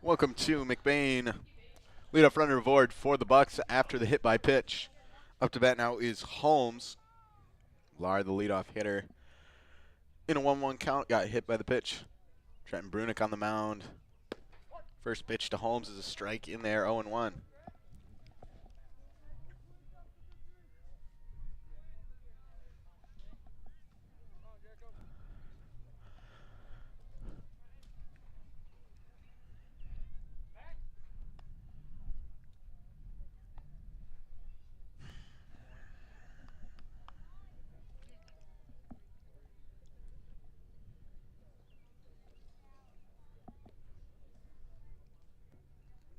Welcome to McBain. Leadoff runner aboard for the Bucks after the hit by pitch. Up to bat now is Holmes. Lar, the leadoff hitter. In a 1-1 count, got hit by the pitch. Trenton Brunick on the mound. First pitch to Holmes is a strike in there, 0-1.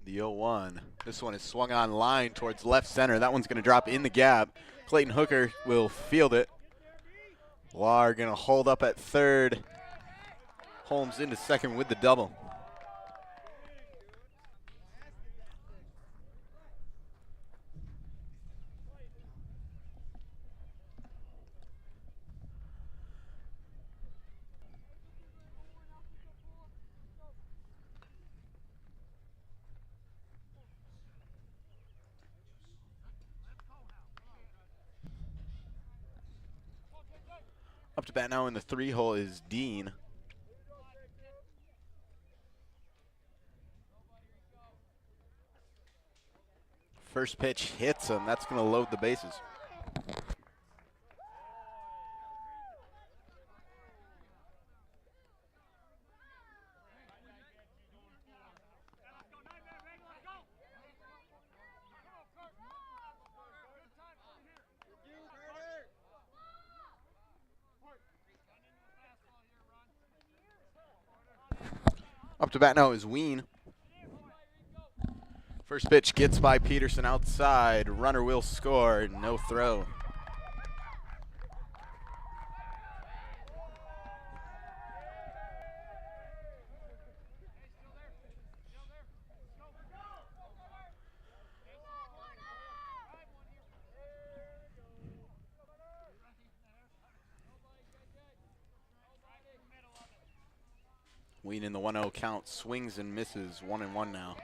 The 0-1. This one is swung on line towards left center. That one's going to drop in the gap. Clayton Hooker will field it. Lar going to hold up at third. Holmes into second with the double. Up to bat now in the 3-hole is Dean. First pitch hits him. That's going to load the bases. Up to bat now is Ween. First pitch gets by Peterson outside. Runner will score. No throw. Ween in the 1-0 count, swings and misses, 1-1 now.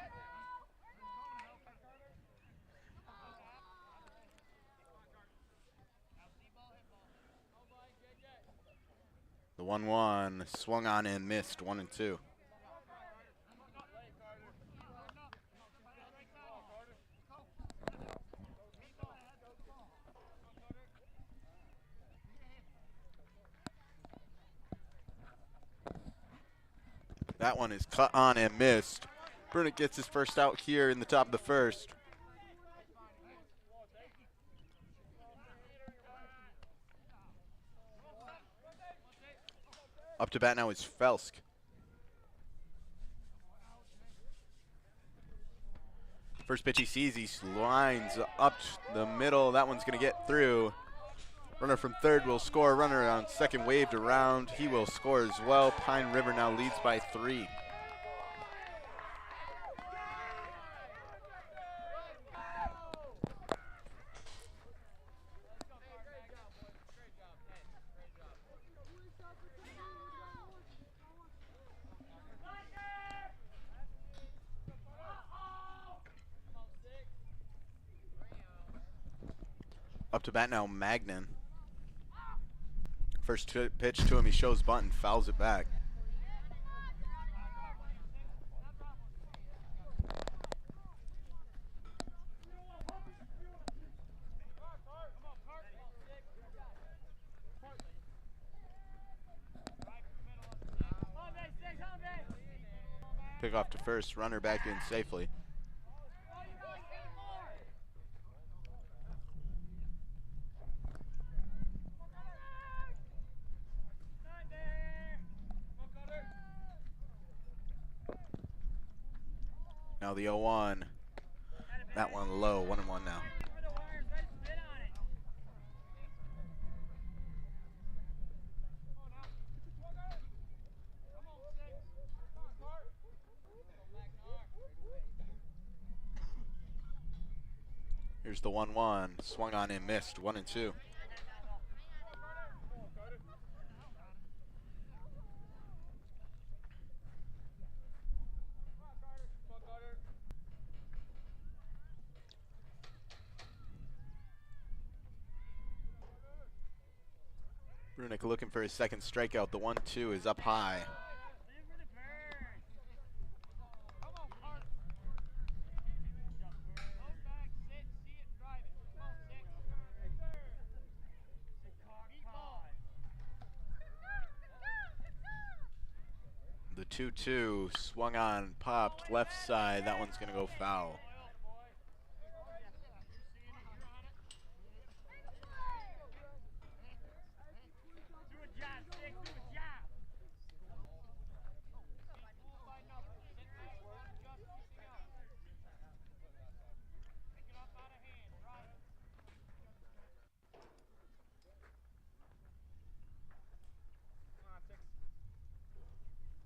The 1-1 swung on and missed, 1-2. That one is cut on and missed. Brunick gets his first out here in the top of the first. Up to bat now is Felsk. First pitch he sees, he lines up the middle. That one's going to get through. Runner from third will score. Runner on second waved around. He will score as well. Pine River now leads by 3. Up to bat now, Magnan. First pitch to him, he shows bunt and fouls it back. Pick off to first, runner back in safely. Now the 0-1. That one low, 1-1 now. Here's the 1-1. Swung on and missed, 1-2. Brunick looking for his second strikeout. The 1-2 is up high. The 2-2 swung on, popped left side. That one's going to go foul.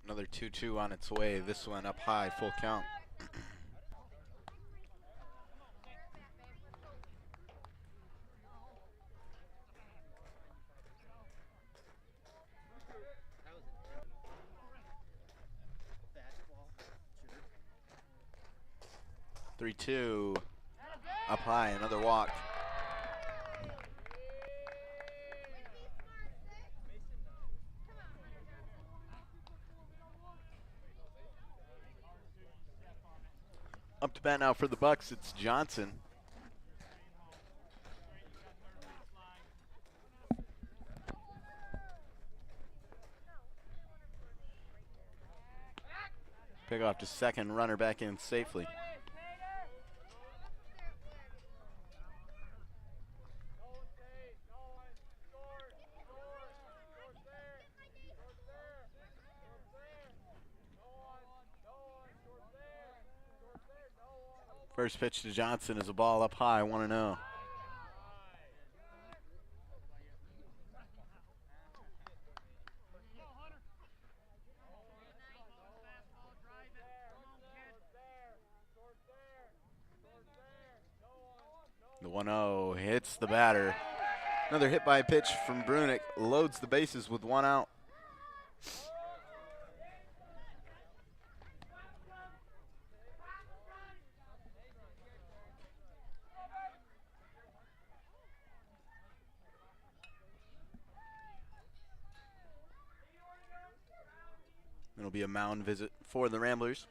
Another 2-2 on its way. This one up high, full count. 3-2 up high, another walk. Up to bat now for the Bucks, it's Johnson. Pick off to second, runner back in safely. First pitch to Johnson is a ball up high, 1-0. The 1-0 hits the batter. Another hit by pitch from Brunick, loads the bases with one out. It'll be a mound visit for the Ramblers.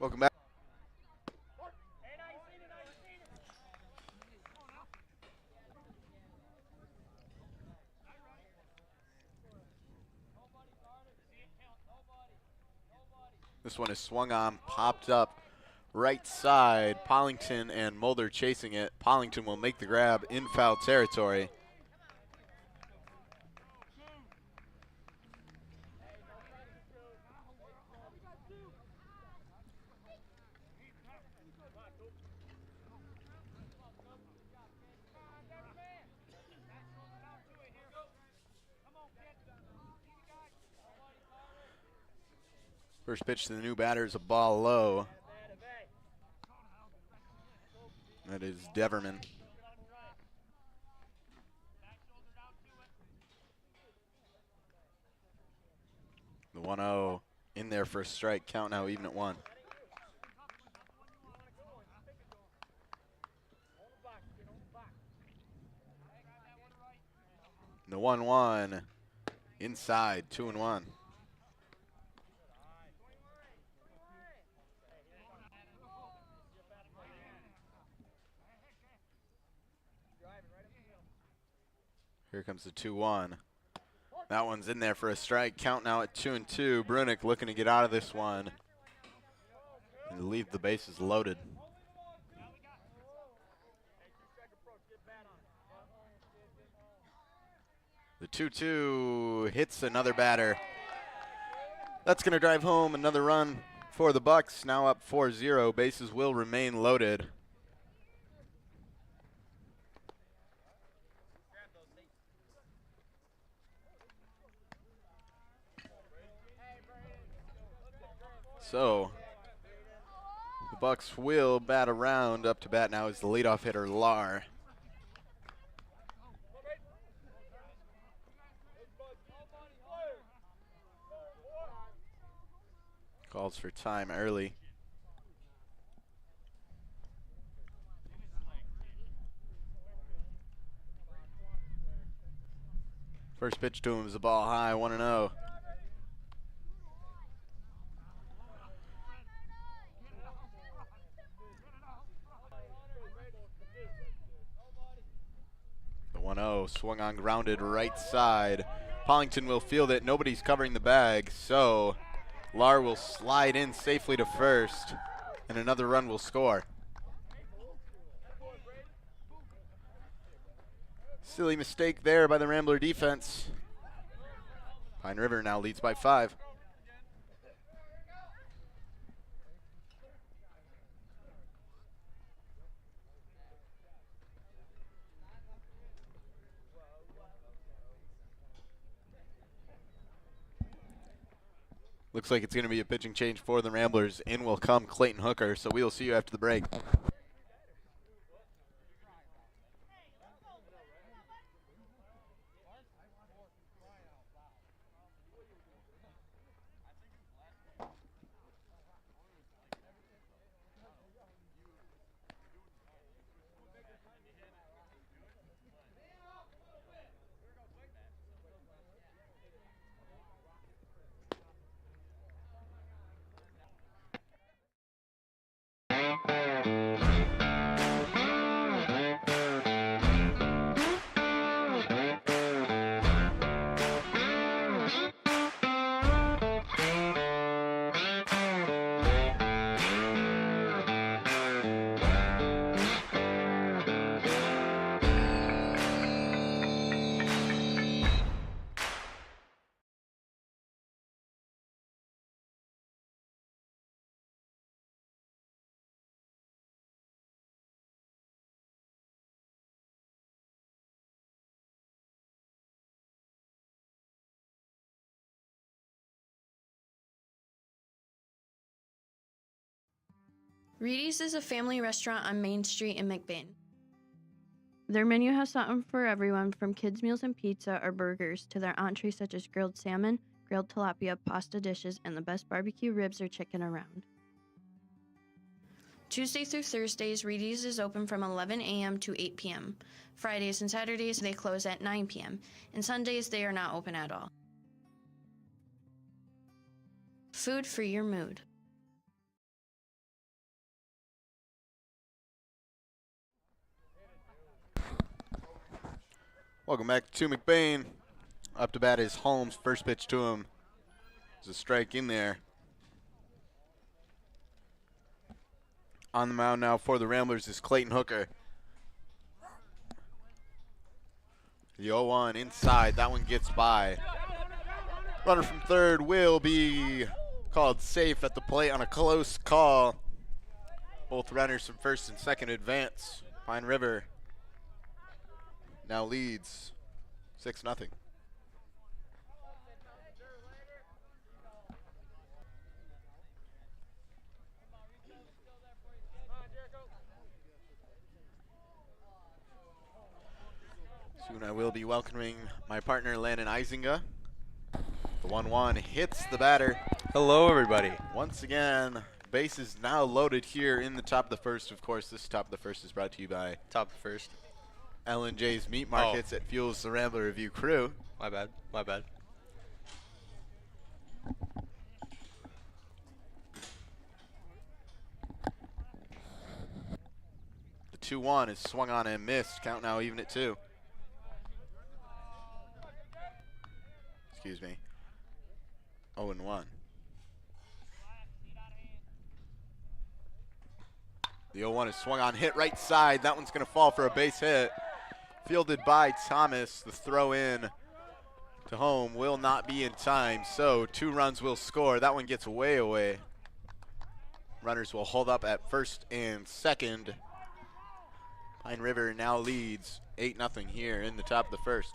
Welcome back. This one is swung on, popped up right side. Pollington and Mulder chasing it. Pollington will make the grab in foul territory. First pitch to the new batter is a ball low. That is Deverman. The 1-0 in there for a strike. Count now even at 1. The 1-1 inside, 2-1. Here comes the 2-1. That one's in there for a strike. Count now at 2-2. Brunick looking to get out of this one and leave the bases loaded. The 2-2 hits another batter. That's going to drive home another run for the Bucks. Now up 4-0. Bases will remain loaded. So the Bucks will bat around. Up to bat now is the leadoff hitter, Lar. Calls for time early. First pitch to him is a ball high, 1-0. The 1-0 swung on, grounded right side. Pollington will field it. Nobody's covering the bag, so Lar will slide in safely to first, and another run will score. Silly mistake there by the Rambler defense. Pine River now leads by 5. Looks like it's going to be a pitching change for the Ramblers. In will come Clayton Hooker, so we will see you after the break. Reedy's is a family restaurant on Main Street in McBain. Their menu has something for everyone, from kids' meals and pizza or burgers to their entrees such as grilled salmon, grilled tilapia, pasta dishes, and the best barbecue ribs or chicken around. Tuesday through Thursdays, Reedy's is open from 11 a.m. to 8 p.m. Fridays and Saturdays, they close at 9 p.m. And Sundays, they are not open at all. Food for your mood. Welcome back to McBain. Up to bat is Holmes. First pitch to him. There's a strike in there. On the mound now for the Ramblers is Clayton Hooker. The 0-1 inside. That one gets by. Runner from third will be called safe at the plate on a close call. Both runners from first and second advance. Pine River now leads 6-0. Soon I will be welcoming my partner Landon Isinga. The 1-1 hits the batter. Hello, everybody. Once again, base is now loaded here in the top of the first. Of course, this top of the first is brought to you by Top first. L&J's Meat Markets that fuels the Rambler Review crew. My bad. My bad. The 2-1 is swung on and missed. Count now even at 2. Excuse me. 0-1. The 0-1 is swung on, hit right side. That one's going to fall for a base hit. Fielded by Thomas. The throw in to home will not be in time, so 2 runs will score. That one gets way away. Runners will hold up at first and second. Pine River now leads 8-0 here in the top of the first.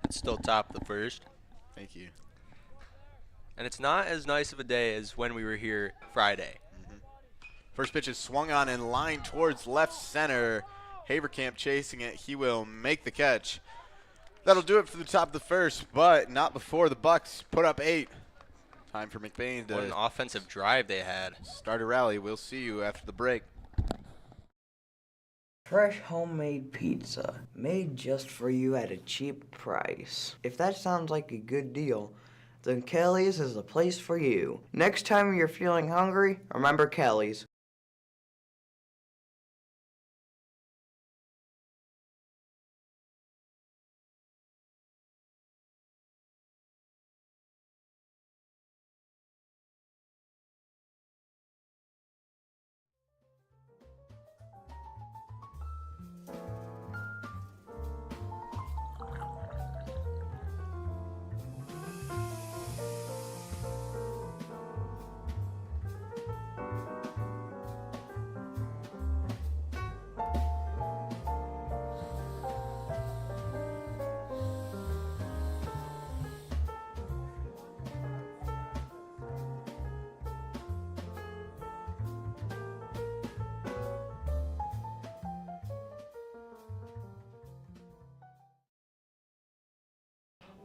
It's still top of the first. Thank you. And it's not as nice of a day as when we were here Friday. First pitch is swung on and lined towards left center. Haverkamp chasing it. He will make the catch. That'll do it for the top of the first, but not before the Bucks put up 8. Time for McBain What an to offensive drive they had. start a rally. We'll see you after the break. Fresh homemade pizza, made just for you at a cheap price. If that sounds like a good deal, then Kelly's is the place for you. Next time you're feeling hungry, remember Kelly's.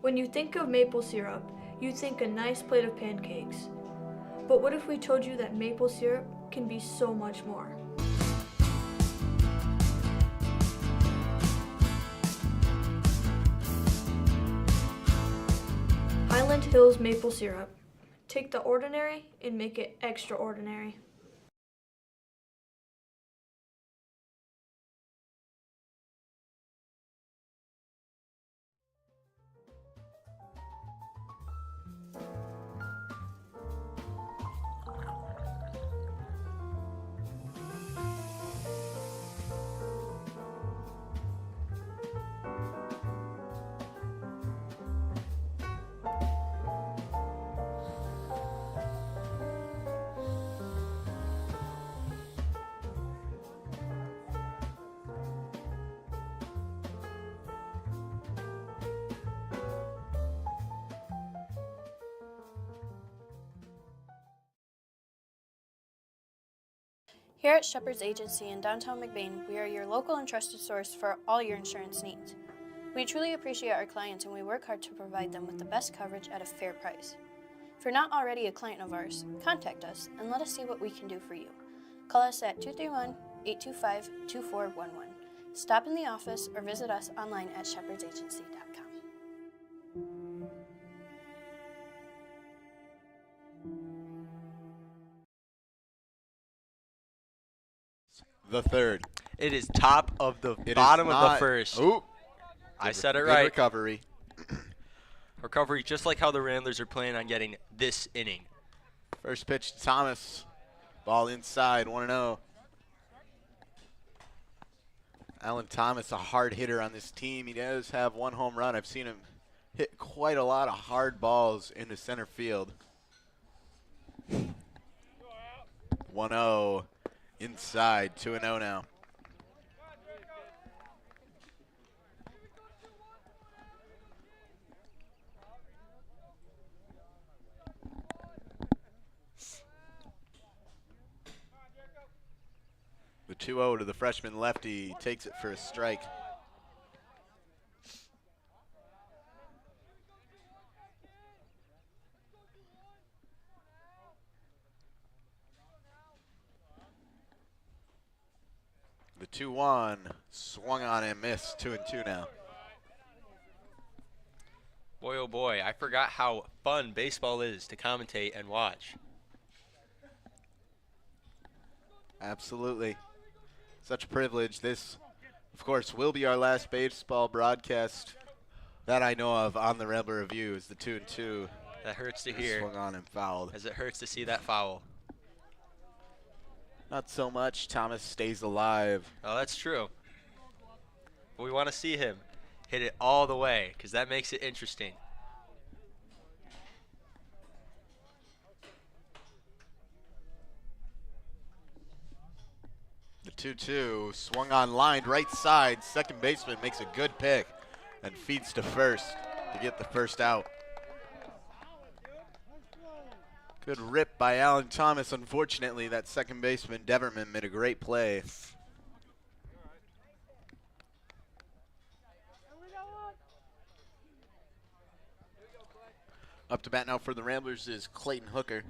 When you think of maple syrup, you think a nice plate of pancakes. But what if we told you that maple syrup can be so much more? Highland Hills maple syrup. Take the ordinary and make it extraordinary. Here at Shepherd's Agency in downtown McBain, we are your local and trusted source for all your insurance needs. We truly appreciate our clients and we work hard to provide them with the best coverage at a fair price. If you're not already a client of ours, contact us and let us see what we can do for you. Call us at 231-825-2411. Stop in the office or visit us online at shepherdsagency.com. The third. It is top of the It bottom is of the not- first. Ooh. I said it Good right. recovery. Recovery, just like how the Ramblers are planning on getting this inning. First pitch to Thomas. Ball inside, 1-0. Alan Thomas, a hard hitter on this team. He does have 1 home run. I've seen him hit quite a lot of hard balls into center field. 1-0 inside, 2-0 now. The 2-0 to the freshman lefty, takes it for a strike. The 2-1 swung on and missed. 2-2 now. Boy, oh boy, I forgot how fun baseball is to commentate and watch. Absolutely. Such a privilege. This, of course, will be our last baseball broadcast that I know of on the Rambler Review is the 2-2. That hurts to hear. Swung on and fouled. As it hurts to see that foul. Not so much. Thomas stays alive. Oh, that's true. But we want to see him hit it all the way because that makes it interesting. The 2-2 swung on, lined right side. Second baseman makes a good pick and feeds to first to get the first out. Good rip by Alan Thomas. Unfortunately, that second baseman, Deverman, made a great play. Up to bat now for the Ramblers is Clayton Hooker.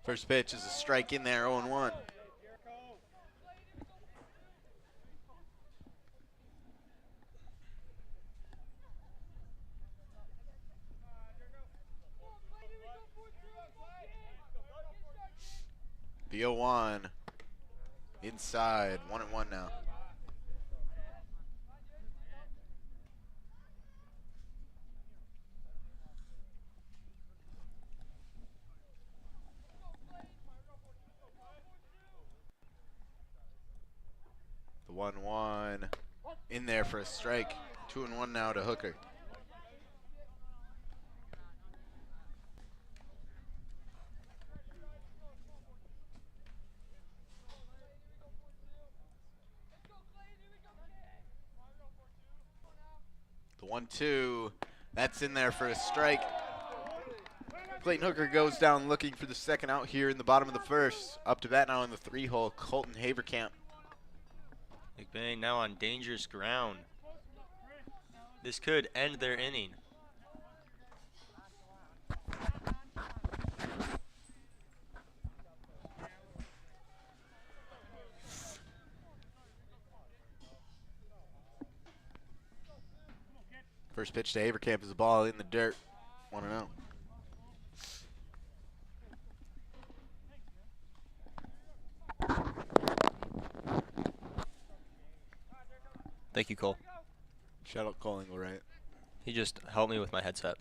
First pitch is a strike in there, 0-1. The 0-1 inside, 1-1 now. The 1-1 in there for a strike. 2-1 now to Hooker. The 1-2, that's in there for a strike. Clayton Hooker goes down looking for the second out here in the bottom of the first. Up to bat now in the 3-hole, Colton Haverkamp. McBain now on dangerous ground. This could end their inning. First pitch to Haverkamp is a ball in the dirt. 1-0. Thank you, Cole. Shout out Cole Engelwright. He just helped me with my headset.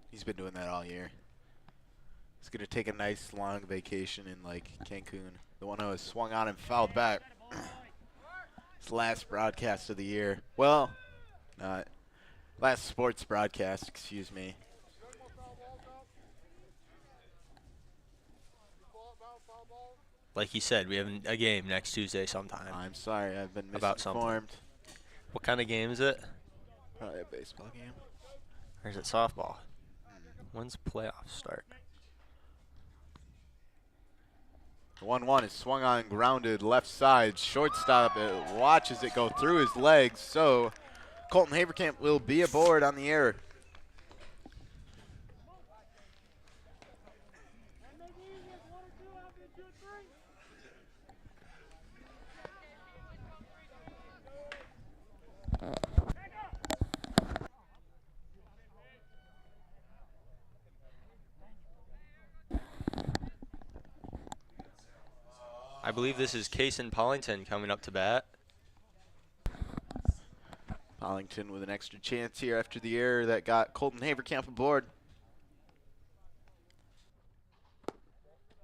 He's been doing that all year. He's going to take a nice long vacation in like Cancun. The 1-0 is swung on and fouled back. His last broadcast of the year. Well, last sports broadcast, excuse me. Like he said, we have a game next Tuesday sometime. I'm sorry, I've been About something. misinformed. What kind of game is it? Probably a baseball game. Or is it softball? When's playoffs start? The 1-1 is swung on, grounded left side. Shortstop watches it go through his legs. So Colton Haverkamp will be aboard on the air. I believe this is Cason Pollington coming up to bat. Pollington with an extra chance here after the error that got Colton Haverkamp aboard.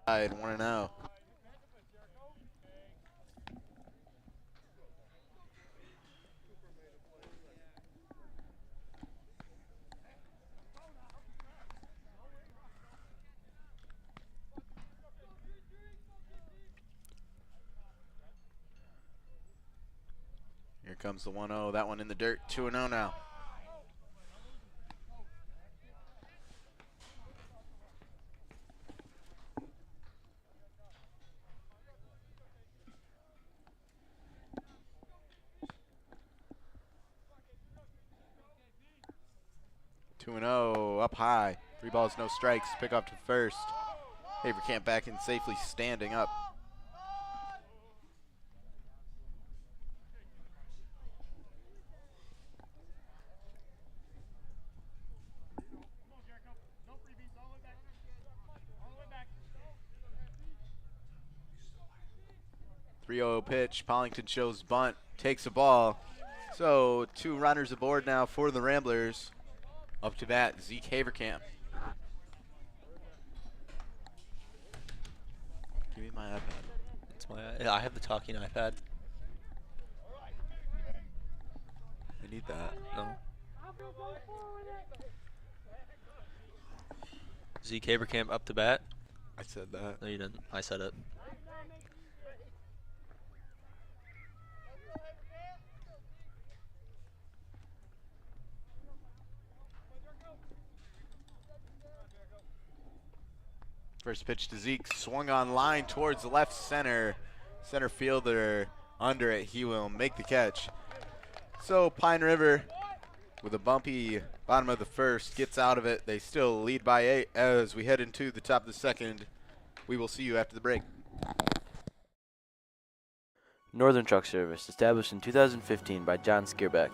1-0. Here comes the 1-0. That one in the dirt. 2-0 now. Two and 0 up high. 3 balls, no strikes. Pick up to first. Haverkamp back in safely, standing up. 3-0 pitch. Pollington shows bunt, takes the ball. So 2 runners aboard now for the Ramblers. Up to bat, Zeke Haverkamp. Give me my iPad. Yeah, I have the talking iPad. I need that. No. Zeke Haverkamp up to bat. I said that. No, you didn't. I said it. First pitch to Zeke, swung on line towards the left center. Center fielder under it. He will make the catch. So Pine River, with a bumpy bottom of the first, gets out of it. They still lead by 8 as we head into the top of the second. We will see you after the break. Northern Truck Service, established in 2015 by John Skierbeck.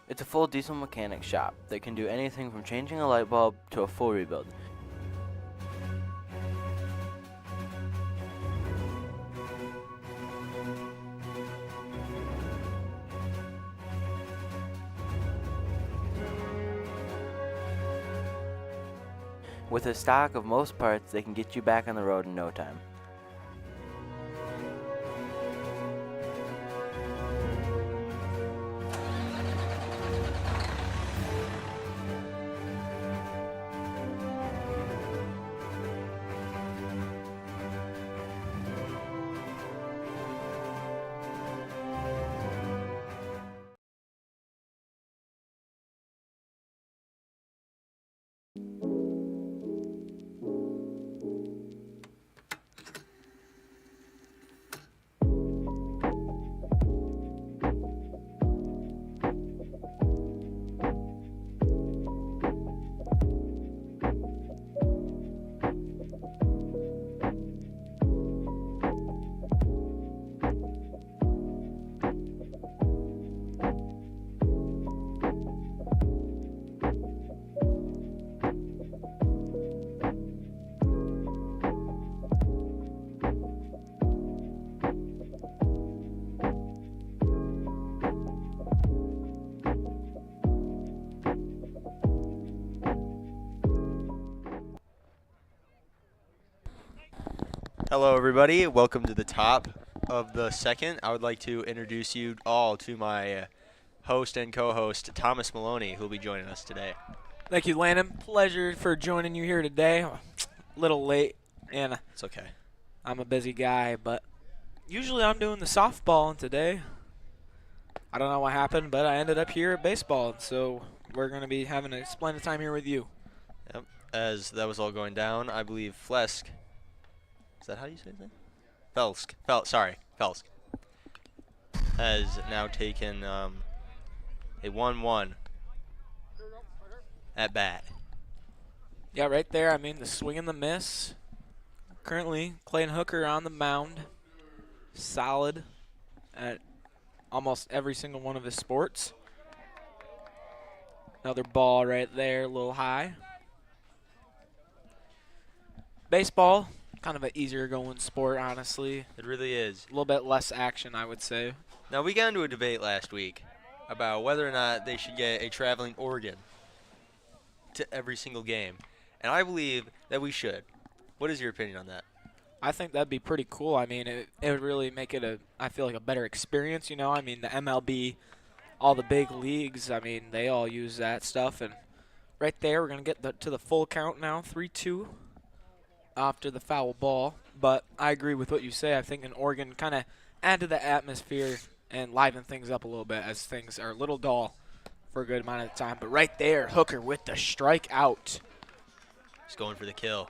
It's a full diesel mechanic shop that can do anything from changing a light bulb to a full rebuild. With a stock of most parts, they can get you back on the road in no time. Hello, everybody. Welcome to the top of the second. I would like to introduce you all to my host and co-host, Thomas Maloney, who will be joining us today. Thank you, Landon. Pleasure for joining you here today. A little late, and It's okay. I'm a busy guy, but usually I'm doing the softball, and today I don't know what happened, but I ended up here at baseball, so we're going to be having a splendid time here with you. Yep. As that was all going down, I believe Flesk. Is that how you say his name? Felsk. Felsk. Has now taken a 1-1 at bat. Yeah, right there. I mean, the swing and the miss. Currently, Clayton Hooker on the mound. Solid at almost every single one of his sports. Another ball right there, a little high. Baseball, kind of an easier going sport, honestly. It really is. A little bit less action, I would say. Now, we got into a debate last week about whether or not they should get a traveling organ to every single game. And I believe that we should. What is your opinion on that? I think that'd be pretty cool. I mean, it would really make it I feel like a better experience, you know. I mean, the MLB, all the big leagues, I mean, they all use that stuff. And right there, we're going to get to the full count now, 3-2 after the foul ball. But I agree with what you say. I think an organ kind of add to the atmosphere and liven things up a little bit as things are a little dull for a good amount of time. But right there, Hooker with the strikeout. He's going for the kill.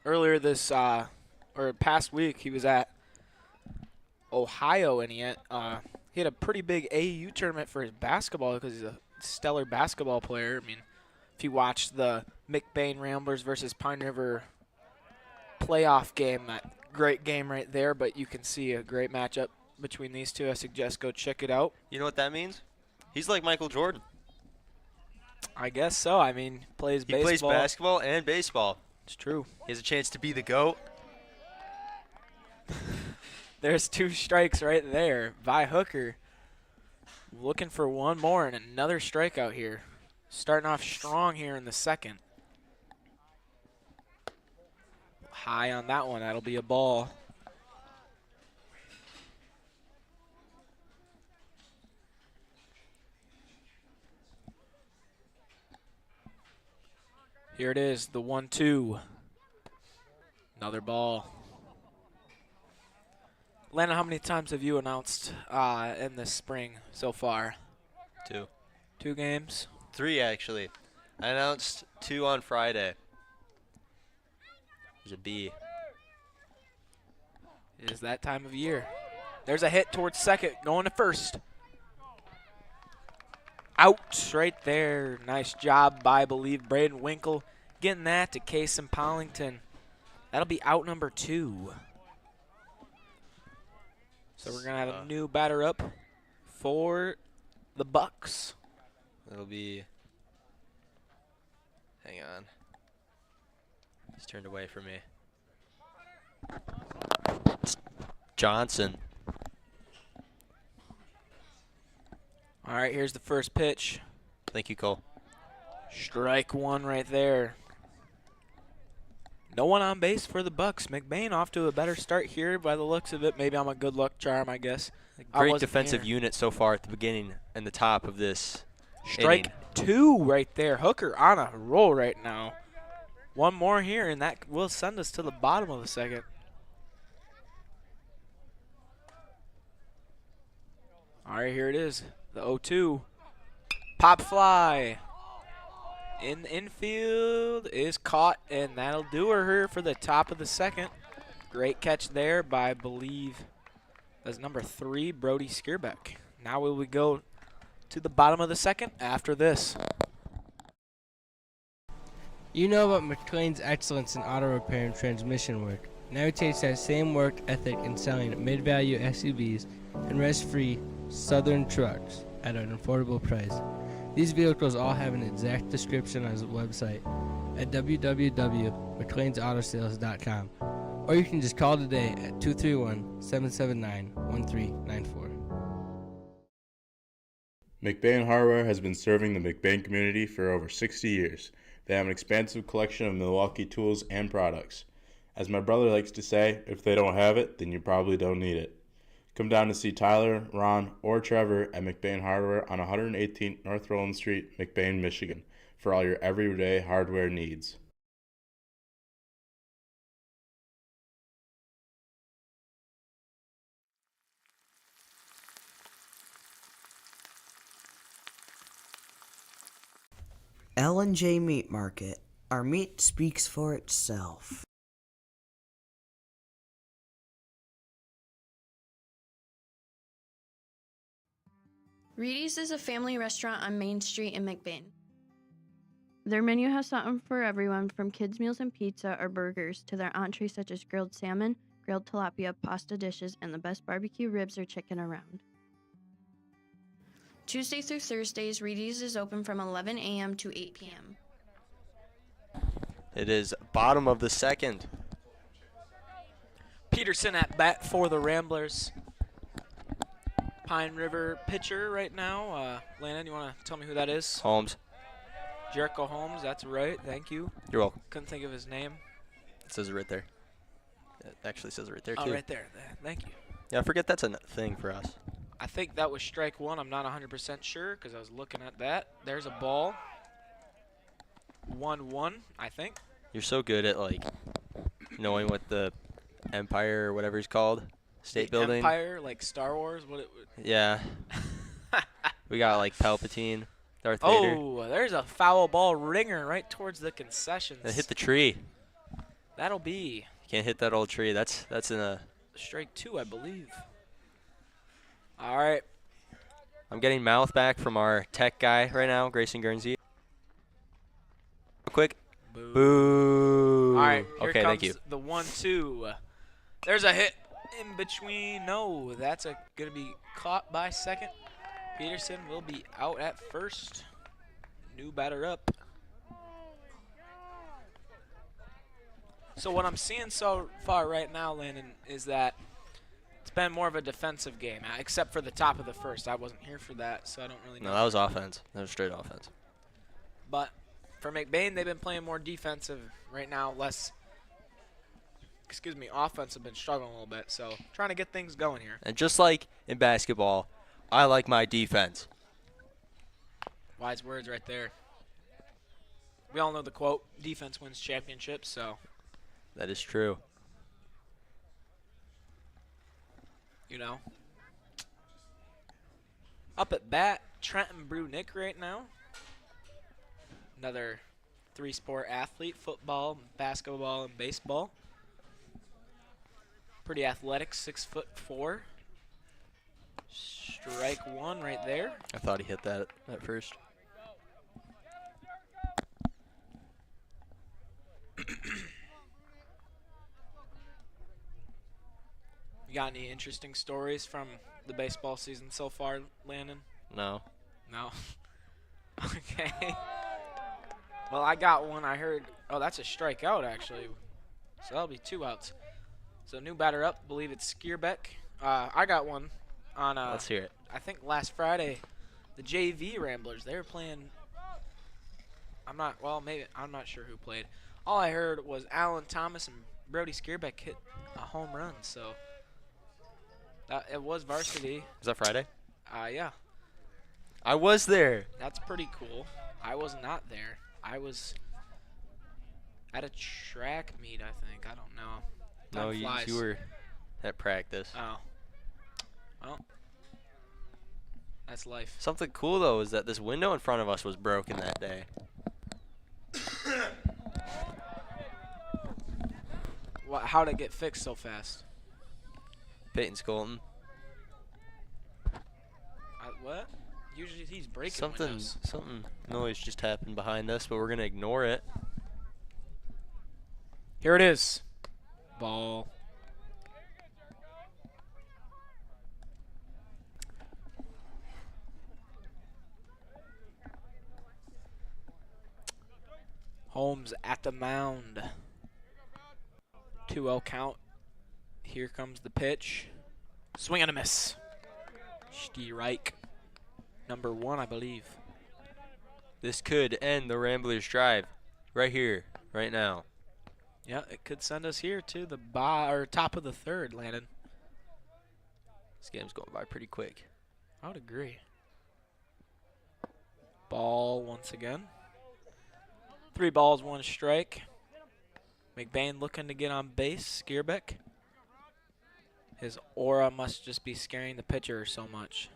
Earlier this or past week, he was at Ohio, and he had a pretty big AAU tournament for his basketball because he's a stellar basketball player. I mean, if you watch the McBain Ramblers versus Pine River playoff game, that great game right there, but you can see a great matchup between these two. I suggest go check it out. You know what that means? He's like Michael Jordan. I guess so. I mean, He plays basketball and baseball. It's true. He has a chance to be the GOAT. There's 2 strikes right there by Hooker. Looking for one more and another strikeout here. Starting off strong here in the second. High on that one. That'll be a ball. Here it is, the 1-2. Another ball. Landon, how many times have you announced in this spring so far? 2. 2 games? 3, actually. I announced 2 on Friday. There's a B. It is that time of year. There's a hit towards second, going to first. Out right there. Nice job by, I believe, Braden Winkle getting that to Kason Pollington. That'll be out number 2. So we're going to have a new batter up for the Bucks. It'll be, hang on. He's turned away from me. It's Johnson. All right, here's the first pitch. Thank you, Cole. Strike 1 right there. No one on base for the Bucks. McBain off to a better start here by the looks of it. Maybe I'm a good luck charm, I guess. Great defensive unit so far at the beginning and the top of this Strike inning. 2 right there. Hooker on a roll right now. One more here, and that will send us to the bottom of the second. All right, here it is. The 0-2. Pop fly. In the infield is caught, and that'll do her for the top of the second. Great catch there by, I believe, that's number 3, Brody Skierbeck. Now will we go to the bottom of the second after this. You know about McLain's excellence in auto repair and transmission work. Now he takes that same work ethic in selling mid-value SUVs and rest-free Southern trucks at an affordable price. These vehicles all have an exact description on his website at www.mclainsautosales.com, or you can just call today at 231-779-1394. McBain Hardware has been serving the McBain community for over 60 years. They have an expansive collection of Milwaukee tools and products. As my brother likes to say, if they don't have it, then you probably don't need it. Come down to see Tyler, Ron, or Trevor at McBain Hardware on 118th North Roland Street, McBain, Michigan, for all your everyday hardware needs. L&J Meat Market. Our meat speaks for itself. Reedy's is a family restaurant on Main Street in McBain. Their menu has something for everyone from kids' meals and pizza or burgers to their entrees such as grilled salmon, grilled tilapia, pasta dishes, and the best barbecue ribs or chicken around. Tuesday through Thursdays, Reedy's is open from 11 a.m. to 8 p.m. It is bottom of the second. Peterson at bat for the Ramblers. Pine River pitcher right now. Landon, you want to tell me who that is? Holmes. Jericho Holmes, that's right. Thank you. You're welcome. Couldn't think of his name. It says it right there. It actually says it right there, too. Oh, right there. Thank you. Yeah, I forget that's a thing for us. I think that was strike 1. I'm not 100% sure because I was looking at that. There's a ball. 1-1, I think. You're so good at, like, knowing what the Empire or whatever it's called. State building. Empire, like Star Wars? What it would. Yeah. We got, like, Palpatine, Darth Vader. Oh, there's a foul ball ringer right towards the concessions. It hit the tree. That'll be. You can't hit that old tree. That's in a. Strike 2, I believe. All right. I'm getting mouth back from our tech guy right now, Grayson Guernsey. Real quick. Boo. Boo. All right, here okay, comes thank you. the 1-2. There's a hit in between. No, that's going to be caught by second. Peterson will be out at first. New batter up. So what I'm seeing so far right now, Landon, is that It's been more of a defensive game, except for the top of the first. I wasn't here for that, so I don't really know. No, that was offense. That was straight offense. But for McBain, they've been playing more defensive right now, less, offense have been struggling a little bit. So trying to get things going here. And just like in basketball, I like my defense. Wise words right there. We all know the quote, defense wins championships, so. That is true. You know. Up at bat, Trenton Brunick right now. Another three-sport athlete, football, basketball, and baseball. Pretty athletic, 6'4". Strike one right there. I thought he hit that at first. You got any interesting stories from the baseball season so far, Landon? No. No? Okay. Well, I got one. I heard, oh, that's a strikeout, actually. So that'll be 2 outs. So new batter up, believe it's Skierbeck. I got one on, Let's hear it. I think last Friday, the JV Ramblers, they were playing, I'm not sure who played. All I heard was Alan Thomas and Brody Skierbeck hit a home run, so it was varsity. Was that Friday? Yeah. I was there. That's pretty cool. I was not there. I was at a track meet, I think. I don't know. No, you were at practice. Oh. Well, that's life. Something cool, though, is that this window in front of us was broken that day. How'd it get fixed so fast? Peyton Scolton. What? Usually he's breaking Something noise just happened behind us, but we're gonna ignore it. Here it is. Ball. Holmes at the mound. 2-0 count. Here comes the pitch. Swing and a miss. Strike. Number 1, I believe. This could end the Ramblers' drive right here, right now. Yeah, it could send us here to the top of the third, Landon. This game's going by pretty quick. I would agree. Ball once again. 3 balls, 1 strike. McBain looking to get on base. Skierbeck. His aura must just be scaring the pitcher so much.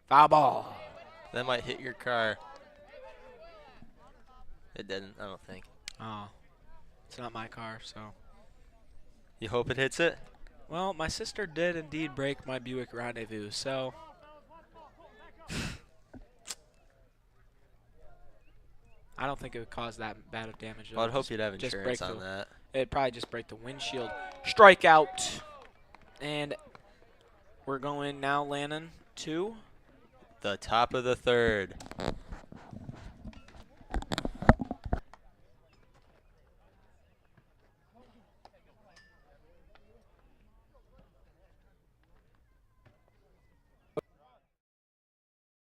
Foul ball. That might hit your car. It didn't, I don't think. Oh. It's not my car, so. You hope it hits it? Well, my sister did indeed break my Buick Rendezvous, so. I don't think it would cause that bad of damage. Well, I'd hope you'd have insurance on that. It'd probably just break the windshield. Strikeout. And we're going now, Landon, to the top of the third.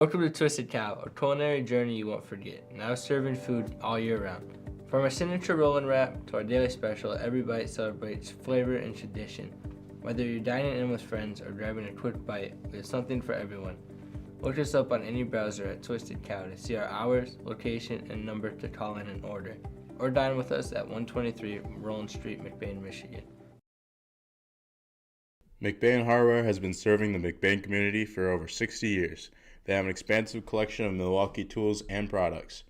Welcome to Twisted Cow, a culinary journey you won't forget. Now serving food all year round. From our signature roll and wrap to our daily special, every bite celebrates flavor and tradition. Whether you're dining in with friends or grabbing a quick bite, we have something for everyone. Look us up on any browser at Twisted Cow to see our hours, location, and number to call in and order. Or dine with us at 123 Roland Street, McBain, Michigan. McBain Hardware has been serving the McBain community for over 60 years. They have an expansive collection of Milwaukee tools and products.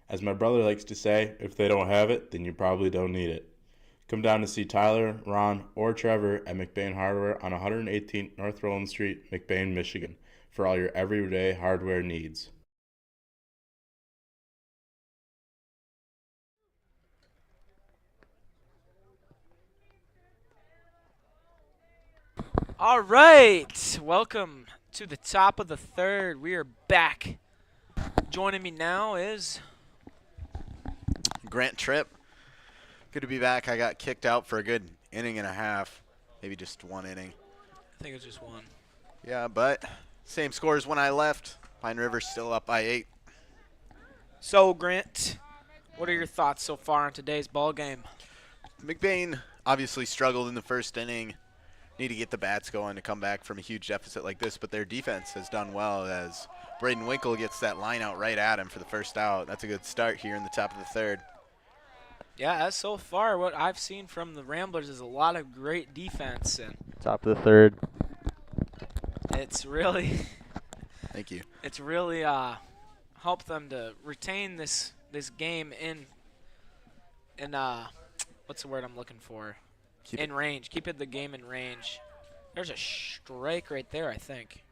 As my brother likes to say, if they don't have it, then you probably don't need it. Come down to see Tyler, Ron, or Trevor at McBain Hardware on 118 North Roland Street, McBain, Michigan, for all your everyday hardware needs. All right, welcome to the top of the third. We are back. Joining me now is Grant Tripp, good to be back. I got kicked out for a good inning and a half, maybe just one inning. I think it was just one. Yeah, but same score as when I left. Pine River's still up by 8. So, Grant, what are your thoughts so far on today's ball game? McBain obviously struggled in the first inning. Need to get the bats going to come back from a huge deficit like this, but their defense has done well as Braden Winkle gets that line out right at him for the first out. That's a good start here in the top of the third. Yeah, as so far, what I've seen from the Ramblers is a lot of great defense, and Top of the third. it's really Thank you. it's really helped them to retain this game in what's the word I'm looking for? In range. Keep the game in range. There's a strike right there, I think,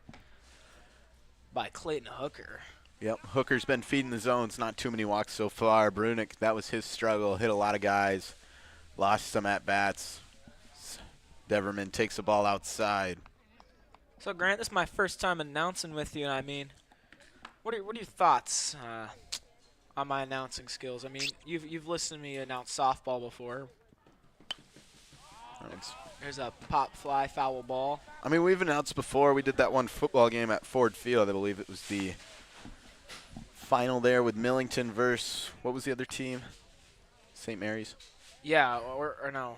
by Clayton Hooker. Yep, Hooker's been feeding the zones. Not too many walks so far. Brunick, that was his struggle. Hit a lot of guys. Lost some at-bats. Deverman takes the ball outside. So, Grant, this is my first time announcing with you, and I mean, what are your thoughts on my announcing skills? I mean, you've listened to me announce softball before. There's a pop fly foul ball. I mean, we've announced before. We did that one football game at Ford Field. I believe it was the final there with Millington versus, what was the other team? St. Mary's? Yeah, or no.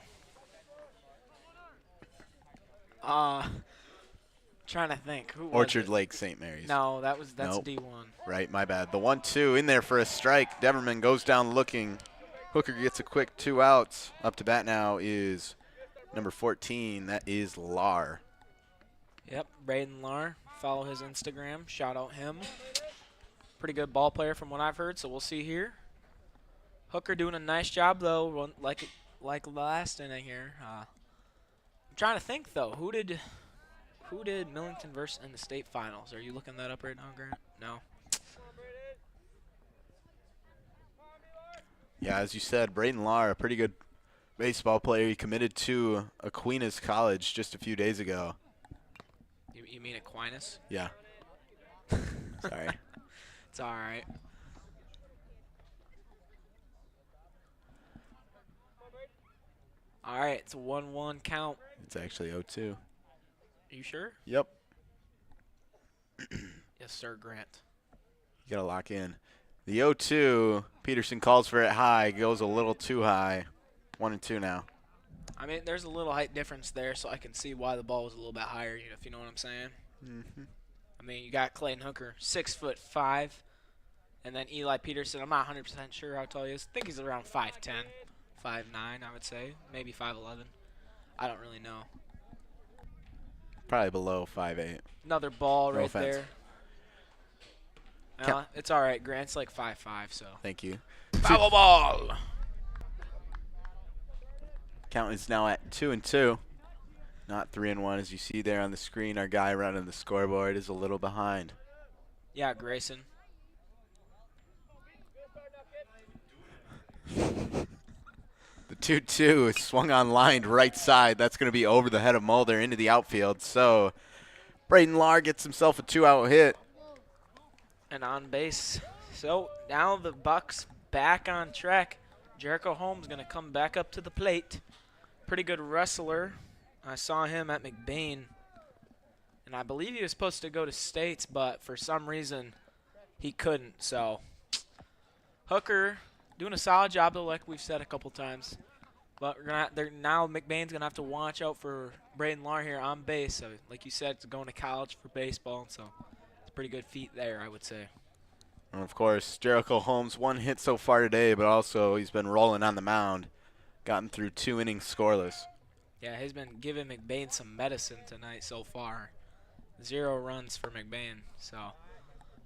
Trying to think. Who was Orchard it? Lake St. Mary's. No, that's Nope. D1. Right, my bad. The 1-2 in there for a strike. Deverman goes down looking. Hooker gets a quick 2 outs. Up to bat now is number 14. That is Lar. Yep, Braden Lar. Follow his Instagram. Shout out him. Pretty good ball player from what I've heard, so we'll see here. Hooker doing a nice job, though, like last inning here. I'm trying to think, though. Who did Millington versus in the state finals? Are you looking that up right now, Grant? No. Yeah, as you said, Braden Lar, a pretty good baseball player. He committed to Aquinas College just a few days ago. You mean Aquinas? Yeah. Sorry. It's all right. All right, it's a 1-1 count. It's actually 0-2. Are you sure? Yep. Yes, sir, Grant. You got to lock in. The 0-2, Peterson calls for it high, goes a little too high. 1-2 now. I mean, there's a little height difference there, so I can see why the ball was a little bit higher, if you know what I'm saying. Mm-hmm. I mean, you got Clayton Hooker, 6'5", and then Eli Peterson. I'm not 100% sure how tall he is. I think he's around 5'10", 5'9", I would say, maybe 5'11". I don't really know. Probably below 5'8". Another ball No right offense. there. It's all right. Grant's like 5'5", so. Thank you. Foul ball. Count is now at 2-2. Not 3-1 as you see there on the screen. Our guy running the scoreboard is a little behind. Yeah, Grayson. The 2-2 is swung on line right side. That's going to be over the head of Mulder into the outfield. So Braden Lar gets himself a 2-out hit. And on base. So now the Bucks back on track. Jericho Holmes going to come back up to the plate. Pretty good wrestler. I saw him at McBain. And I believe he was supposed to go to States, but for some reason he couldn't. So Hooker doing a solid job, though, like we've said a couple times. But now McBain's going to have to watch out for Braden Lar here on base. So, like you said, it's going to college for baseball, so it's a pretty good feat there, I would say. And, of course, Jericho Holmes, 1 hit so far today, but also he's been rolling on the mound. Gotten through 2 innings scoreless. Yeah, he's been giving McBain some medicine tonight so far. 0 runs for McBain. So,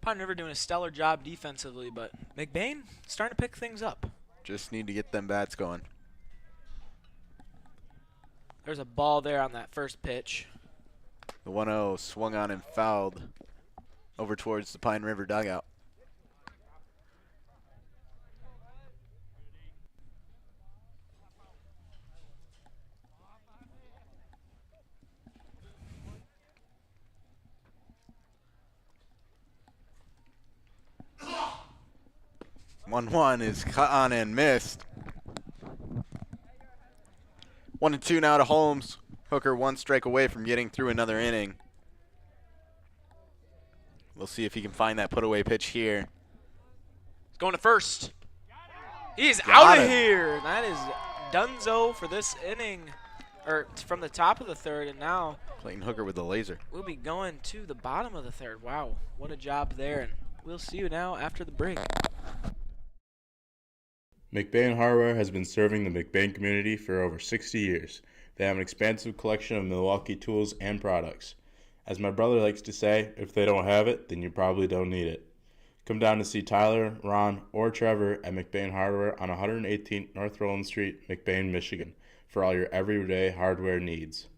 Pine River doing a stellar job defensively, but McBain starting to pick things up. Just need to get them bats going. There's a ball there on that first pitch. The 1-0 swung on and fouled over towards the Pine River dugout. 1-1 is cut on and missed. 1-2 now to Holmes. Hooker 1 strike away from getting through another inning. We'll see if he can find that put-away pitch here. He's going to first. He's Got out of it. here. That is Dunzo for this inning, or from the top of the third, and now Clayton Hooker with the laser. we'll be going to the bottom of the third. Wow, what a job there, and we'll see you now after the break. McBain Hardware has been serving the McBain community for over 60 years. They have an expansive collection of Milwaukee tools and products. As my brother likes to say, if they don't have it, then you probably don't need it. Come down to see Tyler, Ron, or Trevor at McBain Hardware on 118th North Roland Street, McBain, Michigan, for all your everyday hardware needs.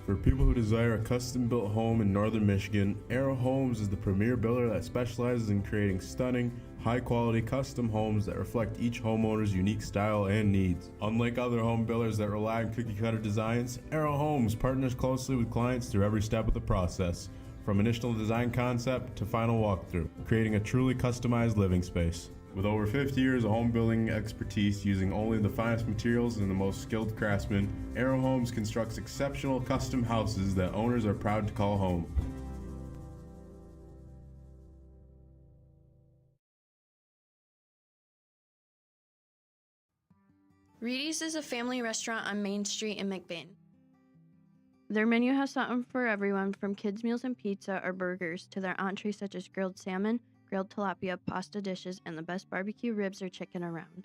For people who desire a custom-built home in northern Michigan, Arrow Homes is the premier builder that specializes in creating stunning, high-quality custom homes that reflect each homeowner's unique style and needs. Unlike other home builders that rely on cookie-cutter designs, Arrow Homes partners closely with clients through every step of the process, from initial design concept to final walkthrough, creating a truly customized living space. With over 50 years of home building expertise using only the finest materials and the most skilled craftsmen, Arrow Homes constructs exceptional custom houses that owners are proud to call home. Reedy's is a family restaurant on Main Street in McBain. Their menu has something for everyone from kids' meals and pizza or burgers to their entrees such as grilled salmon, grilled tilapia, pasta dishes, and the best barbecue ribs or chicken around.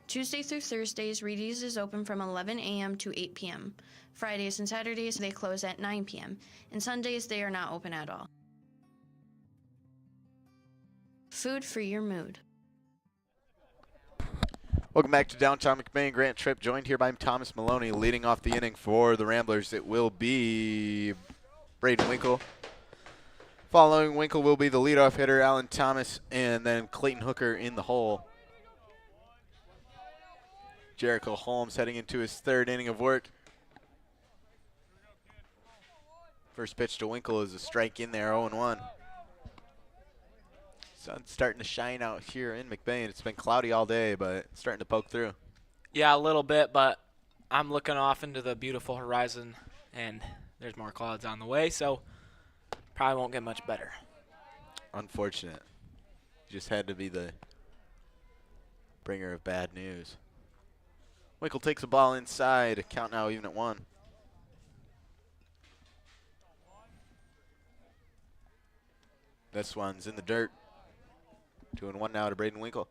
Tuesday through Thursdays, Reedy's is open from 11 a.m. to 8 p.m. Fridays and Saturdays, they close at 9 p.m. And Sundays, they are not open at all. Food for your mood. Welcome back to Downtown McBain. Grant Tripp joined here by Thomas Maloney. Leading off the inning for the Ramblers, it will be Braden Winkle. Following Winkle will be the leadoff hitter, Alan Thomas, and then Clayton Hooker in the hole. Jericho Holmes heading into his third inning of work. First pitch to Winkle is a strike in there, 0-1. Sun's starting to shine out here in McBain. It's been cloudy all day, but it's starting to poke through. Yeah, a little bit, but I'm looking off into the beautiful horizon, and there's more clouds on the way, so probably won't get much better. Unfortunate. Just had to be the bringer of bad news. Winkle takes a ball inside. Count now even at 1. This one's in the dirt. 2-1 now to Braden Winkle.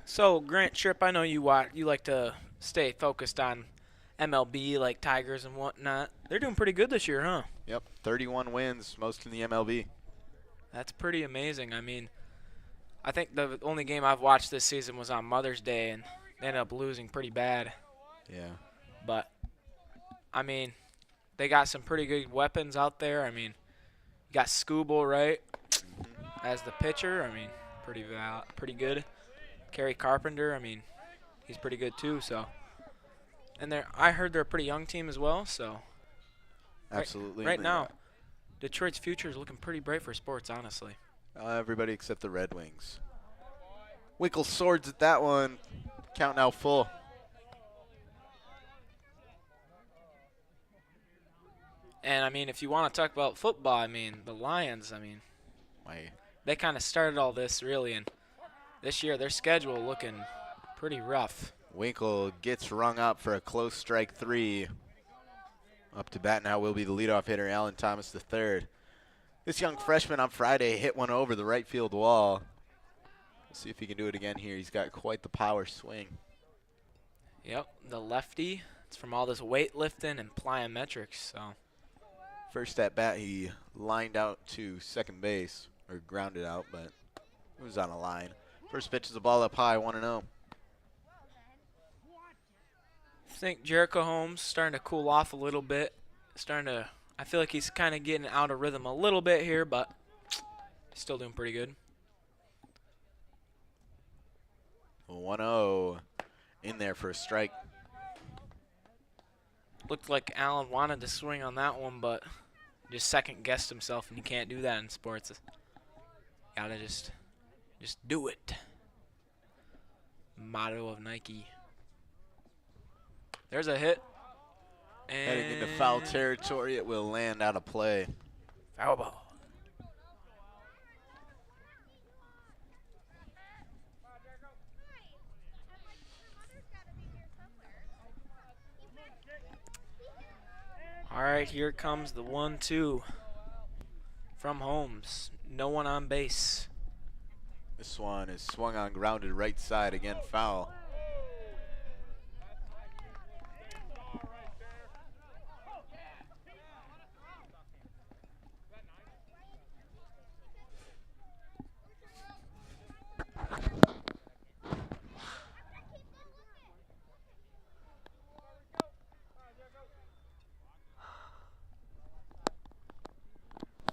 So, Grant Tripp, I know you like to stay focused on MLB, like Tigers and whatnot. They're doing pretty good this year, huh? Yep, 31 wins, most in the MLB. That's pretty amazing. I mean, I think the only game I've watched this season was on Mother's Day, and they ended up losing pretty bad. Yeah. But, I mean, they got some pretty good weapons out there. I mean, you got Scooble, right, as the pitcher. I mean, pretty good. Kerry Carpenter, I mean, he's pretty good too. So, and I heard they're a pretty young team as well. So, Absolutely. right now, Detroit's future is looking pretty bright for sports, honestly. Everybody except the Red Wings. Winkle swords at that one. Count now full. And, I mean, if you want to talk about football, I mean, the Lions, I mean, they kind of started all this, really, and this year their schedule looking pretty rough. Winkle gets rung up for a close strike 3. Up to bat now will be the leadoff hitter, Alan Thomas III. This young freshman on Friday hit one over the right field wall. Let's see if he can do it again here. He's got quite the power swing. Yep, the lefty. It's from all this weightlifting and plyometrics, so. First at bat, he lined out to second base, or grounded out, but it was on a line. First pitch is a ball up high, 1-0. I think Jericho Holmes starting to cool off a little bit. I feel like he's kind of getting out of rhythm a little bit here, but still doing pretty good. 1-0 in there for a strike. Looked like Allen wanted to swing on that one, but just second guessed himself, and you can't do that in sports. Gotta just do it. Motto of Nike. There's a hit. And Heading into foul territory, it will land out of play. Foul ball. All right, here comes the 1-2 from Holmes. No one on base. This one is swung on, grounded right side, again foul.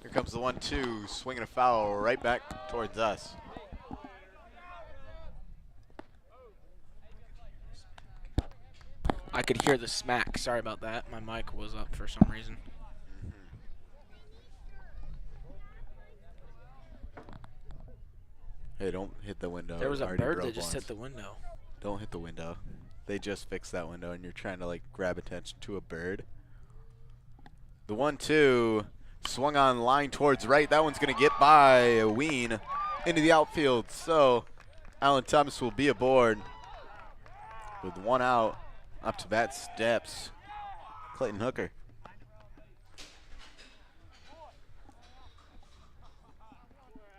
Here comes the 1-2, swinging a foul right back towards us. I could hear the smack. Sorry about that. My mic was up for some reason. Hey, don't hit the window. There was a Already bird broke that just once. hit the window. Don't hit the window. They just fixed that window, and you're trying to like grab attention to a bird. The 1-2 swung on line towards right. That one's going to get by a Ween into the outfield. So Alan Thomas will be aboard with one out. Up to bat steps Clayton Hooker.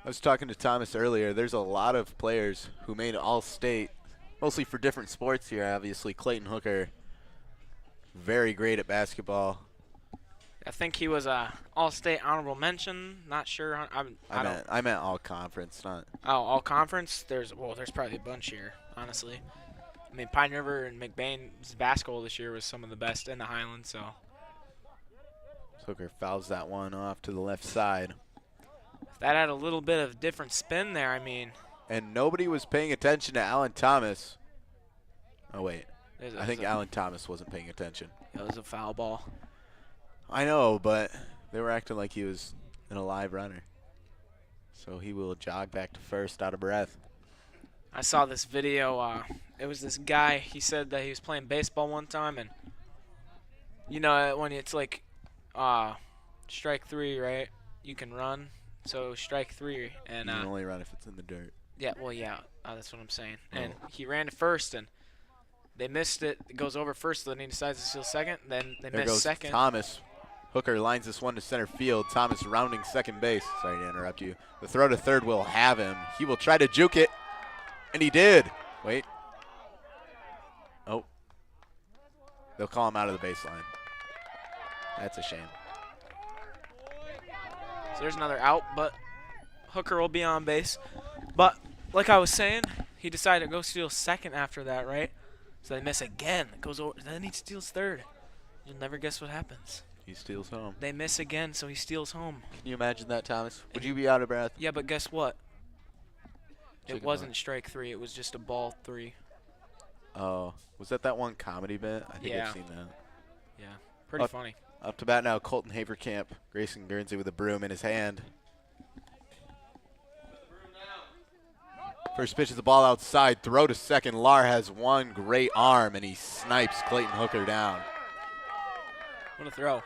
I was talking to Thomas earlier. There's a lot of players who made All-State, mostly for different sports here, obviously. Clayton Hooker, very great at basketball. I think he was a All-State honorable mention. Not sure. I meant all-conference, not... Oh, all-conference? There's probably a bunch here, honestly. I mean, Pine River and McBain's basketball this year was some of the best in the Highlands, so. Hooker fouls that one off to the left side. If that had a little bit of different spin there, I mean. And nobody was paying attention to Alan Thomas. Oh, wait. I think Alan Thomas wasn't paying attention. It was a foul ball. I know, but they were acting like he was an alive runner. So he will jog back to first out of breath. I saw this video. It was this guy. He said that he was playing baseball one time, and you know when it's like strike three, right? You can run. So strike three, and you can only run if it's in the dirt. Yeah, well, yeah, that's what I'm saying. And he ran to first, and they missed it. It goes over first, so then he decides to steal second. Then they miss second. Thomas. Hooker lines this one to center field. Thomas rounding second base. Sorry to interrupt you. The throw to third will have him. He will try to juke it. And he did. Wait. Oh. They'll call him out of the baseline. That's a shame. So there's another out, but Hooker will be on base. But like I was saying, he decided to go steal second after that, right? So they miss again. It goes over. Then he steals third. You'll never guess what happens. He steals home. They miss again, so he steals home. Can you imagine that, Thomas? Would you be out of breath? Yeah, but guess what? It wasn't strike three. It was just a ball three. Oh, was that one comedy bit? I think I've seen that. Yeah, pretty funny. Up to bat now, Colton Haverkamp. Grayson Guernsey with a broom in his hand. First pitch is the ball outside. Throw to second. Lar has one great arm, and he snipes Clayton Hooker down. What a throw.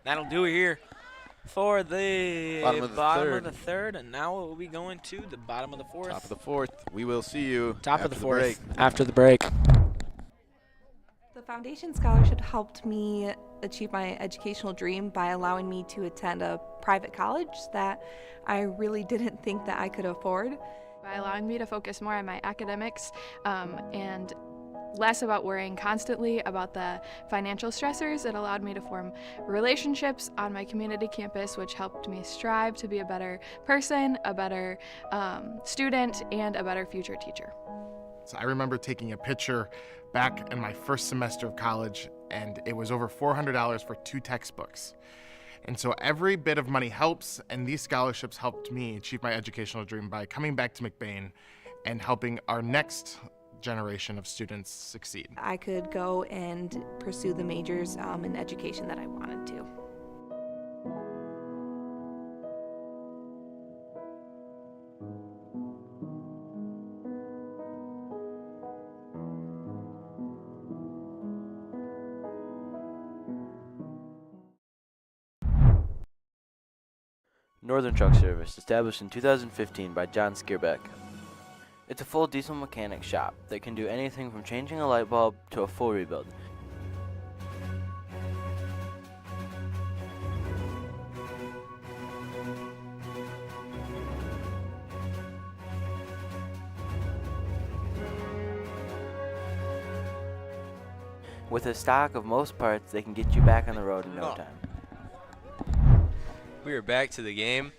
That'll do it here for the bottom of the third, and now we'll be going to the bottom of the fourth. Top of the fourth. We will see you Top of the fourth break. after the break. The Foundation Scholarship helped me achieve my educational dream by allowing me to attend a private college that I really didn't think that I could afford. By allowing me to focus more on my academics and less about worrying constantly about the financial stressors, it allowed me to form relationships on my community campus, which helped me strive to be a better person, a better student, and a better future teacher. So I remember taking a picture back in my first semester of college, and it was over $400 for 2 textbooks. And so every bit of money helps, and these scholarships helped me achieve my educational dream by coming back to McBain and helping our next generation of students succeed. I could go and pursue the majors in education that I wanted to. Northern Truck Service, established in 2015 by John Skierbeck. It's a full diesel mechanic shop that can do anything from changing a light bulb to a full rebuild. With a stock of most parts, they can get you back on the road in no time. We are back to the game.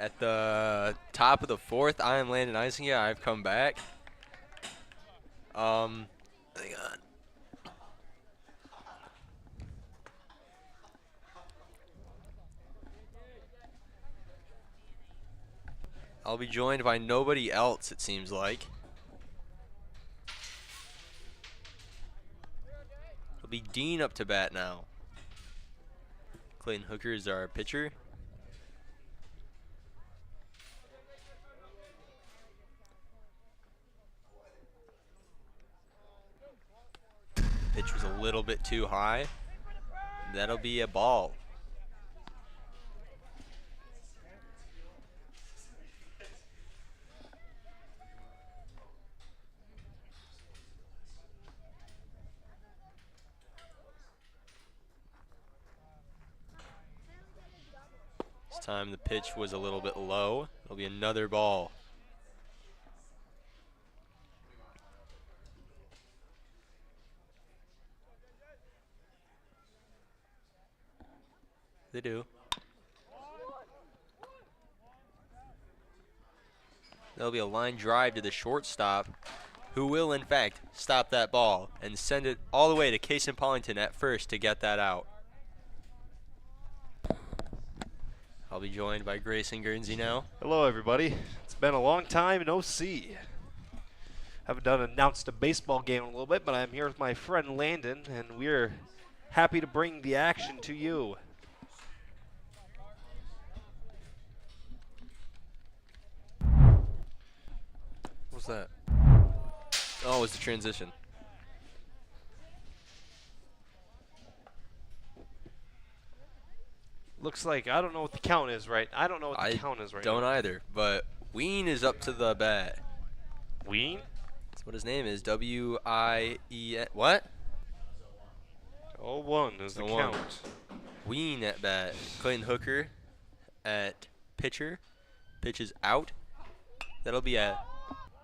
At the top of the fourth, I am Landon Isinger. I've come back. Hang on. I'll be joined by nobody else, it seems like. It'll be Dean up to bat now. Clayton Hooker is our pitcher. Pitch was a little bit too high. That'll be a ball. This time the pitch was a little bit low. It'll be another ball. They do. There'll be a line drive to the shortstop, who will in fact stop that ball and send it all the way to Kason Pollington at first to get that out. I'll be joined by Grayson Guernsey now. Hello everybody. It's been a long time no see. Haven't announced a baseball game in a little bit, but I'm here with my friend Landon, and we're happy to bring the action to you. What's that? Oh, it's the transition. Looks like I don't know what the count is, right? I don't know what the count is right now. Don't either, but Ween is up to the bat. Ween? That's what his name is. W-I-E-N. What? 0-1 is the count. Ween at bat. Clayton Hooker at pitcher. Pitch is out. That'll be a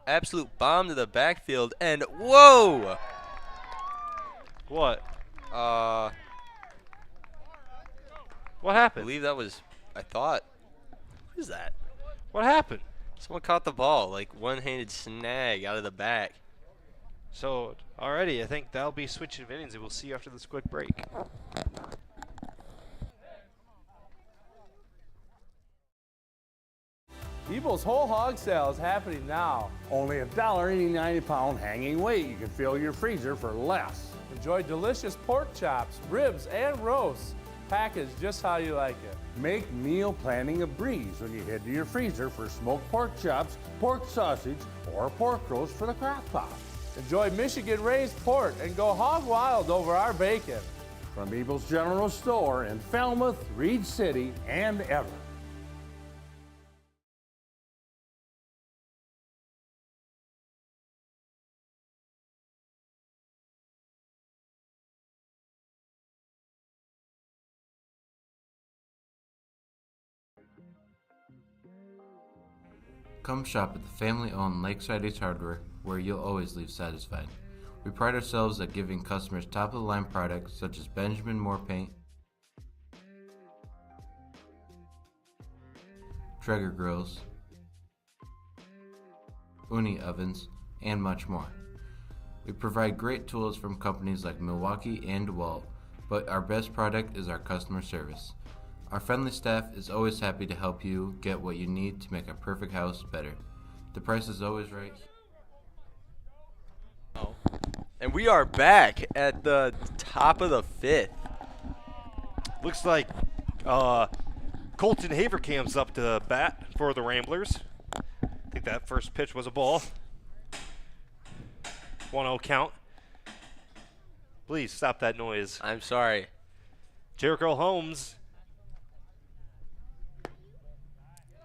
absolute bomb to the backfield, and whoa! What? What I happened? believe that was, I thought. What is that? What happened? Someone caught the ball, like one-handed snag out of the back. So, already, I think that'll be switching of innings, and we'll see you after this quick break. Evil's whole hog sale is happening now. Only $1.89 a pound hanging weight. You can fill your freezer for less. Enjoy delicious pork chops, ribs, and roasts. Packaged just how you like it. Make meal planning a breeze when you head to your freezer for smoked pork chops, pork sausage, or pork roast for the crock pot. Enjoy Michigan-raised pork and go hog wild over our bacon. From Evil's General Store in Falmouth, Reed City, and Everett. Come shop at the family-owned Lakeside Ace Hardware, where you'll always leave satisfied. We pride ourselves at giving customers top-of-the-line products such as Benjamin Moore paint, Traeger grills, Uni ovens, and much more. We provide great tools from companies like Milwaukee and DeWalt, but our best product is our customer service. Our friendly staff is always happy to help you get what you need to make a perfect house better. The price is always right. And we are back at the top of the 5th. Looks like Colton Haverkamp's up to bat for the Ramblers. I think that first pitch was a ball. 1-0 count. Please stop that noise. I'm sorry. Jericho Holmes.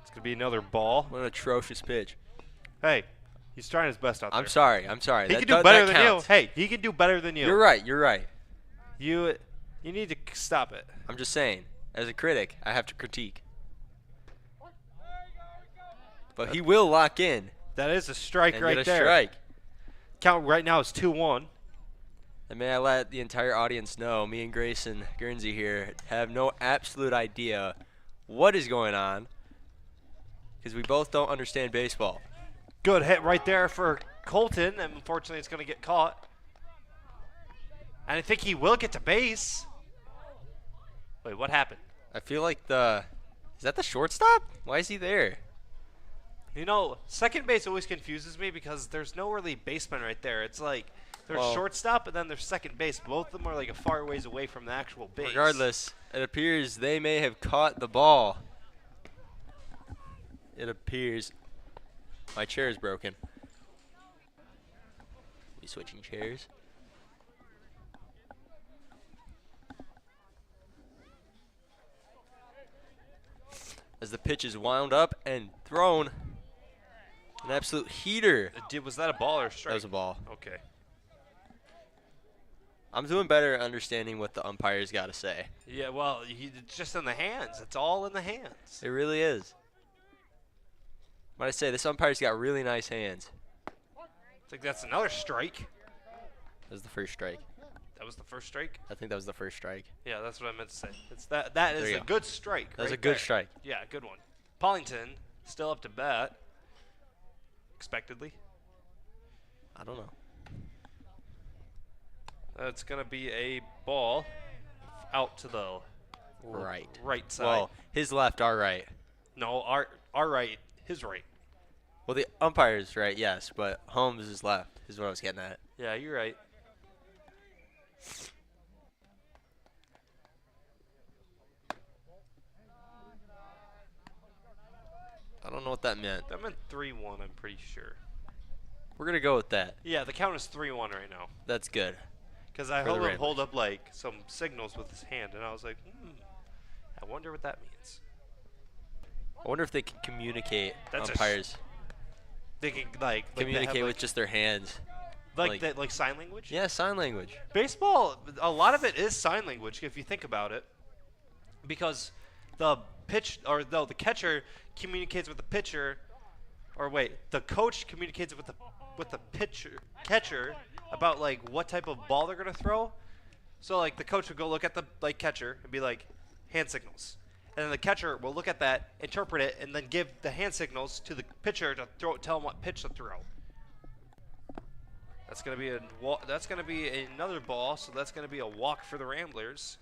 It's going to be another ball. What an atrocious pitch. Hey, he's trying his best out there. I'm sorry. He can do better than you. Hey, he can do better than you. You're right. You're right. You need to stop it. I'm just saying, as a critic, I have to critique. But he will lock in. That is a strike and right get a there. Strike. Count right now is 2-1. And may I let the entire audience know, me and Grayson Guernsey here have no absolute idea what is going on because we both don't understand baseball. Good hit right there for Colton, and unfortunately it's going to get caught. And I think he will get to base. Wait, what happened? I feel like is that the shortstop? Why is he there? You know, second base always confuses me because there's no really baseman right there. It's like there's shortstop and then there's second base. Both of them are like a far ways away from the actual base. Regardless, it appears they may have caught the ball. It appears my chair is broken. We switching chairs. As the pitch is wound up and thrown. An absolute heater. Was that a ball or a strike? That was a ball. Okay. I'm doing better understanding what the umpires got to say. Yeah, well, it's just in the hands. It's all in the hands. It really is. Might I say, this umpire's got really nice hands. I think that's another strike. That was the first strike. That was the first strike? I think that was the first strike. Yeah, that's what I meant to say. That is a good strike. That was right a good there. strike. Yeah, good one. Paulington still up to bat. Expectedly. I don't know. That's going to be a ball out to the right side. Well, his left, our right. No, our right, his right. Well, the umpire's right, yes, but Holmes is left is what I was getting at. Yeah, you're right. I don't know what that meant. That meant 3-1, I'm pretty sure. We're going to go with that. Yeah, the count is 3-1 right now. That's good. Because I heard him hold up like some signals with his hand, and I was like, I wonder what that means. I wonder if they can communicate, That's umpires. They can like communicate with just their hands. Like sign language? Yeah, sign language. Baseball, a lot of it is sign language if you think about it. Because the catcher communicates with the pitcher, or wait, the coach communicates with the catcher about like what type of ball they're gonna throw. So like the coach will go look at the catcher and be like hand signals, and then the catcher will look at that, interpret it, and then give the hand signals to the pitcher to tell him what pitch to throw. That's gonna be another ball, so that's gonna be a walk for the Ramblers.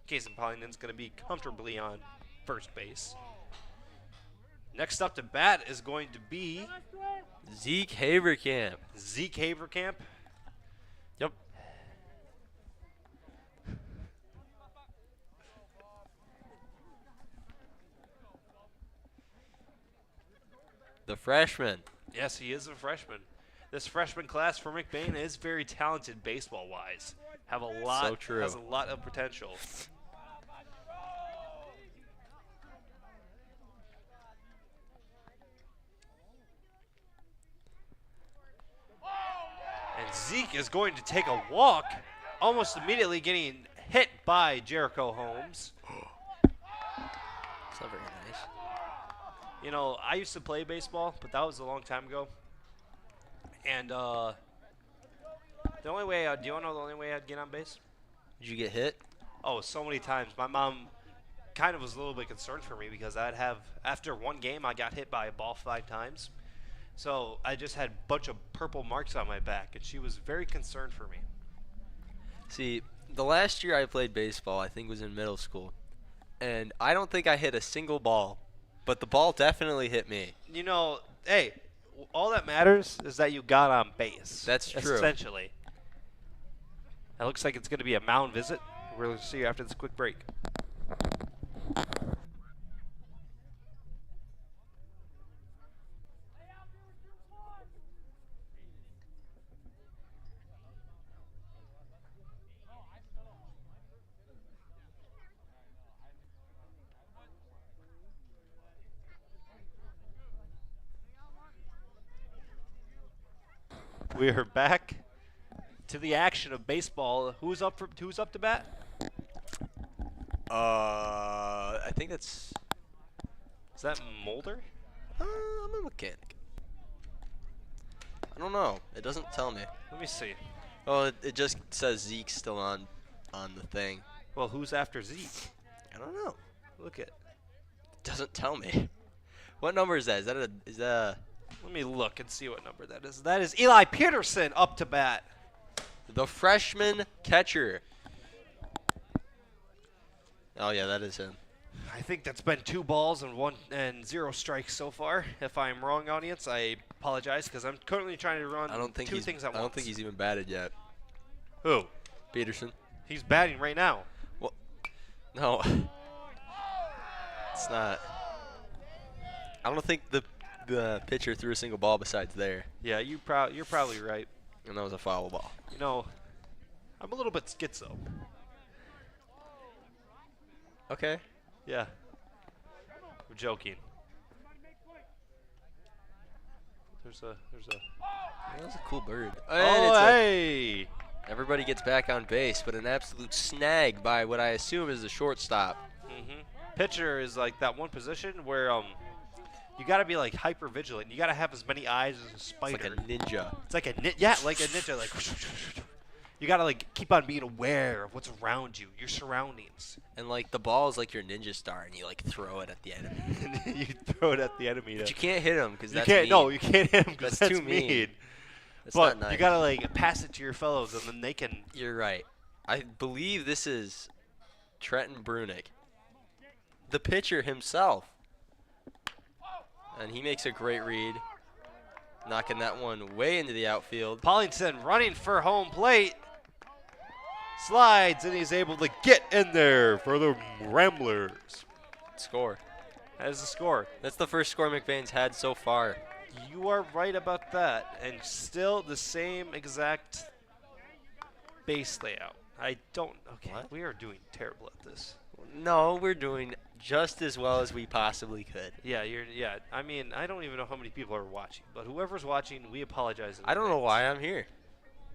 Casey Paulington's gonna be comfortably on first base. Next up to bat is going to be Zeke Haverkamp. Zeke Haverkamp. Yep. The freshman. Yes, he is a freshman. This freshman class for McBain is very talented baseball-wise. Has a lot of potential. And Zeke is going to take a walk, almost immediately getting hit by Jericho Holmes. That's not very nice. You know, I used to play baseball, but that was a long time ago. And the only way, do you want to know the only way I'd get on base? Did you get hit? Oh, so many times. My mom kind of was a little bit concerned for me because after one game, I got hit by a ball 5 times. So I just had a bunch of purple marks on my back, and she was very concerned for me. See, the last year I played baseball, I think was in middle school. And I don't think I hit a single ball, but the ball definitely hit me. You know, hey, all that matters is that you got on base. That's true. Essentially. It looks like it's going to be a mound visit. We're going to see you after this quick break. We are back to the action of baseball. Who's up to bat? I think that's. Is that Mulder? I'm a mechanic. I don't know. It doesn't tell me. Let me see. Oh, it just says Zeke's still on the thing. Well, who's after Zeke? I don't know. Look at. It doesn't tell me. What number is that? Is that a? Let me look and see what number that is. That is Eli Peterson up to bat. The freshman catcher. Oh yeah, that is him. I think that's been 2 balls and 0 strikes so far. If I'm wrong, audience, I apologize because I'm currently trying to run two things at once. I don't think he's even batted yet. Who? Peterson. He's batting right now. Well, no. It's not. I don't think the pitcher threw a single ball besides there. Yeah, you're probably right. And that was a foul ball. You know, I'm a little bit schizo. Okay. Yeah. We're joking. There's a. That was a cool bird. Oh, hey! Everybody gets back on base, but an absolute snag by what I assume is the shortstop. Mm-hmm. Pitcher is like that one position where you gotta be like hyper vigilant. You gotta have as many eyes as a spider. It's like a ninja. It's like like a ninja. Like you gotta like keep on being aware of what's around you, your surroundings. And like the ball is like your ninja star, and you like throw it at the enemy. You throw it at the enemy. But you can't hit him because that's mean. No, you can't hit him because that's too mean. That's but not nice. You gotta like pass it to your fellows, and then they can. You're right. I believe this is Trenton Brunick, the pitcher himself. And he makes a great read, knocking that one way into the outfield. Paulington running for home plate. Slides, and he's able to get in there for the Ramblers. Score. That is the score. That's the first score McBain's had so far. You are right about that. And still the same exact base layout. Okay, what? We are doing terrible at this. No, we're doing just as well as we possibly could. Yeah, I mean, I don't even know how many people are watching, but whoever's watching, we apologize. I don't know why I'm here.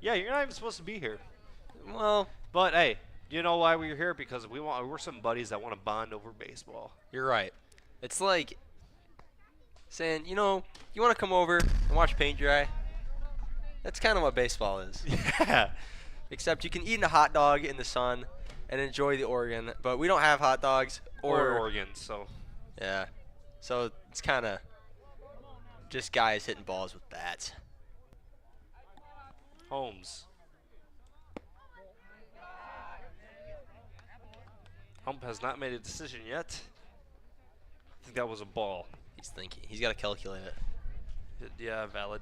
Yeah, you're not even supposed to be here. Well, but hey, you know why we're here? Because we're some buddies that want to bond over baseball. You're right. It's like saying, you want to come over and watch paint dry? That's kind of what baseball is. Yeah. Except you can eat a hot dog in the sun and enjoy the Oregon, but we don't have hot dogs or Oregon, so. Yeah. So it's kind of just guys hitting balls with bats. Holmes. Hump has not made a decision yet. I think that was a ball. He's thinking. He's got to calculate it. Yeah, valid.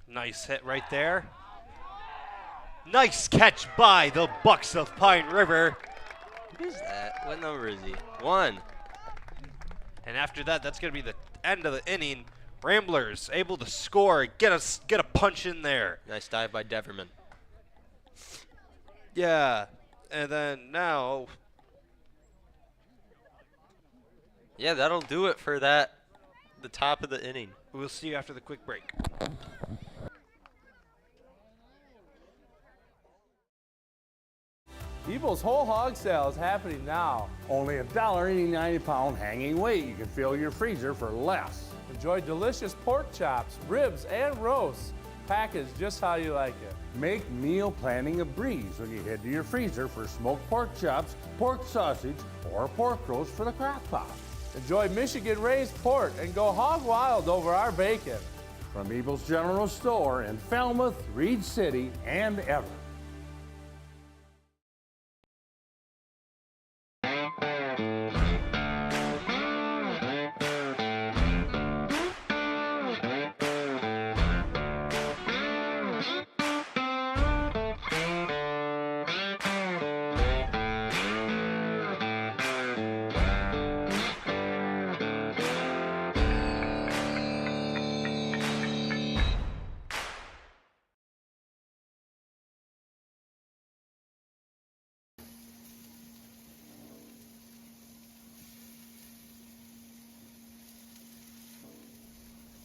Nice hit right there. Nice catch by the Bucks of Pine River. Who is that? What number is he? 1. And after that, that's going to be the end of the inning. Ramblers able to score, get a punch in there. Nice dive by Deverman. Yeah, and then now. Yeah, that'll do it for the top of the inning. We'll see you after the quick break. Evil's whole hog sale is happening now. Only $1.89 a pound hanging weight. You can fill your freezer for less. Enjoy delicious pork chops, ribs, and roasts. Packaged just how you like it. Make meal planning a breeze when you head to your freezer for smoked pork chops, pork sausage, or pork roast for the crock pot. Enjoy Michigan-raised pork and go hog wild over our bacon. From Evil's General Store in Falmouth, Reed City, and Everett.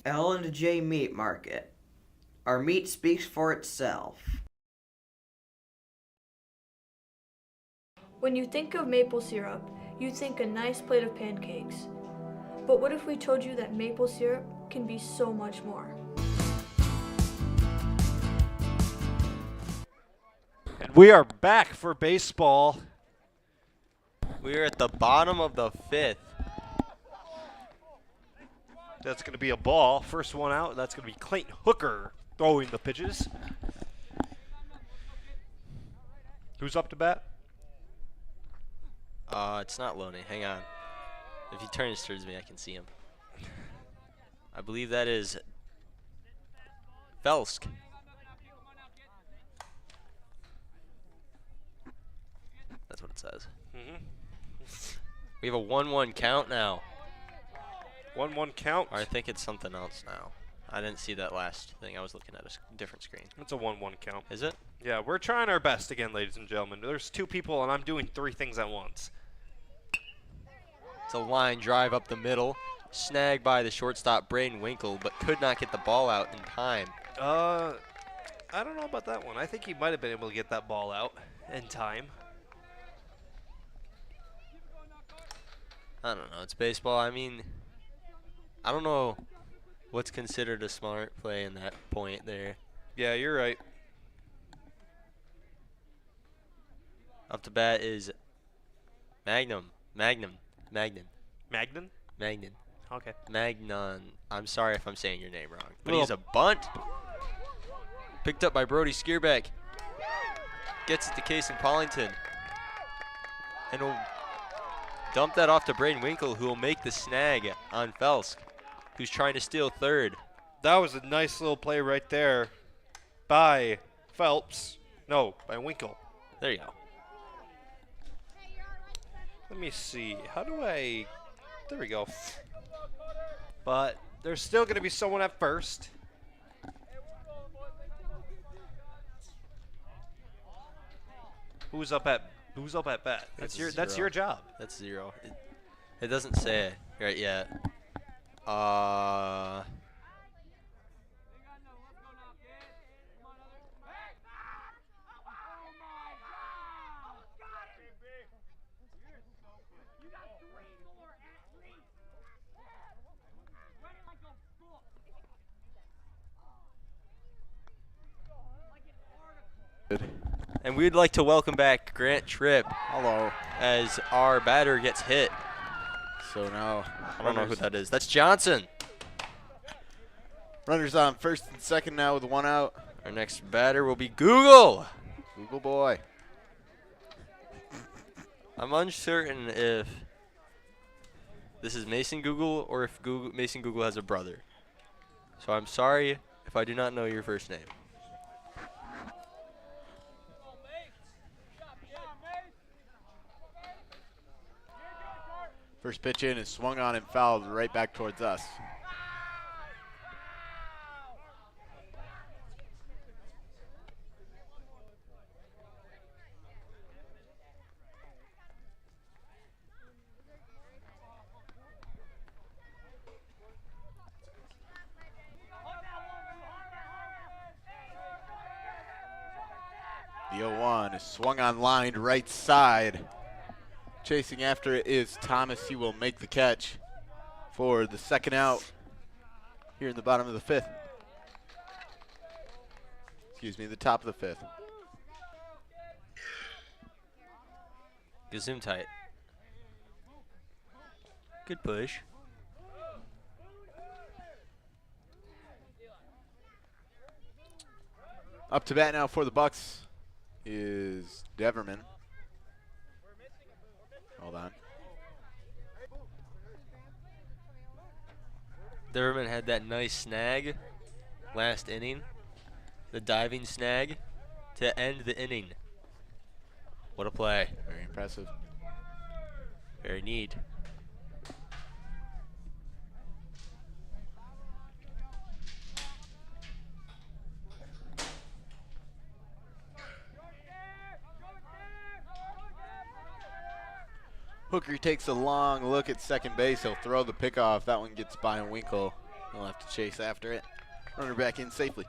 L&J Meat Market. Our meat speaks for itself. When you think of maple syrup, you think a nice plate of pancakes. But what if we told you that maple syrup can be so much more? And we are back for baseball. We're at the bottom of the 5th. That's going to be a ball. First one out. That's going to be Clayton Hooker throwing the pitches. Who's up to bat? It's not loading. Hang on. If he turns towards me, I can see him. I believe that is Felsk. That's what it says. We have a 1-1 count now. 1-1 count? Or I think it's something else now. I didn't see that last thing. I was looking at a different screen. It's a 1-1 count. Is it? Yeah, we're trying our best again, ladies and gentlemen. There's 2 people, and I'm doing 3 things at once. It's a line drive up the middle. Snagged by the shortstop, Braden Winkle, but could not get the ball out in time. I don't know about that one. I think he might have been able to get that ball out in time. I don't know. It's baseball. I mean, I don't know what's considered a smart play in that point there. Yeah, you're right. Up to bat is Magnan. Okay. Magnan. I'm sorry if I'm saying your name wrong. But he's a bunt. Picked up by Brody Skierbeck. Gets it to Casey Pollington. And will dump that off to Braden Winkle, who will make the snag on Felsk, who's trying to steal third. That was a nice little play right there by Phelps. No, by Winkle. There you go. Let me see. How do I... There we go. But there's still going to be someone at first. Who's up at bat? That's your job. That's 0. It doesn't say it right yet. And we'd like to welcome back Grant Tripp. Hello. As our batter gets hit. So now, I don't know who that is. That's Johnson. Runners on first and second now with 1 out. Our next batter will be Google. Google boy. I'm uncertain if this is Mason Google or if Mason Google has a brother. So I'm sorry if I do not know your first name. First pitch in is swung on and fouled right back towards us. The 0-1 is swung on, lined right side. Chasing after it is Thomas. He will make the catch for the second out here in the bottom of the 5th. Excuse me, the top of the 5th. Gazoom tight. Good push. Up to bat now for the Bucks is Deverman. Hold on. Deverman had that nice snag last inning. The diving snag to end the inning. What a play. Very impressive. Very neat. Hooker takes a long look at second base. He'll throw the pickoff. That one gets by Winkle. He'll have to chase after it. Runner back in safely.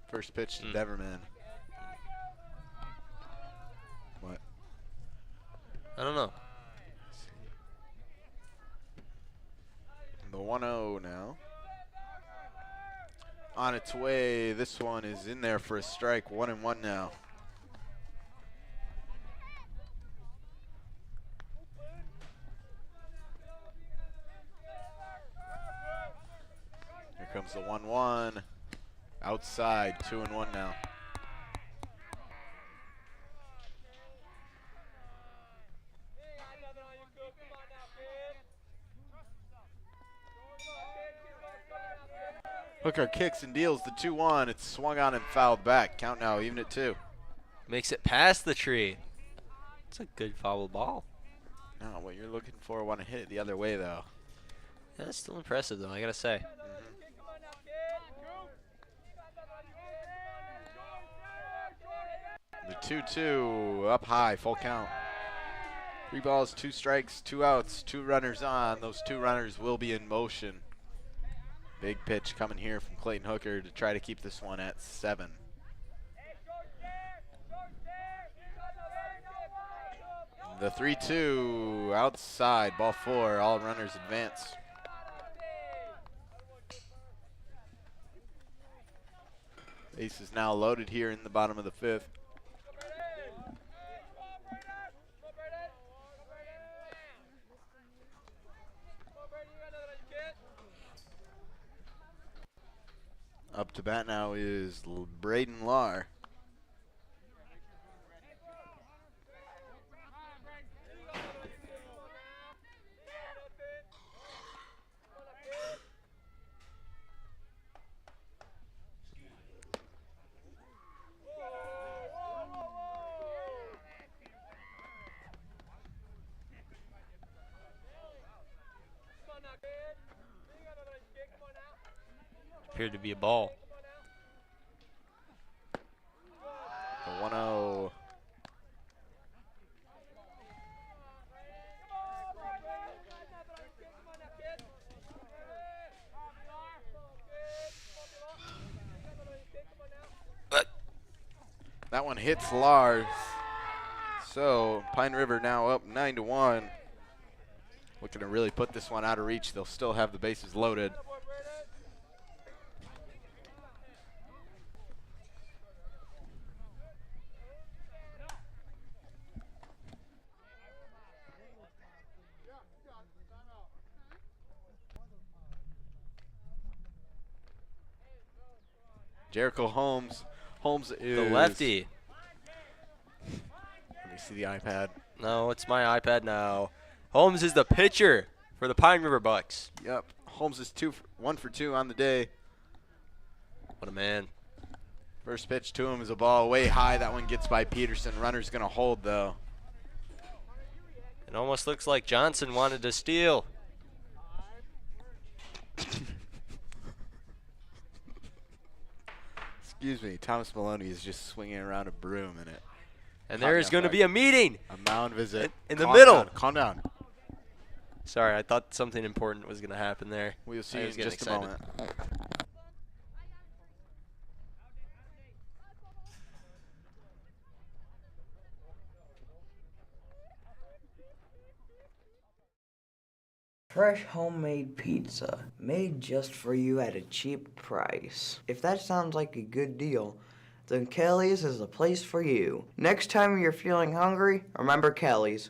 First pitch to Deverman. What? I don't know. The 1-0 now. On its way. This one is in there for a strike. 1-1 now. Here comes the 1-1. Outside. 2-1 now. Hooker kicks and deals the 2-1. It's swung on and fouled back. Count now, even at 2. Makes it past the tree. It's a good foul ball. No, what you're looking for, want to hit it the other way, though. Yeah, that's still impressive, though, I got to say. The 2-2 up high, full count. 3 balls, 2 strikes, 2 outs, 2 runners on. Those 2 runners will be in motion. Big pitch coming here from Clayton Hooker to try to keep this one at 7. The 3-2 outside, ball 4. All runners advance. Base is now loaded here in the bottom of the 5th. Up to bat now is Braden Lahr. Appeared to be a ball. The 1-0. That one hits Lars. So Pine River now up 9-1. Looking to really put this one out of reach. They'll still have the bases loaded. Jericho Holmes. Holmes is The lefty. Let me see the iPad. No, it's my iPad now. Holmes is the pitcher for the Pine River Bucks. Yep. Holmes is 1 for 2 on the day. What a man. First pitch to him is a ball way high. That one gets by Peterson. Runner's going to hold, though. It almost looks like Johnson wanted to steal. Excuse me. Thomas Maloney is just swinging around a broom in it. And there is going to be a meeting. A mound visit. In the middle. Down, calm down. Sorry, I thought something important was going to happen there. We'll see you in just a moment. Fresh homemade pizza, made just for you at a cheap price. If that sounds like a good deal, then Kelly's is the place for you. Next time you're feeling hungry, remember Kelly's.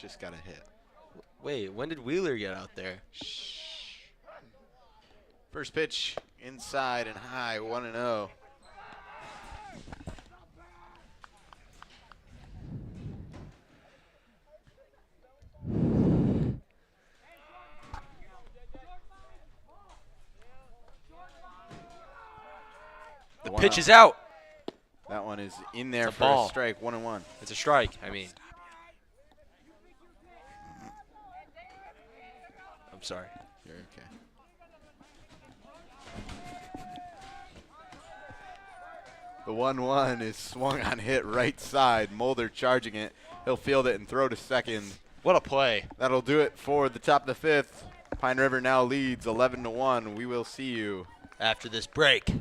just got a hit. Wait, when did Wheeler get out there? First pitch inside and high, 1-0. The pitch is out. That one is in there It's a for ball. a strike, 1-1. It's a strike, I mean. I'm sorry. You're okay. The 1-1 is swung on, hit right side. Mulder charging it. He'll field it and throw to second. What a play. That'll do it for the top of the fifth. Pine River now leads 11-1. We will see you after this break.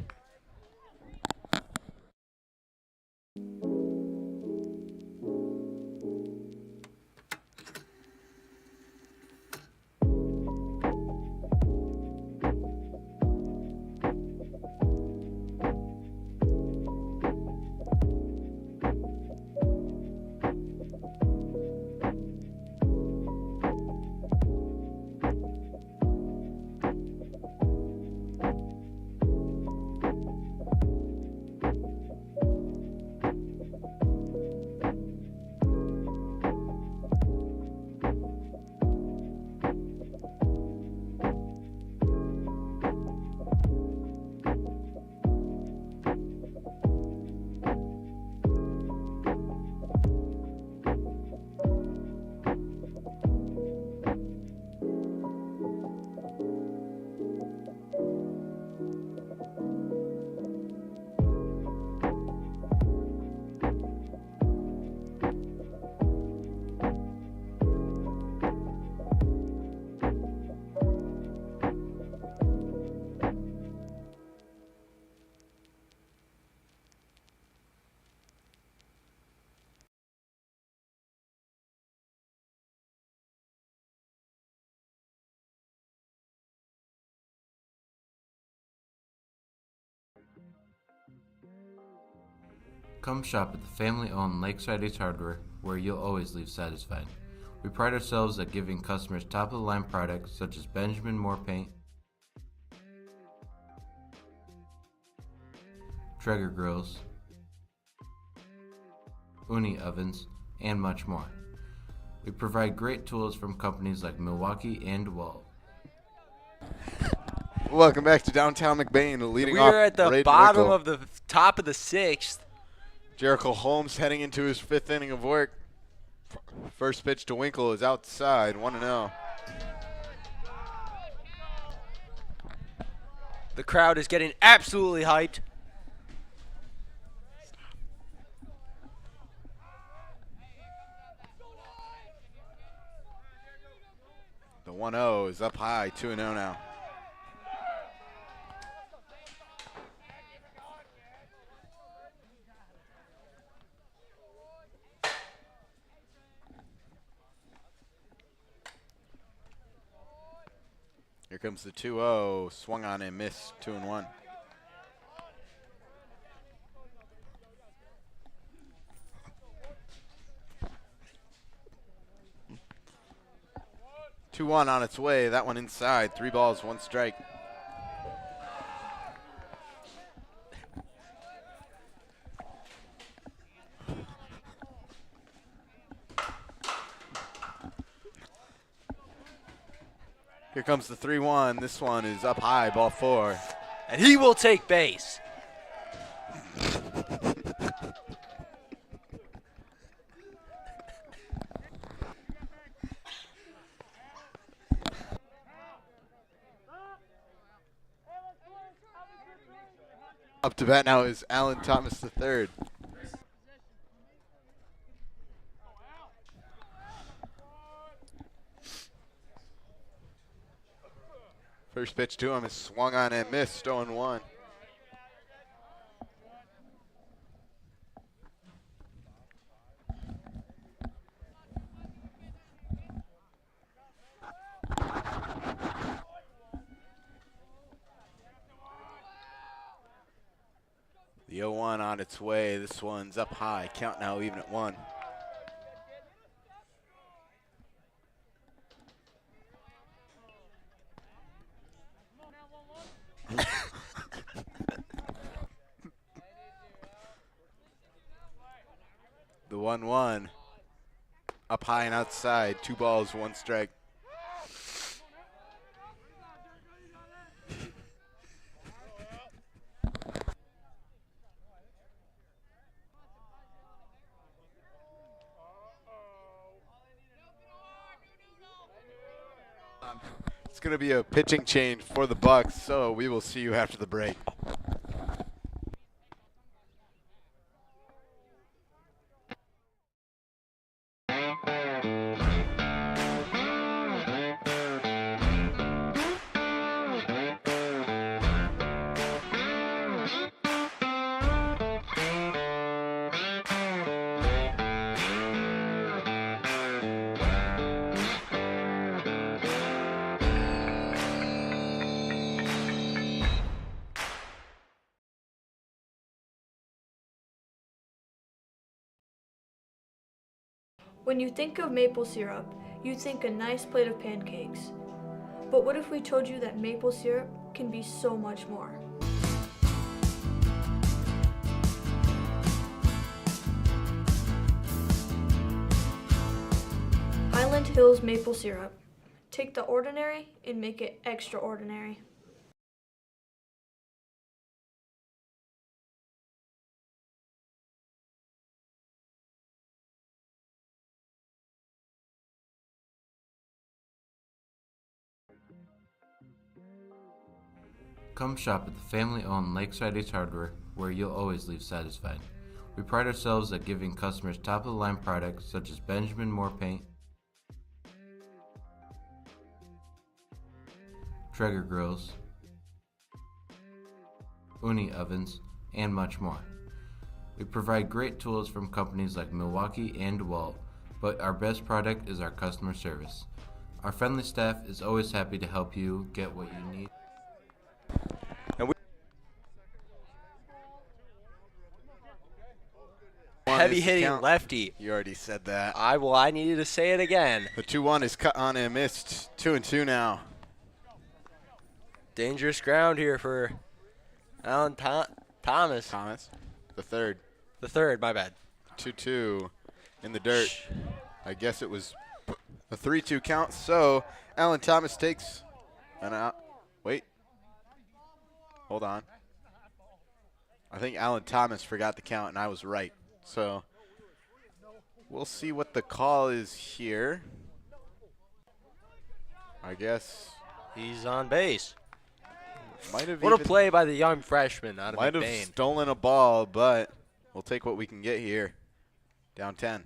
Come shop at the family-owned Lakeside Ace Hardware, where you'll always leave satisfied. We pride ourselves at giving customers top-of-the-line products such as Benjamin Moore paint, Traeger grills, Uni ovens, and much more. We provide great tools from companies like Milwaukee and Wall. Welcome back to downtown McBain, leading off. We're at the Braden bottom Winkle. of the top of the sixth. Jericho Holmes heading into his fifth inning of work. First pitch to Winkle is outside, 1-0. The crowd is getting absolutely hyped. The 1-0 is up high, 2-0 now. Here comes the 2-0, swung on and missed, 2-1. Two-1 on its way. That one inside. 3 balls, 1 strike. Here comes the 3-1. This one is up high, ball 4. And he will take base. Up to bat now is Alan Thomas III. First pitch to him is swung on and missed, 0-1. The 0-1 on its way. This one's up high. Count now even at 1. up high and outside. 2 balls, 1 strike. It's going to be a pitching change for the Bucks, so we will see you after the break. When you think of maple syrup, you think a nice plate of pancakes. But what if we told you that maple syrup can be so much more? Highland Hills maple syrup. Take the ordinary and make it extraordinary. Come shop at the family-owned Lakeside Ace Hardware, where you'll always leave satisfied. We pride ourselves at giving customers top-of-the-line products such as Benjamin Moore paint, Traeger grills, Uni ovens, and much more. We provide great tools from companies like Milwaukee and DeWalt, but our best product is our customer service. Our friendly staff is always happy to help you get what you need. Heavy hitting lefty. You already said that. I needed to say it again. The 2-1 is cut on and missed. 2-2 now. Dangerous ground here for Alan Thomas. The third. The third, my bad. 2-2 in the dirt. I guess it was a 3-2 count. So Alan Thomas takes an out. Wait. Hold on. I think Alan Thomas forgot the count, and I was right. So we'll see what the call is here. I guess he's on base. Might have what a play by the young freshman out of might McBain. have stolen a ball, but we'll take what we can get here. Down 10.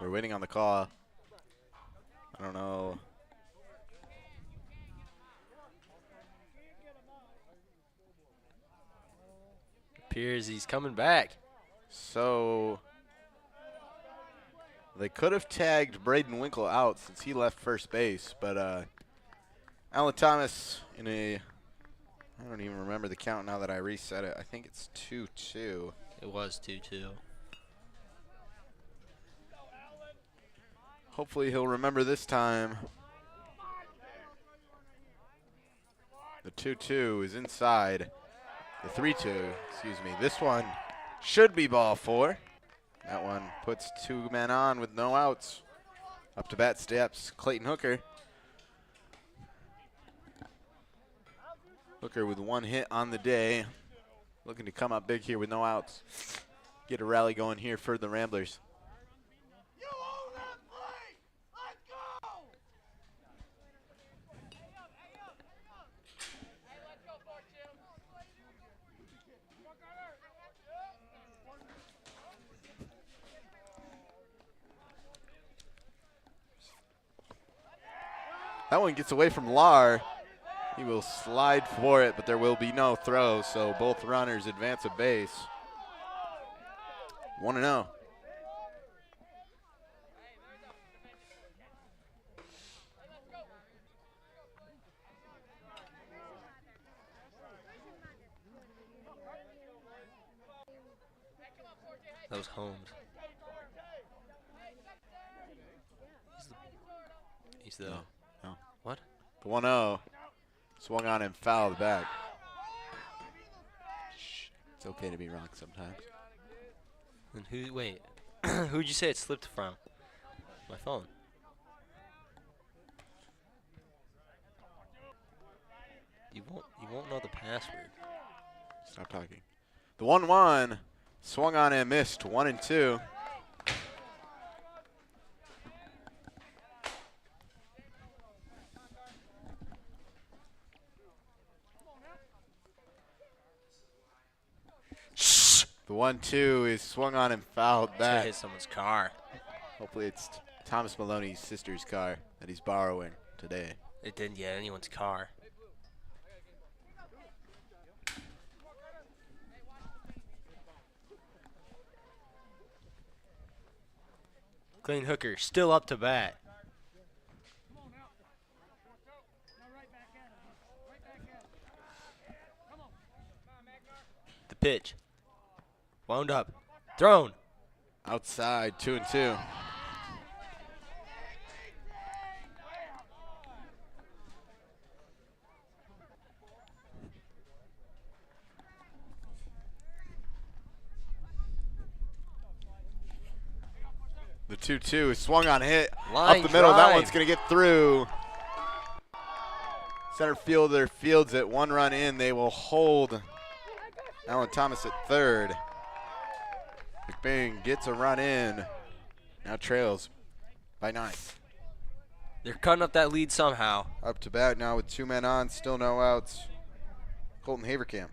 We're waiting on the call. I don't know. Appears he's coming back. So they could have tagged Braden Winkle out since he left first base, but Alan Thomas in a, I don't even remember the count now that I reset it. I think it's 2-2. It was 2-2. Hopefully he'll remember this time. The 2-2 is inside. The 3-2, excuse me. This one should be ball 4. That one puts 2 men on with no outs. Up to bat steps Clayton Hooker. Hooker with 1 hit on the day. Looking to come up big here with no outs. Get a rally going here for the Ramblers. That one gets away from Lar. He will slide for it, but there will be no throw, so both runners advance a base. 1-0. That was Holmes. He's the No. What? The 1-0. Swung on and fouled back. Shh. It's okay to be wrong sometimes. And who? Wait. Who'd you say it slipped from? My phone. You won't know the password. Stop talking. The 1-1 swung on and missed. 1-2. The 1-2 is swung on and fouled back. Hit someone's car. Hopefully it's Thomas Maloney's sister's car that he's borrowing today. It didn't get anyone's car. Clean Hooker still up to bat. The pitch. Wound up. Thrown. Outside, 2-2. The 2-2 is swung on, hit Line up the middle. That drive. one's going to get through. Center fielder fields it. 1 run in. They will hold Alan Thomas at third. McBain gets a run in. Now trails by 9. They're cutting up that lead somehow. Up to bat now with 2 men on. Still no outs. Colton Haverkamp.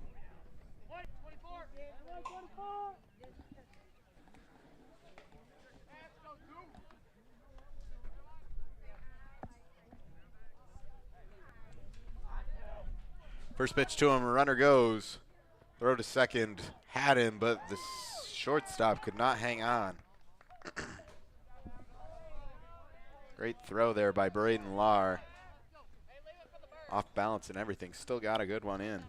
First pitch to him, runner goes. Throw to second, had him, but the shortstop could not hang on. Great throw there by Braden Lahr. Off balance and everything, still got a good one in.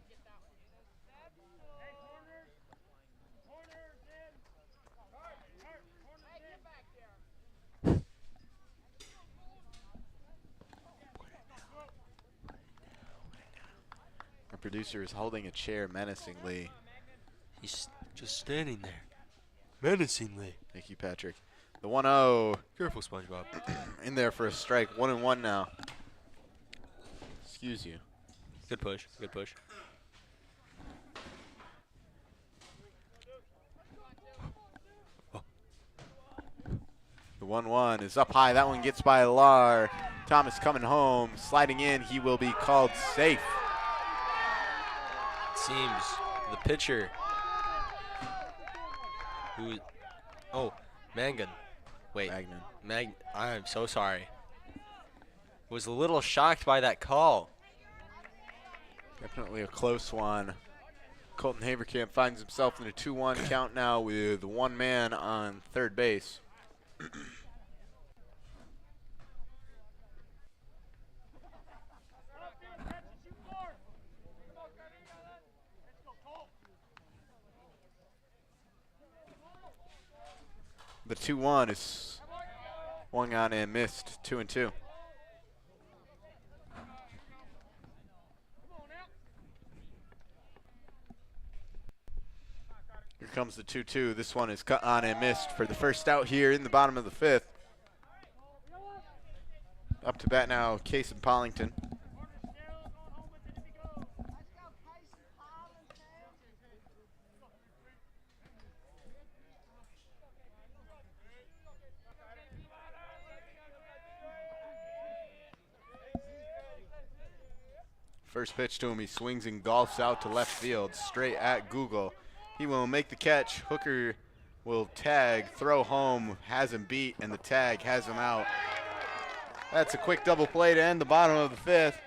Our producer is holding a chair menacingly. He's just standing there. Menacingly. Thank you, Patrick. The 1-0. Careful, SpongeBob. In there for a strike. 1-1 now. Excuse you. Good push. Good push. The 1-1 is up high. That one gets by Lahr. Thomas coming home. Sliding in. He will be called safe. It seems the pitcher who, Mangan. Wait. Magnan. I'm so sorry. Was a little shocked by that call. Definitely a close one. Colton Haverkamp finds himself in a 2-1 count now with 1 man on third base. The 2-1 is swung on and missed. 2-2. Here comes the 2-2. This one is cut on and missed for the first out here in the bottom of the 5th. Up to bat now, Case and Pollington. First pitch to him, he swings and golfs out to left field, straight at Google. He will make the catch. Hooker will tag, throw home, has him beat, and the tag has him out. That's a quick double play to end the bottom of the 5th.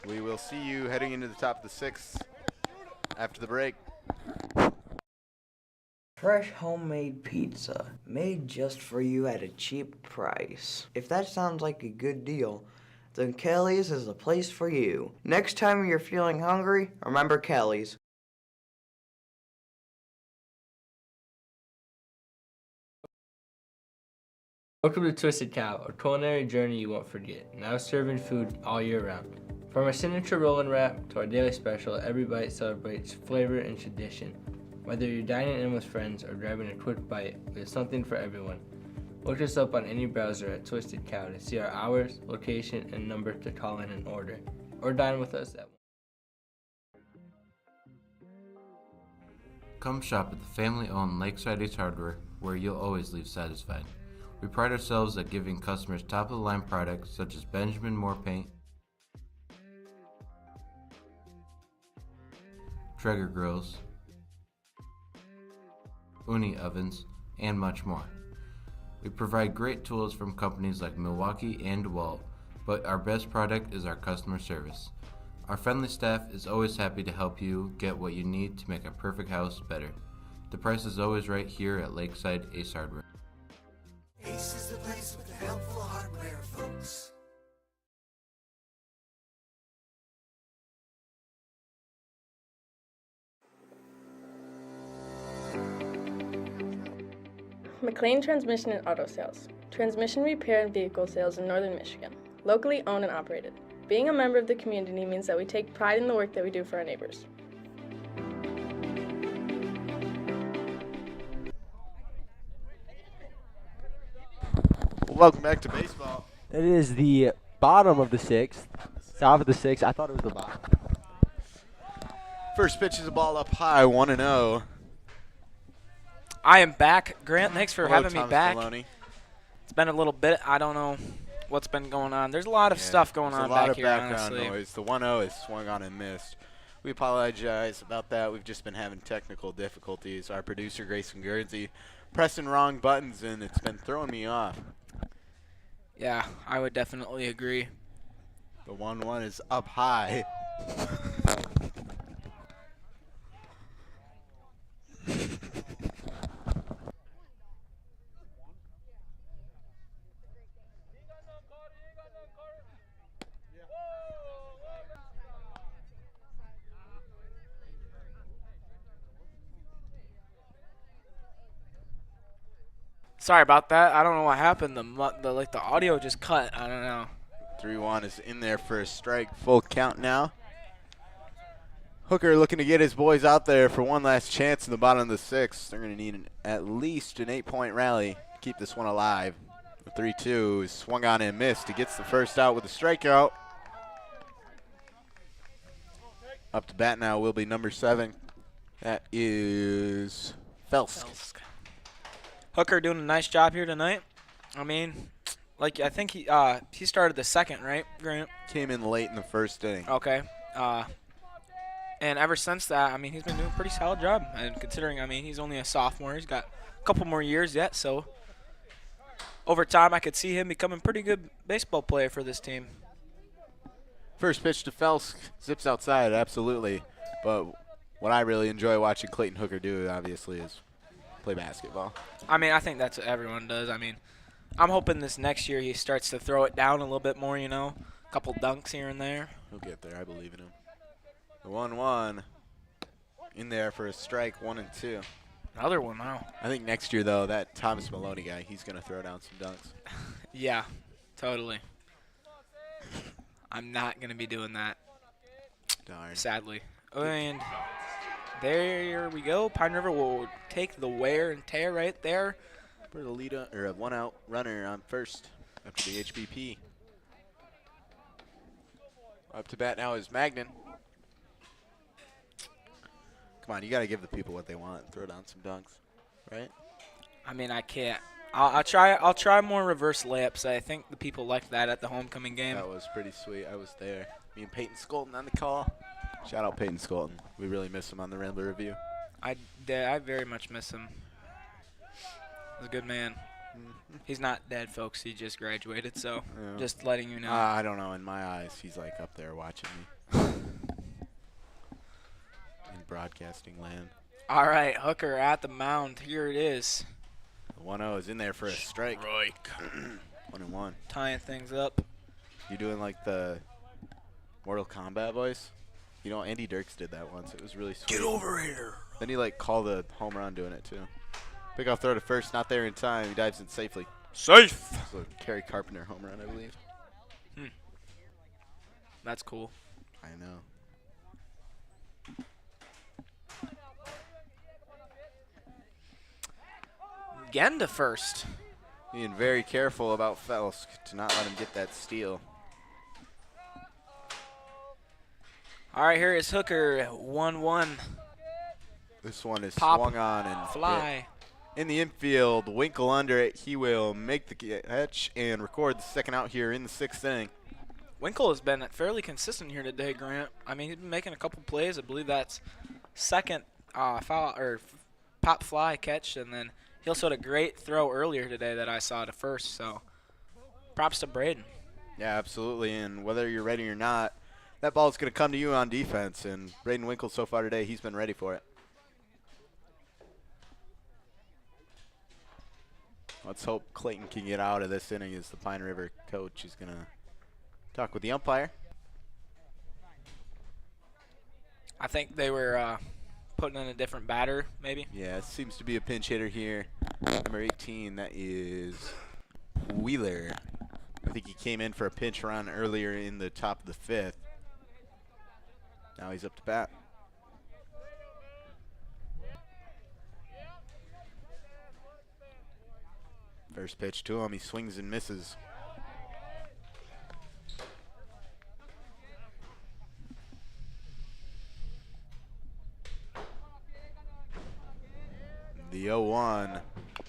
We will see you heading into the top of the 6th after the break. Fresh homemade pizza, made just for you at a cheap price. If that sounds like a good deal, then Kelly's is the place for you. Next time you're feeling hungry, remember Kelly's. Welcome to Twisted Cow, a culinary journey you won't forget. Now serving food all year round. From our signature roll and wrap to our daily special, every bite celebrates flavor and tradition. Whether you're dining in with friends or grabbing a quick bite, we have something for everyone. Look us up on any browser at Twisted Cow to see our hours, location, and number to call in and order. Or dine with us at Come shop at the family-owned Lakeside Ace Hardware, where you'll always leave satisfied. We pride ourselves at giving customers top-of-the-line products such as Benjamin Moore paint, Traeger grills, Uni ovens, and much more. We provide great tools from companies like Milwaukee and DeWalt, but our best product is our customer service. Our friendly staff is always happy to help you get what you need to make a perfect house better. The price is always right here at Lakeside Ace Hardware. Ace is the place with the helpful hardware, folks. McLain Transmission and Auto Sales. Transmission repair and vehicle sales in Northern Michigan. Locally owned and operated. Being a member of the community means that we take pride in the work that we do for our neighbors. Welcome back to baseball. It is the bottom of the sixth. Top of the sixth. I thought it was the bottom. First pitch is a ball up high, 1-0. I am back. Grant, thanks for Hello, having me Thomas back. Maloney. It's been a little bit. I don't know what's been going on. There's a lot of stuff going on back here, There's a lot of background honestly. noise. The 1-0 is swung on and missed. We apologize about that. We've just been having technical difficulties. Our producer, Grayson Guernsey, pressing wrong buttons, and it's been throwing me off. Yeah, I would definitely agree. The 1-1 is up high. Sorry about that. I don't know what happened. The audio just cut. I don't know. 3-1 is in there for a strike. Full count now. Hooker looking to get his boys out there for one last chance in the bottom of the sixth. They're going to need at least an 8-point rally to keep this one alive. The 3-2 is swung on and missed. He gets the first out with a strikeout. Up to bat now will be number 7. That is Felsk. Hooker doing a nice job here tonight. I mean, like I think he started the second, right, Grant? Came in late in the first inning. Okay. And ever since that, I mean, he's been doing a pretty solid job. And considering, I mean, he's only a sophomore, he's got a couple more years yet. So over time, I could see him becoming a pretty good baseball player for this team. First pitch to Felsk, zips outside, absolutely. But what I really enjoy watching Clayton Hooker do, obviously, is play basketball. I mean, I think that's what everyone does. I mean, I'm hoping this next year he starts to throw it down a little bit more, you know, a couple dunks here and there. He'll get there. I believe in him. The 1-1 in there for a strike, 1-2. Another one now. I think next year, though, that Thomas Maloney guy, he's going to throw down some dunks. Yeah, totally. I'm not going to be doing that. Darn. Sadly. And there we go. Pine River will take the wear and tear right there. Put a lead or a 1-out runner on first after the HBP. Up to bat now is Magnan. Come on, you got to give the people what they want and throw down some dunks, right? I mean, I can't. I'll try more reverse layups. I think the people liked that at the homecoming game. That was pretty sweet. I was there. Me and Peyton Skolton on the call. Shout out Peyton Skolton. We really miss him on the Rambler Review. I very much miss him. He's a good man. He's not dead, folks. He just graduated, so Yeah. just letting you know. I don't know. In my eyes, he's like up there watching me. In broadcasting land. All right, Hooker at the mound. Here it is. The 1-0 is in there for a strike. 1-1. Tying things up. You doing like the Mortal Kombat voice? You know, Andy Dirks did that once. It was really sweet. Get over here. Then he like called a home run doing it too. Pick off throw to first, not there in time. He dives in safely. Safe. So Kerry Carpenter home run, I believe. That's cool. I know. again to first. Being very careful about Felsk to not let him get that steal. All right, here is Hooker, 1-1. This one is Pop, swung on and fly. hit. In the infield, Winkle under it. He will make the catch and record the second out here in the 6th inning. Winkle has been fairly consistent here today, Grant. I mean, he's been making a couple plays. I believe that's second foul or pop fly catch, and then he also had a great throw earlier today that I saw to first. So, props to Braden. Yeah, absolutely. And whether you're ready or not, that ball's going to come to you on defense. And Braden Winkle so far today, he's been ready for it. Let's hope Clayton can get out of this inning as the Pine River coach is going to talk with the umpire. I think they were putting in a different batter, maybe. Yeah, it seems to be a pinch hitter here. Number 18, that is Wheeler. I think he came in for a pinch run earlier in the top of the 5th. Now he's up to bat. First pitch to him, he swings and misses. The 0-1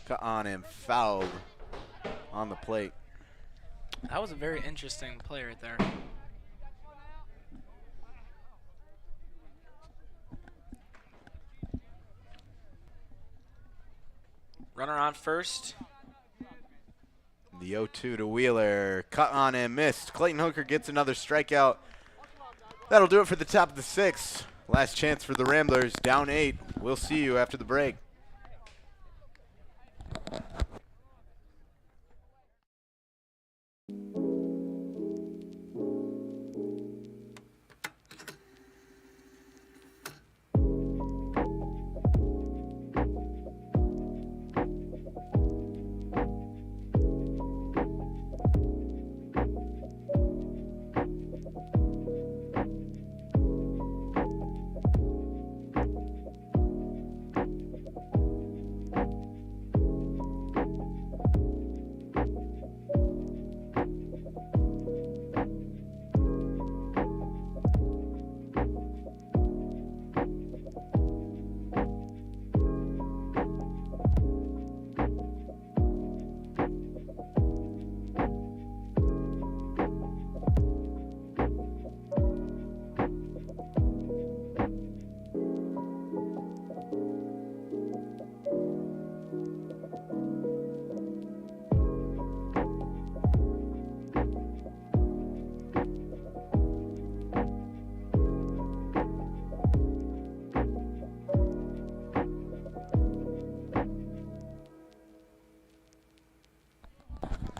cut on and fouled on the plate. That was a very interesting play right there. Runner on first. The 0-2 to Wheeler, cut on and missed. Clayton Hooker gets another strikeout. That'll do it for the top of the 6th. Last chance for the Ramblers, down 8. We'll see you after the break.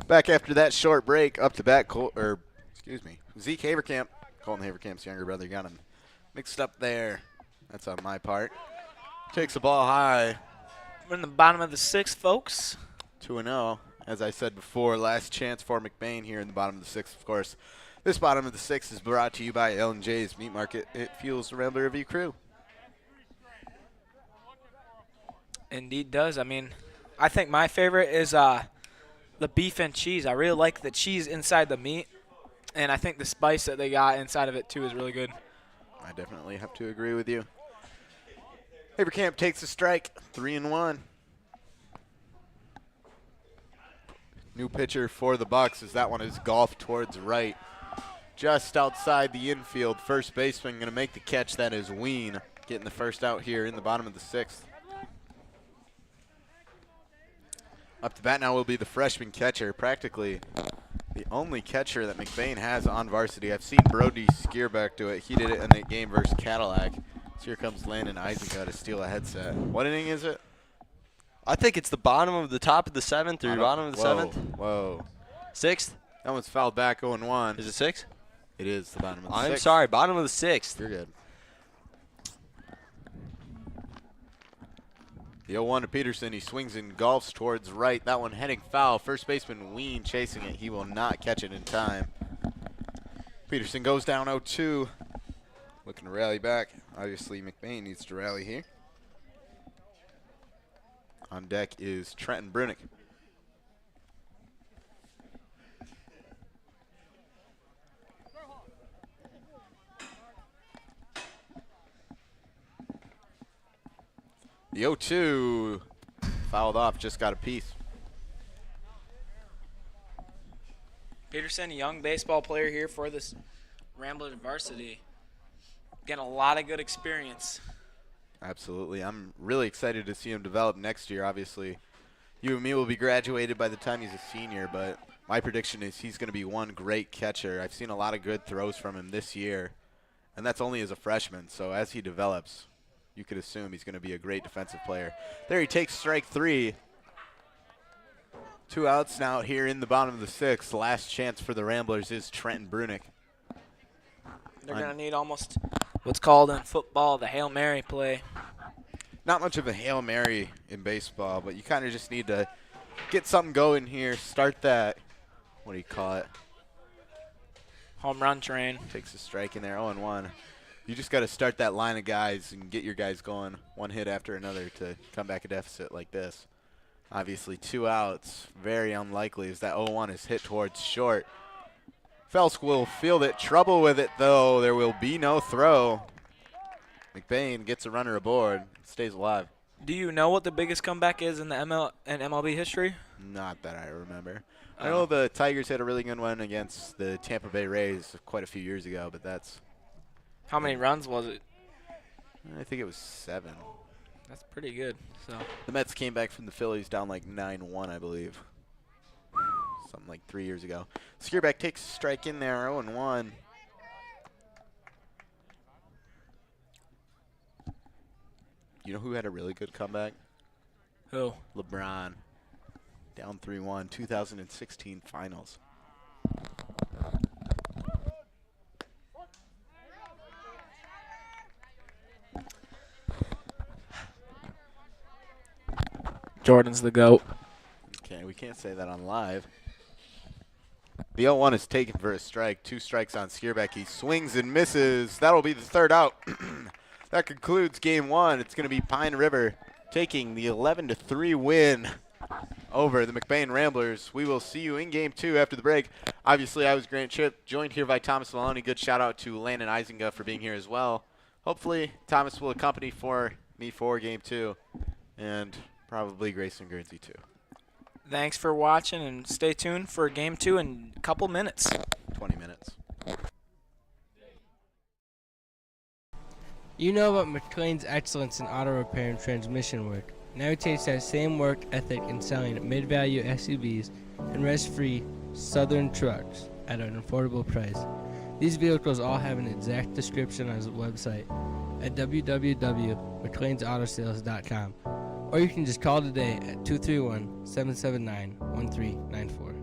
Back after that short break, up to bat, Zeke Haverkamp. Colton Haverkamp's younger brother got him mixed up there. That's on my part. Takes the ball high. We're in the bottom of the 6th, folks. 2-0. As I said before, last chance for McBain here in the bottom of the 6th, of course. This bottom of the 6th is brought to you by L&J's Meat Market. It fuels the Rambler Review crew. Indeed does. I mean, I think my favorite is the beef and cheese. I really like the cheese inside the meat, and I think the spice that they got inside of it too is really good. I definitely have to agree with you. Haverkamp takes a strike, 3-1. New pitcher for the Bucks as that one is golfed towards right. Just outside the infield, first baseman going to make the catch. That is Ween getting the first out here in the bottom of the 6th. Up to bat now will be the freshman catcher, practically the only catcher that McBain has on varsity. I've seen Brody Skierbeck do it. He did it in the game versus Cadillac. So here comes Landon Isaac to steal a headset. What inning is it? I think it's the bottom of the top of the 7th or bottom of the 7th. Whoa. 6th? That one's fouled back 0-1. Is it 6? It is the bottom of the 6th. I'm sorry, bottom of the 6th. You're good. The 0-1 to Peterson. He swings and golfs towards right. That one heading foul. First baseman Ween chasing it. He will not catch it in time. Peterson goes down 0-2. Looking to rally back. Obviously, McBain needs to rally here. On deck is Trenton Brunick. The 0-2 fouled off, just got a piece. Peterson, a young baseball player here for this Ramblers varsity. Getting a lot of good experience. Absolutely. I'm really excited to see him develop next year. Obviously, you and me will be graduated by the time he's a senior, but my prediction is he's going to be one great catcher. I've seen a lot of good throws from him this year, and that's only as a freshman. So as he develops, you could assume he's going to be a great defensive player. There he takes strike 3. 2 outs now here in the bottom of the 6th. Last chance for the Ramblers is Trenton Brunick. They're going to need almost what's called in football the Hail Mary play. Not much of a Hail Mary in baseball, but you kind of just need to get something going here. Start that, what do you call it? Home run train. Takes a strike in there, 0-1. You just got to start that line of guys and get your guys going one hit after another to come back a deficit like this. Obviously 2 outs, very unlikely as that 0-1 is hit towards short. Felsk will field it. Trouble with it, though. There will be no throw. McBain gets a runner aboard. Stays alive. Do you know what the biggest comeback is in the MLB history? Not that I remember. I know the Tigers had a really good one against the Tampa Bay Rays quite a few years ago, but that's... How many runs was it? I think it was 7. That's pretty good. So the Mets came back from the Phillies down like 9-1, I believe. Something like 3 years ago. Skierback takes a strike in there, 0-1. You know who had a really good comeback? Who? LeBron. Down 3-1, 2016 finals. Jordan's the GOAT. Okay, we can't say that on live. The 0-1 is taken for a strike. 2 strikes on Skierback. He swings and misses. That'll be the 3rd out. That concludes game 1. It's going to be Pine River taking the 11-3 win over the McBain Ramblers. We will see you in game 2 after the break. Obviously, I was Grant Tripp, joined here by Thomas Maloney. Good shout out to Landon Isinga for being here as well. Hopefully, Thomas will accompany me for game 2, and probably Grayson Guernsey too. Thanks for watching, and stay tuned for game 2 in a couple minutes. 20 minutes. You know about McLain's excellence in auto repair and transmission work. Now it takes that same work ethic in selling mid-value SUVs and rest-free Southern trucks at an affordable price. These vehicles all have an exact description on his website at www.mclainsautosales.com, or you can just call today at 231-779-1394.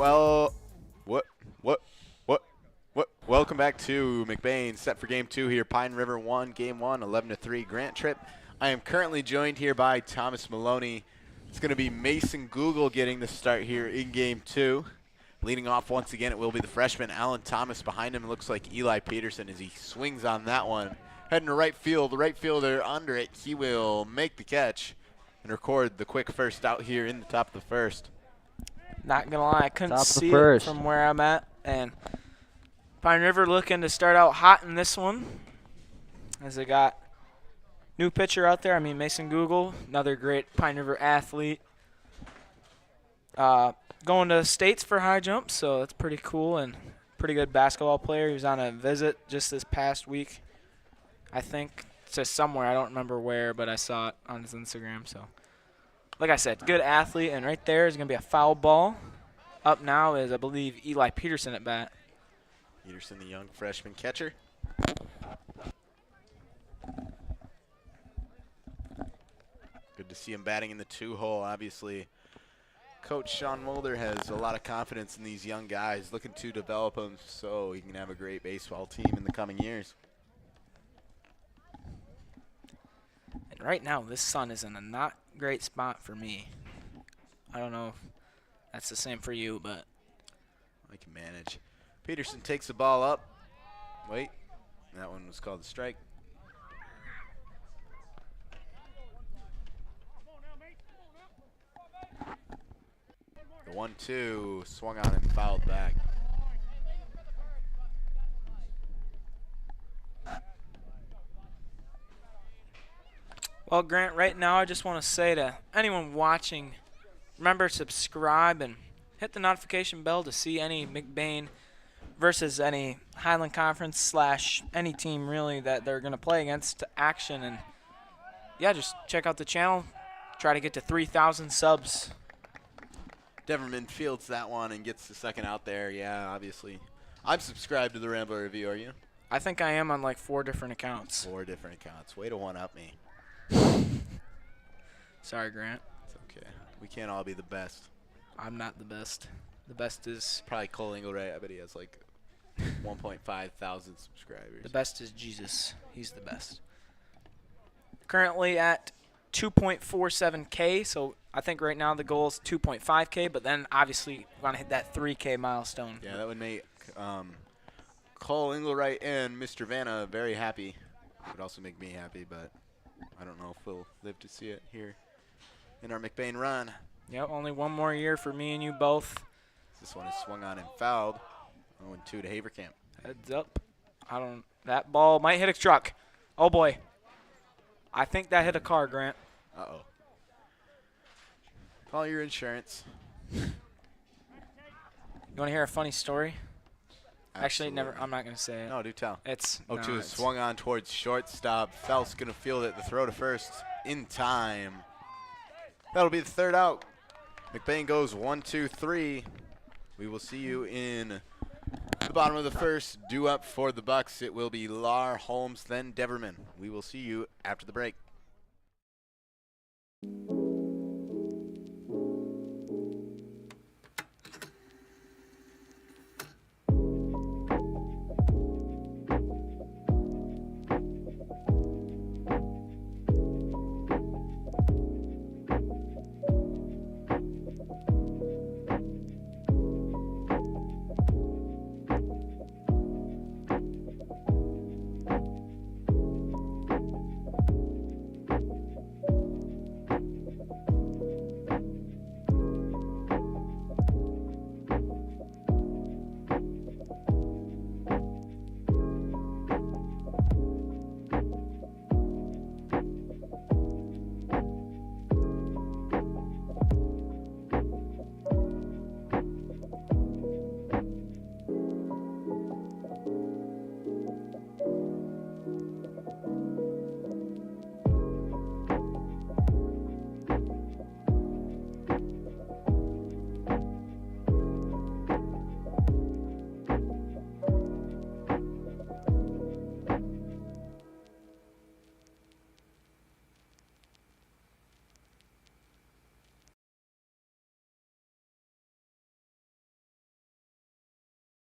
Well, what? Welcome back to McBain, set for game 2 here. Pine River 1, game 1, 11-3 Grant Trip. I am currently joined here by Thomas Maloney. It's going to be Mason Google getting the start here in game 2. Leading off once again, it will be the freshman Alan Thomas. Behind him, it looks like Eli Peterson as he swings on that one. Heading to right field, the right fielder under it. He will make the catch and record the quick first out here in the top of the first. Not gonna lie, I couldn't see it from where I'm at, and Pine River looking to start out hot in this one, as they got new pitcher out there. I mean, Mason Google, another great Pine River athlete, going to states for high jump, so that's pretty cool, and pretty good basketball player. He was on a visit just this past week, I think, to somewhere. I don't remember where, but I saw it on his Instagram. So, like I said, good athlete, and right there is going to be a foul ball. Up now is, I believe, Eli Peterson at bat. Peterson, the young freshman catcher. Good to see him batting in the 2-hole. Obviously, Coach Sean Mulder has a lot of confidence in these young guys, looking to develop them so he can have a great baseball team in the coming years. And right now, this sun is in a not great spot for me. I don't know if that's the same for you, but I can manage. Peterson takes the ball up. Wait, that one was called a strike. The 1-2 swung on and fouled back. Well, Grant, right now I just want to say to anyone watching, remember to subscribe and hit the notification bell to see any McBain versus any Highland Conference / any team really that they're going to play against to action. And yeah, just check out the channel. Try to get to 3,000 subs. Deverman fields that one and gets the second out there. Yeah, obviously. I'm subscribed to the Rambler Review, are you? I think I am on like 4 different accounts. 4 different accounts. Way to one-up me. Sorry, Grant. It's okay. We can't all be the best. I'm not the best. The best is probably Cole Ingleray. I bet he has like 1.5 thousand subscribers. The best is Jesus. He's the best. Currently at 2.47K, so I think right now the goal is 2.5K, but then obviously we're going to hit that 3K milestone. Yeah, that would make Cole Ingleray and Mr. Vanna very happy. It would also make me happy, but I don't know if we'll live to see it here in our McBain run. Yep, only one more year for me and you both. This one is swung on and fouled. 0-2 to Haverkamp. Heads up. That ball might hit a truck. Oh, boy. I think that hit a car, Grant. Uh-oh. Call your insurance. You want to hear a funny story? Absolutely. Actually, I'm not going to say it. No, do tell. It's 0-2 is swung on towards shortstop. Felt's going to field it. The throw to first in time. That'll be the third out. McBain goes 1-2-3. We will see you in the bottom of the first. Due up for the Bucks. It will be Lar, Holmes, then Deverman. We will see you after the break.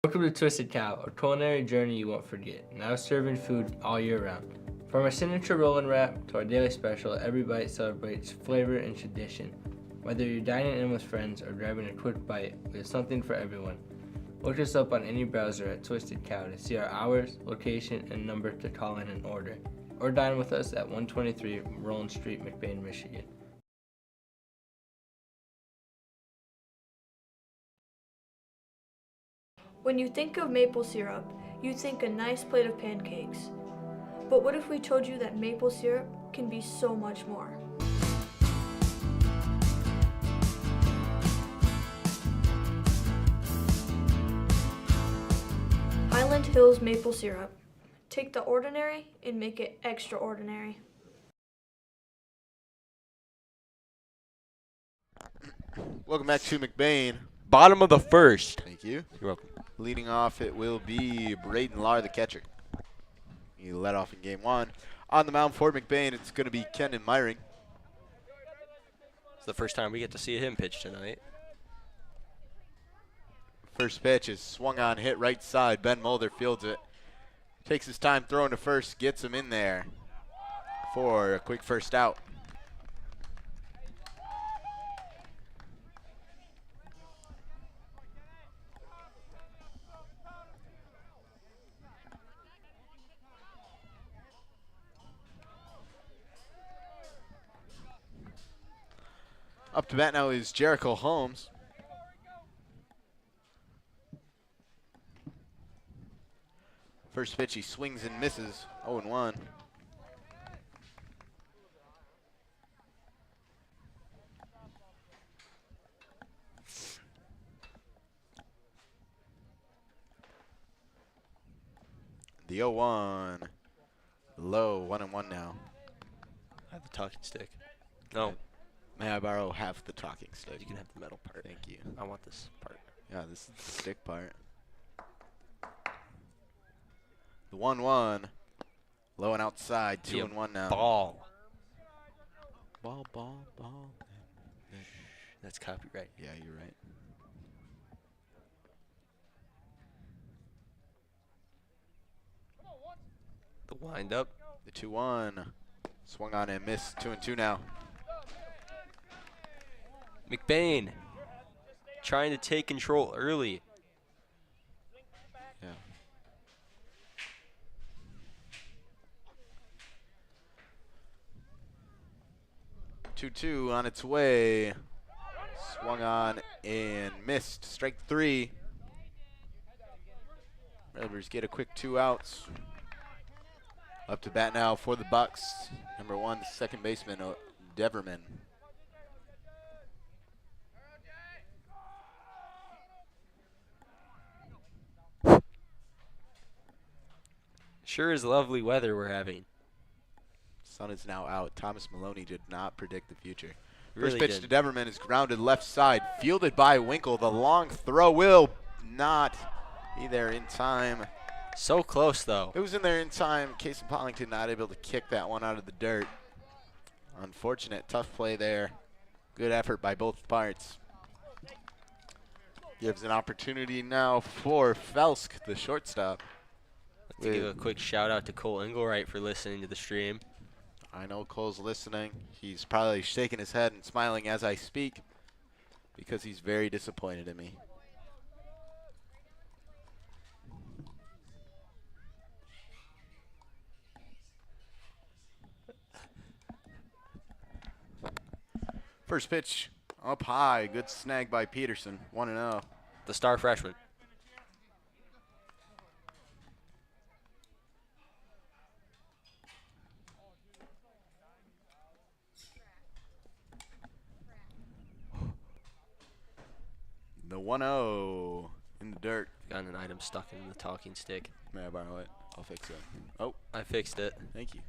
Welcome to Twisted Cow, a culinary journey you won't forget. Now serving food all year round. From our signature roll and wrap to our daily special, every bite celebrates flavor and tradition. Whether you're dining in with friends or grabbing a quick bite, we have something for everyone. Look us up on any browser at Twisted Cow to see our hours, location, and number to call in and order. Or dine with us at 123 Roland Street, McBain, Michigan. When you think of maple syrup, you think a nice plate of pancakes. But what if we told you that maple syrup can be so much more? Highland Hills maple syrup. Take the ordinary and make it extraordinary. Welcome back to McBain. Bottom of the first. Thank you. You're welcome. Leading off, it will be Braden Lahr, the catcher. He led off in game one. On the mound for McBain, it's going to be Kenan Meyring. It's the first time we get to see him pitch tonight. First pitch is swung on, hit right side. Ben Mulder fields it. Takes his time throwing to first, gets him in there for a quick first out. Up to bat now is Jericho Holmes. First pitch, he swings and misses. 0-1. The 0-1. Low, 1-1 now. I have the talking stick. No. May I borrow half the talking stick? You can have the metal part. Thank you. I want this part. Yeah, this is the stick part. The 1-1. Low and outside. 2-1 now. Ball. Ball, ball, ball. That's copyright. Yeah, you're right. The wind up. The 2-1. Swung on and missed. 2-2 now. McBain trying to take control early. Yeah. Two on its way. Swung on and missed. Strike 3. Ramblers get a quick 2 outs. Up to bat now for the Bucks. Number 1, the second baseman, Deverman. Sure is lovely weather we're having. Sun is now out. Thomas Maloney did not predict the future. Really First pitch did. to Deverman is grounded left side. Fielded by Winkle. The long throw will not be there in time. So close, though. It was in there in time. Casey Pollington not able to kick that one out of the dirt. Unfortunate. Tough play there. Good effort by both parts. Gives an opportunity now for Felsk, the shortstop. To give a quick shout out to Cole Engelwright for listening to the stream. I know Cole's listening. He's probably shaking his head and smiling as I speak because he's very disappointed in me. First pitch up high. Good snag by Peterson. 1-0. The star freshman. The 1-0 in the dirt. Got an item stuck in the talking stick. May I borrow it? I'll fix it. Oh, I fixed it. thank you.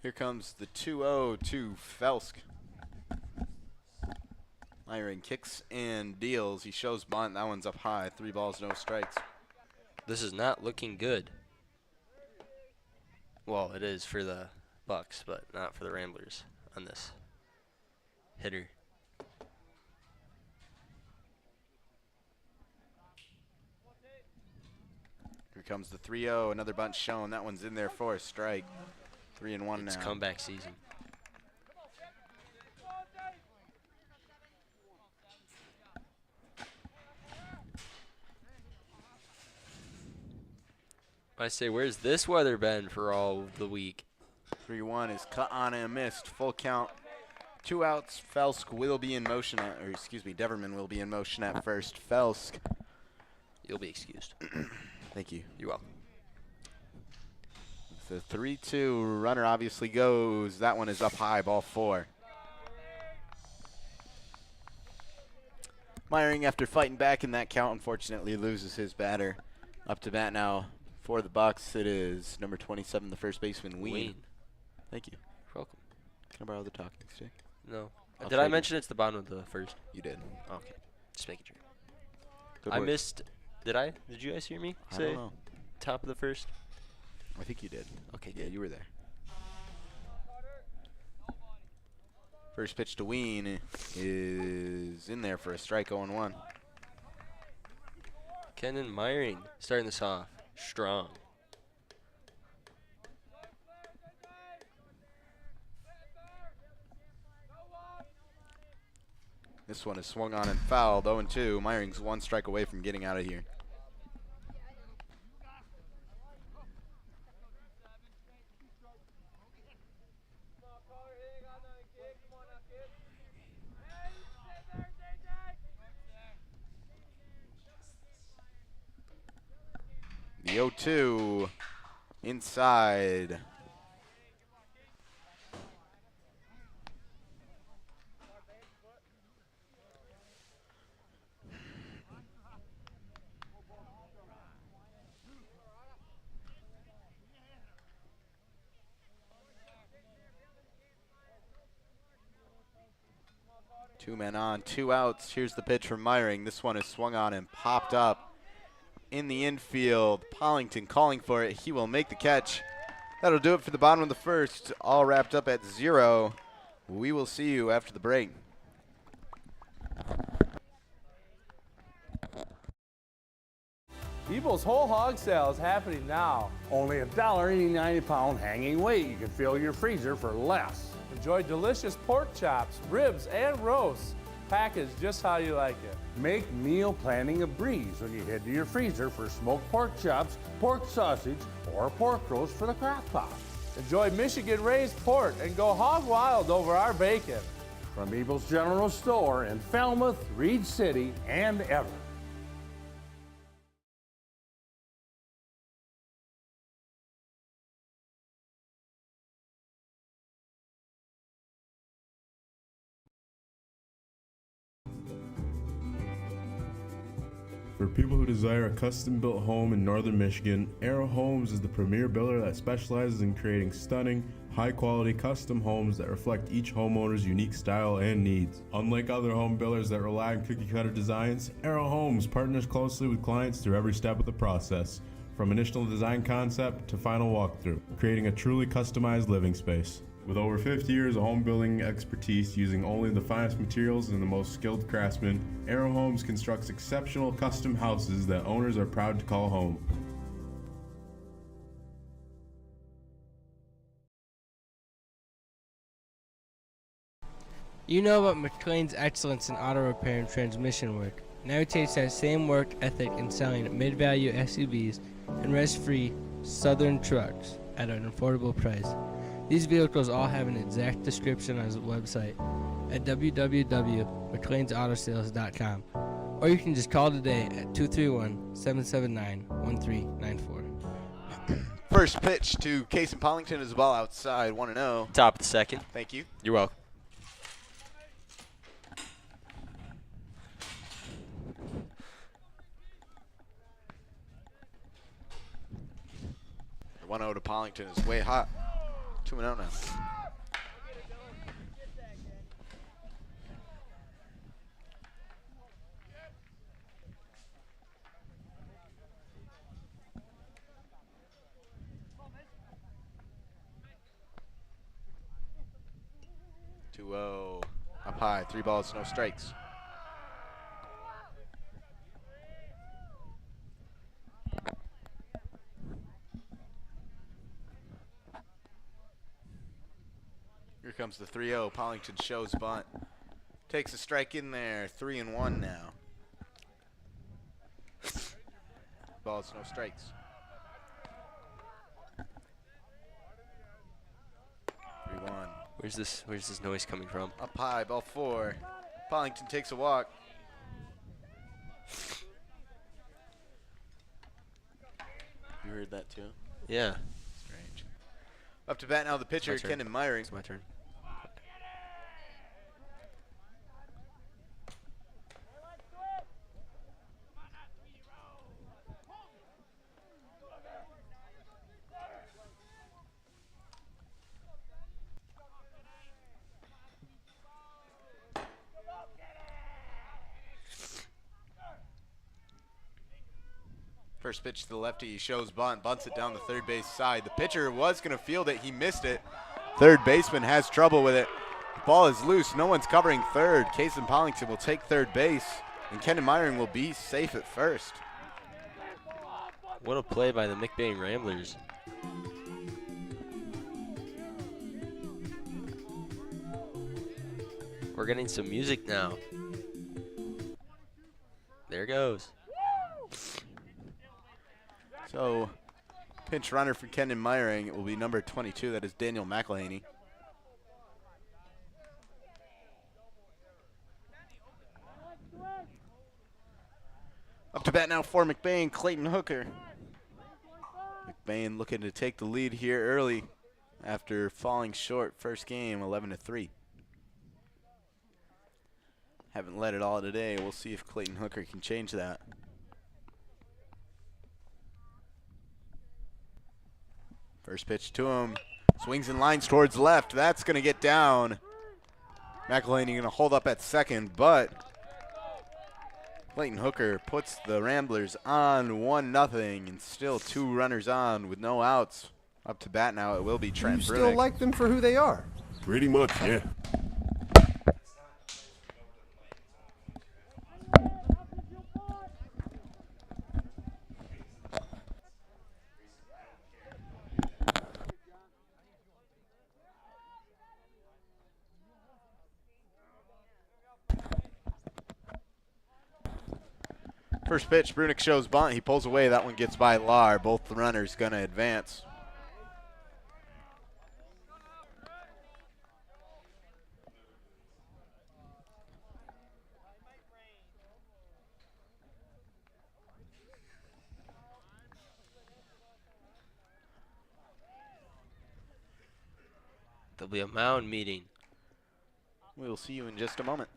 Here comes the 2-0 to Felsk. Myron kicks and deals. He shows bunt. That one's up high. 3 balls, no strikes. This is not looking good. Well, it is for the Bucks, but not for the Ramblers on this hitter. Here comes the 3-0. Another bunch shown. That one's in there for a strike. 3-1 now. It's comeback season. I say, where's this weather been for all of the week? 3-1 is cut on and missed. Full count. 2 outs. Felsk will be in motion at, or excuse me, Deverman will be in motion at first. Felsk. You'll be excused. Thank you. You're welcome. The 3-2 runner obviously goes. That one is up high, ball 4. Meyering, after fighting back in that count, unfortunately loses his batter. Up to bat now for the Bucks. It is number 27, the first baseman, Ween. Thank you. You're welcome. Can I borrow the talking stick? No. I'll Did I trade mention you. it's the bottom of the first? You did. Okay. Just making sure. Good I work. missed. Did I? Did you guys hear me I say don't know. top of the first? I think you did. Okay, yeah, good. you were there. First pitch to Ween is in there for a strike, 0-1. Kenan Meyering starting this off strong. This one is swung on and fouled, 0-2. Meyering's 1 strike away from getting out of here. The 0-2 inside. Two men on, 2 outs. Here's the pitch from Meyering. This one is swung on and popped up in the infield. Pollington calling for it. He will make the catch. That'll do it for the bottom of the first. All wrapped up at 0. We will see you after the break. Evil's whole hog sale is happening now. Only $1.89 a pound hanging weight. You can fill your freezer for less. Enjoy delicious pork chops, ribs, and roasts. Packaged just how you like it. Make meal planning a breeze when you head to your freezer for smoked pork chops, pork sausage, or pork roast for the crock pot. Enjoy Michigan-raised pork and go hog wild over our bacon. From Evil's General Store in Falmouth, Reed City, and Everett. For people who desire a custom-built home in northern Michigan, Arrow Homes is the premier builder that specializes in creating stunning, high-quality custom homes that reflect each homeowner's unique style and needs. Unlike other home builders that rely on cookie-cutter designs, Arrow Homes partners closely with clients through every step of the process, from initial design concept to final walkthrough, creating a truly customized living space. With over 50 years of home building expertise using only the finest materials and the most skilled craftsmen, Arrow Homes constructs exceptional custom houses that owners are proud to call home. You know about McLain's excellence in auto repair and transmission work. Now it takes that same work ethic in selling mid-value SUVs and rest-free Southern trucks at an affordable price. These vehicles all have an exact description on his website at www.mclainsautosales.com, or you can just call today at 231-779-1394. First pitch to Case and Pollington is a ball outside, 1-0. Top of the second. Thank you. You're welcome. The 1-0 to Pollington is way hot. 2-0 now. 2-0. Up high. 3 balls, no strikes. Here comes the 3-0. Pollington shows bunt. Takes a strike in there. 3-1 now. Balls, no strikes. 3-1. Where's this noise coming from? Up high, ball 4. Pollington takes a walk. You heard that too? Yeah. Strange. Up to bat now the pitcher, Kenan Myring. It's my turn. First pitch to the lefty, he shows bunt, bunts it down the third base side. The pitcher was going to field it, he missed it. Third baseman has trouble with it. The ball is loose, no one's covering third. Kason Pollington will take third base, and Kenan Myring will be safe at first. What a play by the McBain Ramblers. We're getting some music now. There goes. So, pinch runner for Kenan Myring. It will be number 22. That is Daniel McLain. Up to bat now for McBain, Clayton Hooker. McBain looking to take the lead here early after falling short first game, 11-3. Haven't led it all today. We'll see if Clayton Hooker can change that. First pitch to him. Swings and lines towards left. That's going to get down. McLain going to hold up at second, but Clayton Hooker puts the Ramblers on 1-0, and still 2 runners on with no outs. Up to bat now, it will be Trent Brunick. You still like them for who they are? Pretty much, yeah. First pitch, Brunick shows bunt. He pulls away. That one gets by Lar. Both the runners going to advance. There'll be a mound meeting. We'll see you in just a moment.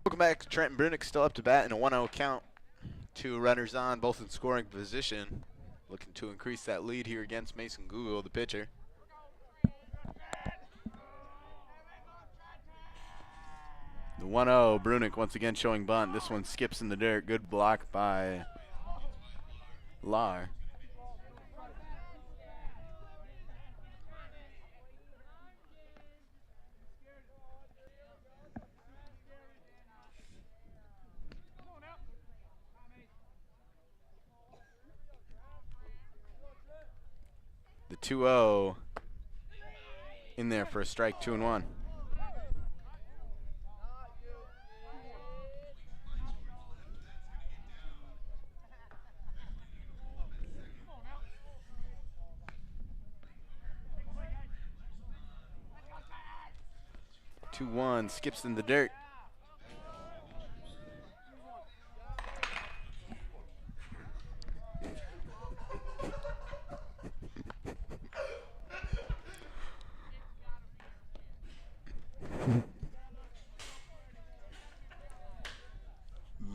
Welcome back. Trenton Brunick still up to bat in a 1-0 count. 2 runners on, both in scoring position. Looking to increase that lead here against Mason Google, the pitcher. The 1-0, Brunick once again showing bunt. This one skips in the dirt. Good block by Lar. The 2-0 in there for a strike, 2-1. 2-1, skips in the dirt.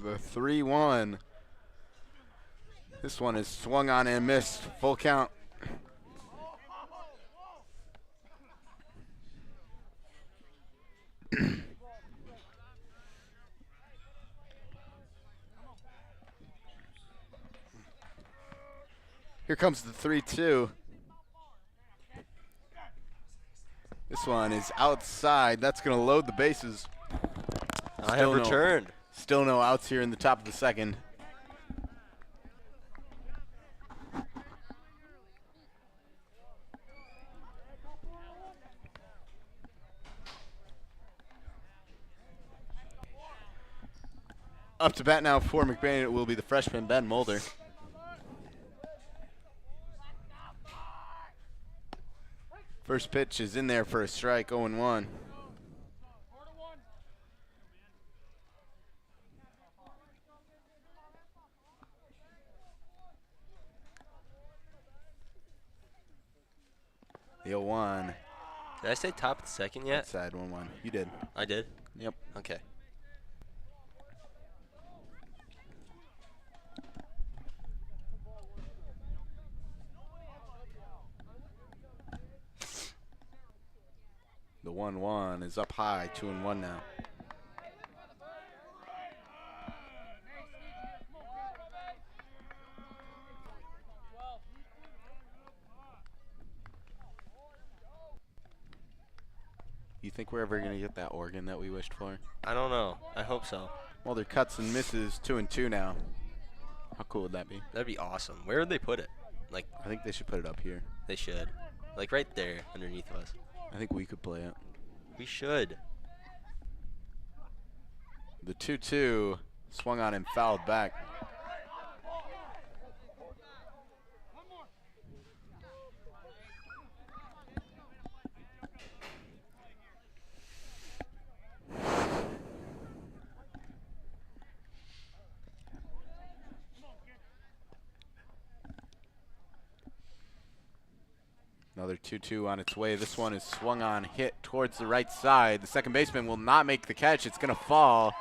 The 3-1. This one is swung on and missed. Full count. Here comes the 3-2. This one is outside. That's going to load the bases. I have returned. Still no outs here in the top of the second. Up to bat now for McBain. It will be the freshman Ben Mulder. First pitch is in there for a strike, 0-1. The 0-1. Did I say top of the second yet? Outside 1-1. You did. I did? Yep. Okay. The 1-1 is up high, 2-1 now. You think we're ever going to get that organ that we wished for? I don't know. I hope so. Well, their cuts and misses 2-2 now. How cool would that be? That'd be awesome. Where would they put it? Like, I think they should put it up here. They should. Like right there underneath us. I think we could play it. We should. The 2-2 swung on and fouled back. Another 2-2 on its way. This one is swung on, hit towards the right side. The second baseman will not make the catch. It's going to fall.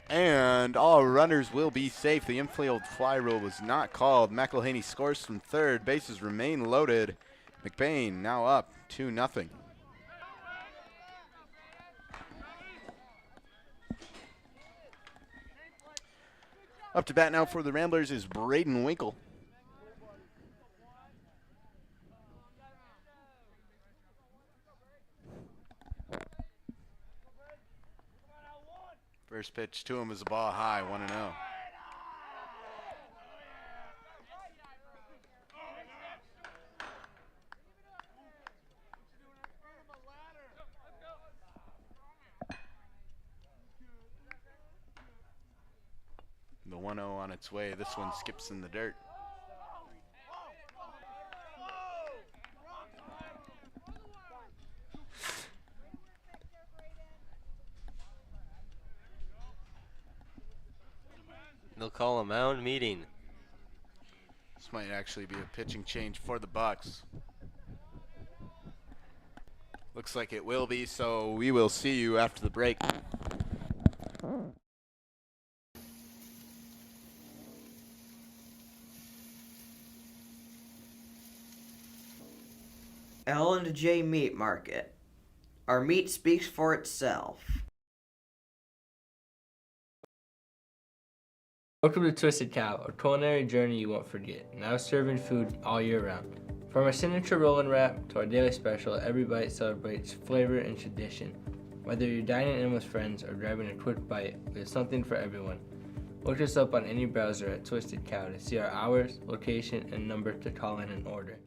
And all runners will be safe. The infield fly rule was not called. McElhaney scores from third. Bases remain loaded. McBain now up 2-0. Up to bat now for the Ramblers is Braden Winkle. First pitch to him is a ball high, 1-0. The 1-0 on its way. This one skips in the dirt. They'll call a mound meeting. This might actually be a pitching change for the Bucks. Looks like it will be, so we will see you after the break. L&J Meat Market. Our meat speaks for itself. Welcome to Twisted Cow, a culinary journey you won't forget. Now serving food all year round. From our signature roll and wrap to our daily special, every bite celebrates flavor and tradition. Whether you're dining in with friends or grabbing a quick bite, there's something for everyone. Look us up on any browser at Twisted Cow to see our hours, location, and number to call in and order.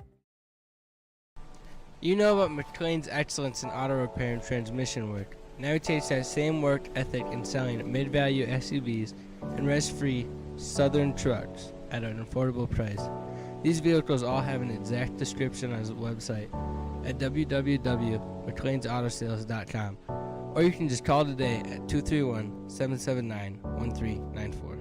You know about McLain's excellence in auto repair and transmission work. Now it takes that same work ethic in selling mid-value SUVs and rest-free Southern trucks at an affordable price. These vehicles all have an exact description on his website at www.McLainsAutosales.com. or you can just call today at 231-779-1394.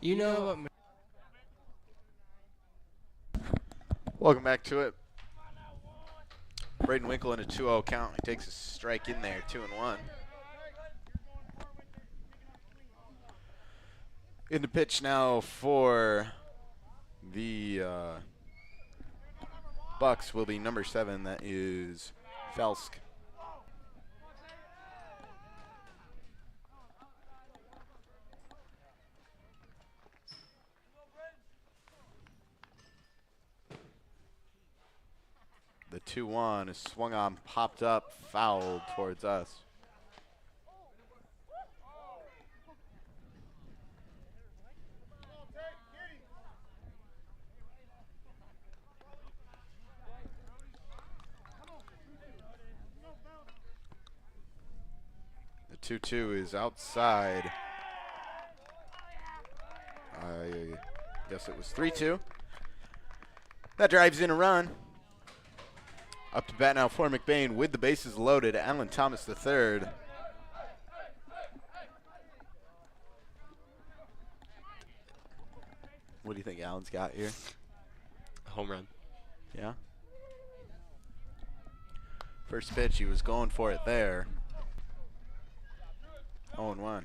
You know what? Welcome back to it. Braden Winkle in a 2-0 count. He takes a strike in there, 2-1. In the pitch now for the Bucks will be number 7. That is Felsk. The 2-1 is swung on, popped up, fouled towards us. The 2-2 is outside. I guess it was 3-2. That drives in a run. Up to bat now for McBain with the bases loaded. Alan Thomas III. What do you think Alan's got here? Home run. Yeah. First pitch, he was going for it there. 0-1.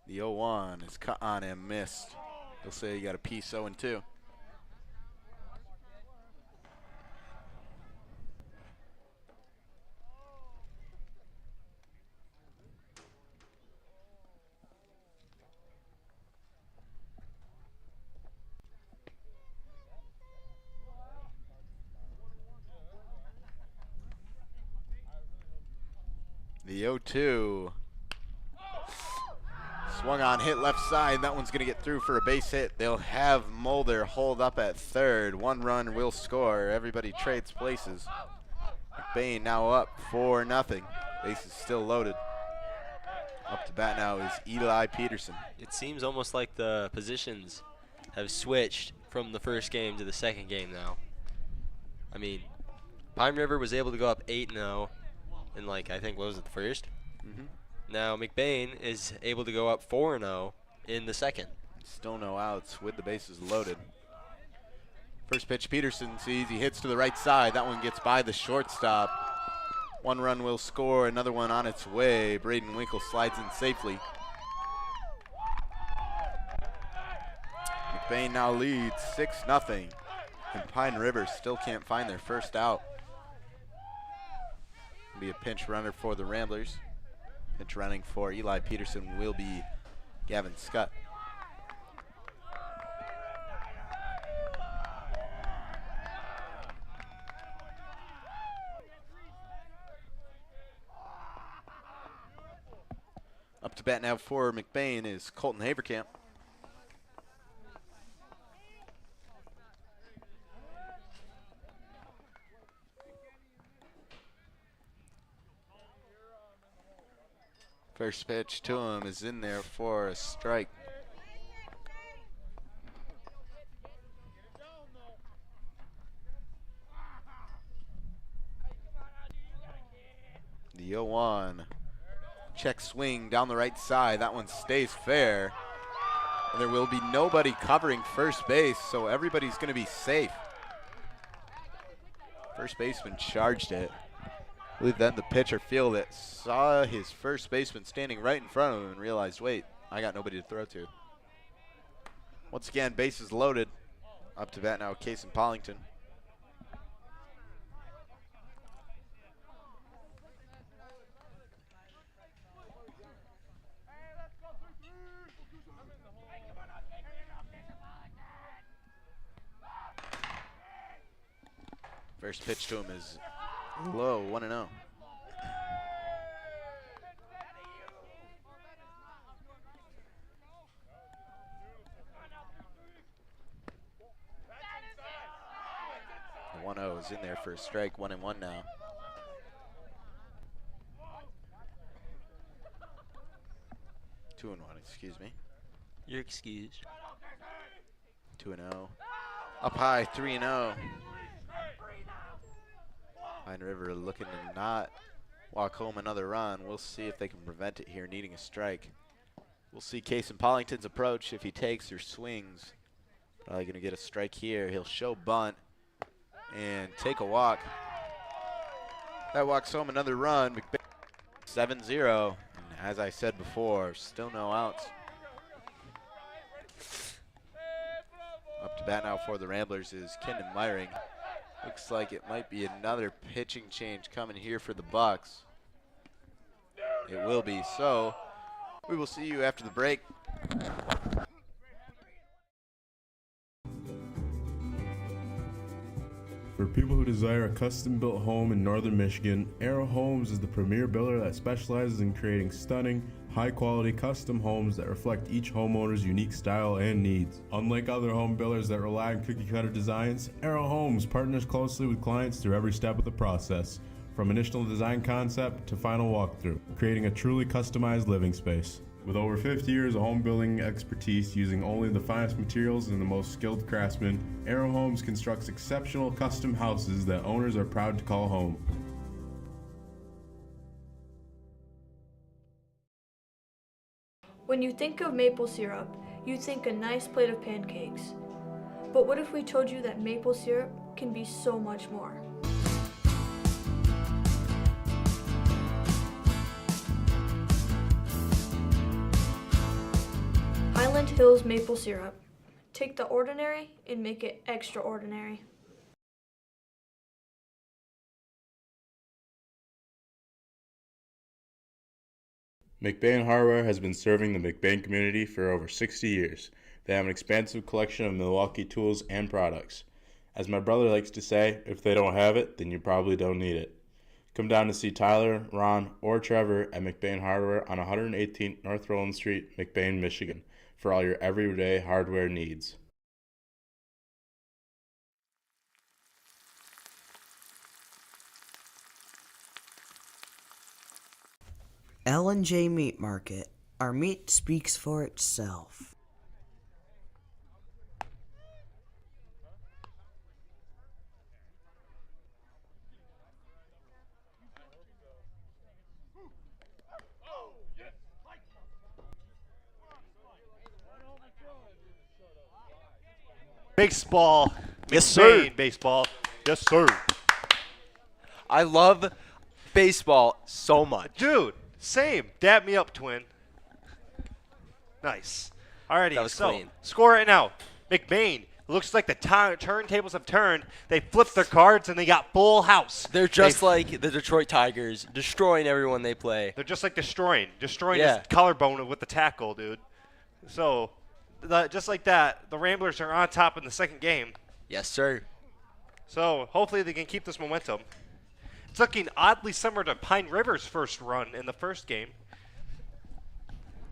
The 0-1 is cut on and missed. He'll say you got a piece 0-2. The 0-2. Swung on, hit left side. That one's going to get through for a base hit. They'll have Mulder hold up at third. 1 run will score. Everybody trades places. McBain now up 4-0. Base is still loaded. Up to bat now is Eli Peterson. It seems almost like the positions have switched from the first game to the second game now. I mean, Pine River was able to go up 8-0 in, like, I think, what was it, the first? Mm-hmm. Now McBain is able to go up 4-0 in the second. Still no outs with the bases loaded. First pitch, Peterson sees, he hits to the right side. That one gets by the shortstop. 1 run will score, another one on its way. Braden Winkle slides in safely. McBain now leads 6-0. And Pine River still can't find their first out. Be a pinch runner for the Ramblers. Pinch running for Eli Peterson will be Gavin Scott. Up to bat now for McBain is Colton Haverkamp. First pitch to him is in there for a strike. The 0-1. Check swing down the right side. That one stays fair. And there will be nobody covering first base, so everybody's going to be safe. First baseman charged it. I believe then the pitcher fielded it, saw his first baseman standing right in front of him and realized, wait, I got nobody to throw to. Once again, bases loaded. Up to bat now, Case and Pollington. First pitch to him is low, 1-0. The 1-0 is in there for a strike, 1-1 now. Two and one, excuse me. You're excused. 2-0. Up high, 3-0. Pine River looking to not walk home another run. We'll see if they can prevent it here, needing a strike. We'll see Case and Pollington's approach if he takes or swings. Probably going to get a strike here. He'll show bunt and take a walk. That walks home another run. 7-0. And as I said before, still no outs. Up to bat now for the Ramblers is Kendon Myring. Looks like it might be another pitching change coming here for the Bucks. It will be. So we will see you after the break. For people who desire a custom-built home in northern Michigan, Arrow Homes is the premier builder that specializes in creating stunning, high-quality custom homes that reflect each homeowner's unique style and needs. Unlike other home builders that rely on cookie-cutter designs, Arrow Homes partners closely with clients through every step of the process, from initial design concept to final walkthrough, creating a truly customized living space. With over 50 years of home building expertise using only the finest materials and the most skilled craftsmen, Arrow Homes constructs exceptional custom houses that owners are proud to call home. When you think of maple syrup, you think a nice plate of pancakes. But what if we told you that maple syrup can be so much more? Highland Hills maple syrup. Take the ordinary and make it extraordinary. McBain Hardware has been serving the McBain community for over 60 years. They have an expansive collection of Milwaukee tools and products. As my brother likes to say, if they don't have it, then you probably don't need it. Come down to see Tyler, Ron, or Trevor at McBain Hardware on 118th North Roland Street, McBain, Michigan, for all your everyday hardware needs. L&J Meat Market. Our meat speaks for itself. Baseball. Yes, sir. McBain baseball. Yes, sir. I love baseball so much. Dude, same. Dab me up, twin. Nice. Alrighty, That was so clean. score right now. McBain. Looks like the turntables have turned. They flipped their cards and they got full house. They're just like the Detroit Tigers, destroying everyone they play. They're just like destroying Yeah. his collarbone with the tackle, dude. So, just like that, the Ramblers are on top in the second game. Yes, sir. So, hopefully they can keep this momentum. It's looking oddly similar to Pine River's first run in the first game.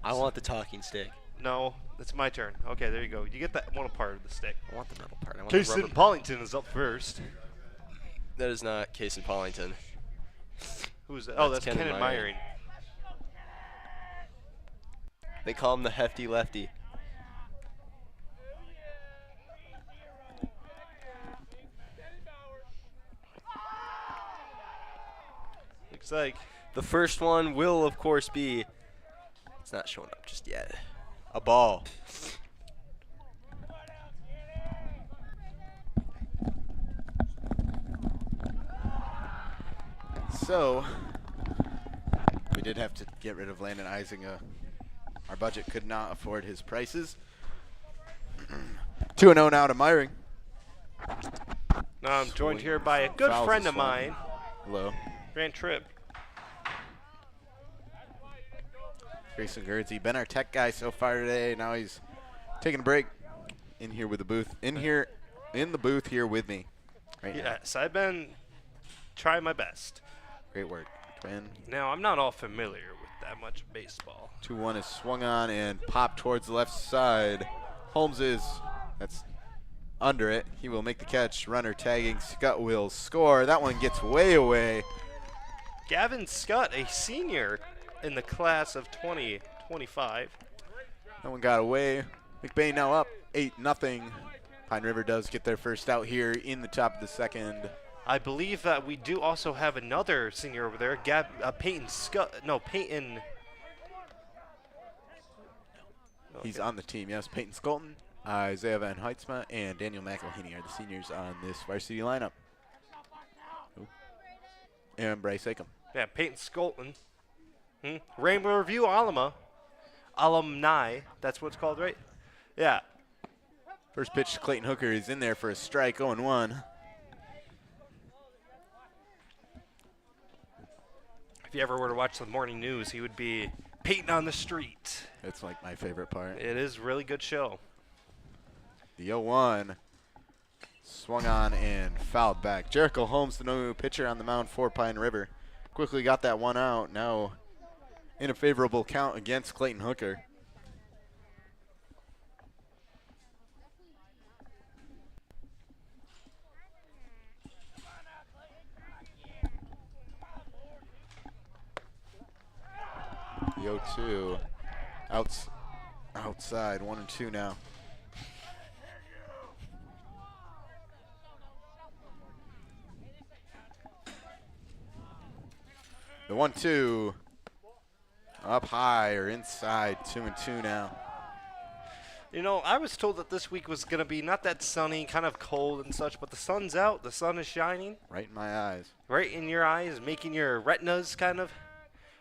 I want the talking stick. No, it's my turn. Okay, there you go. You get that one part of the stick. I want the metal part. I want Case the and rubber Pollington is up first. That is not Case and Pollington. Who's that? Oh, that's Ken Ken Myring. They call him the hefty lefty. Looks like the first one will, of course, be. It's not showing up just yet. A ball. So, we did have to get rid of Landon Eisinger. Our budget could not afford his prices. 2-0 now to Myring. Now I'm joined here by a good Fouls friend this of one. mine, Hello. Grant Tripp. Grayson Gertzy, been our tech guy so far today. Now he's taking a break in here with the booth. In the booth here with me. right now. Yes, I've been trying my best. Great work, McBain. Now, I'm not all familiar with that much baseball. 2-1 is swung on and popped towards the left side. Holmes that's under it. He will make the catch. Runner tagging. Scott will score. That one gets way away. Gavin Scott, a senior in the class of 2025. That one got away. McBain now up 8-0. Pine River does get their first out here in the top of the second. I believe that we do also have another senior over there, Peyton Scott. No, Peyton. He's on the team, yes. Peyton Skolton, Isaiah Van Heitzma, and Daniel McElhaney are the seniors on this varsity lineup. Ooh. And Bryce Acom. Yeah, Peyton Skolton. Rainbow Review alumni. That's what it's called, right? Yeah. First pitch to Clayton Hooker is in there for a strike, 0-1. If you ever were to watch the morning news, he would be Peyton on the street. It's like my favorite part. It is a really good show. The 0-1 swung on and fouled back. Jericho Holmes, the new pitcher on the mound for Pine River, quickly got that one out. Now in a favorable count against Clayton Hooker. The 0-2 outside, 1-2 now. The 1-2 up high or inside, 2-2 now. You know, I was told that this week was going to be not that sunny, kind of cold and such, but the sun's out, the sun is shining. Right in my eyes. Right in your eyes, making your retinas kind of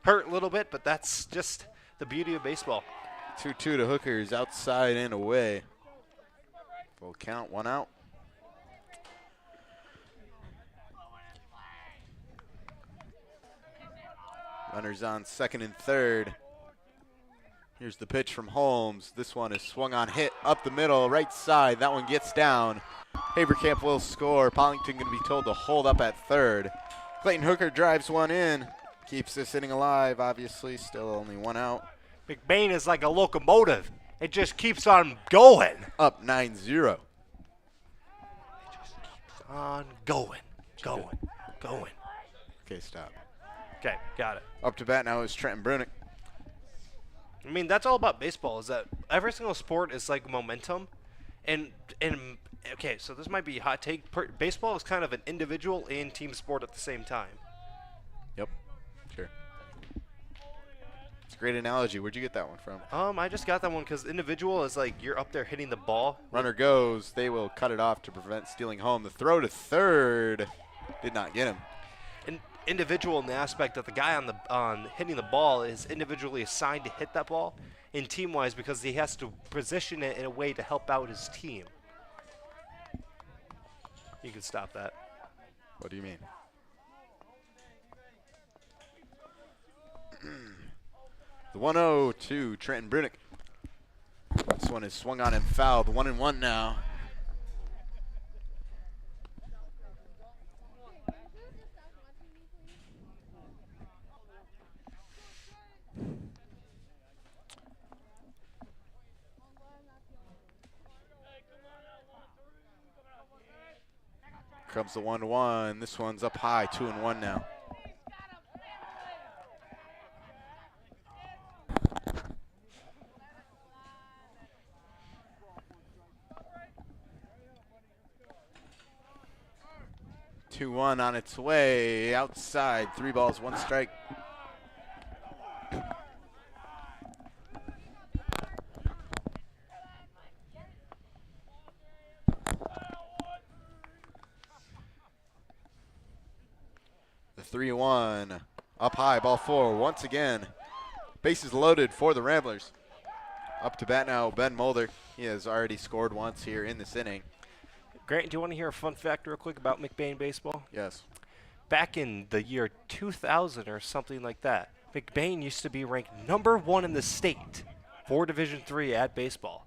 hurt a little bit, but that's just the beauty of baseball. 2-2 to Hookers, outside and away. Full count, 1 out. Runners on second and third. Here's the pitch from Holmes. This one is swung on, hit up the middle, right side. That one gets down. Haverkamp will score. Pollington going to be told to hold up at third. Clayton Hooker drives one in. Keeps this inning alive, obviously. Still only 1 out. McBain is like a locomotive. It just keeps on going. Up 9-0. It just keeps on going. Okay, stop. Okay, got it. Up to bat now is Trenton Brunick. I mean, that's all about baseball, is that every single sport is like momentum. And okay, so this might be a hot take. Baseball is kind of an individual and team sport at the same time. Yep, sure. It's a great analogy. Where'd you get that one from? I just got that one because individual is like you're up there hitting the ball. Runner goes. They will cut it off to prevent stealing home. The throw to third did not get him. Individual in the aspect that the guy on hitting the ball is individually assigned to hit that ball, and team-wise because he has to position it in a way to help out his team. You can stop that. What do you mean? The 1-0 to Trenton Brunick. This one is swung on and fouled. 1-1 now. Comes the 1-1. This one's up high, 2-1 now. Two-1 on its way outside. 3 balls, 1 strike. The 3-1 up high, ball 4 once again. Bases loaded for the Ramblers. Up to bat now, Ben Mulder. He has already scored once here in this inning. Grant, do you want to hear a fun fact real quick about McBain baseball? Yes. Back in the year 2000 or something like that, McBain used to be ranked #1 in the state for Division III at baseball.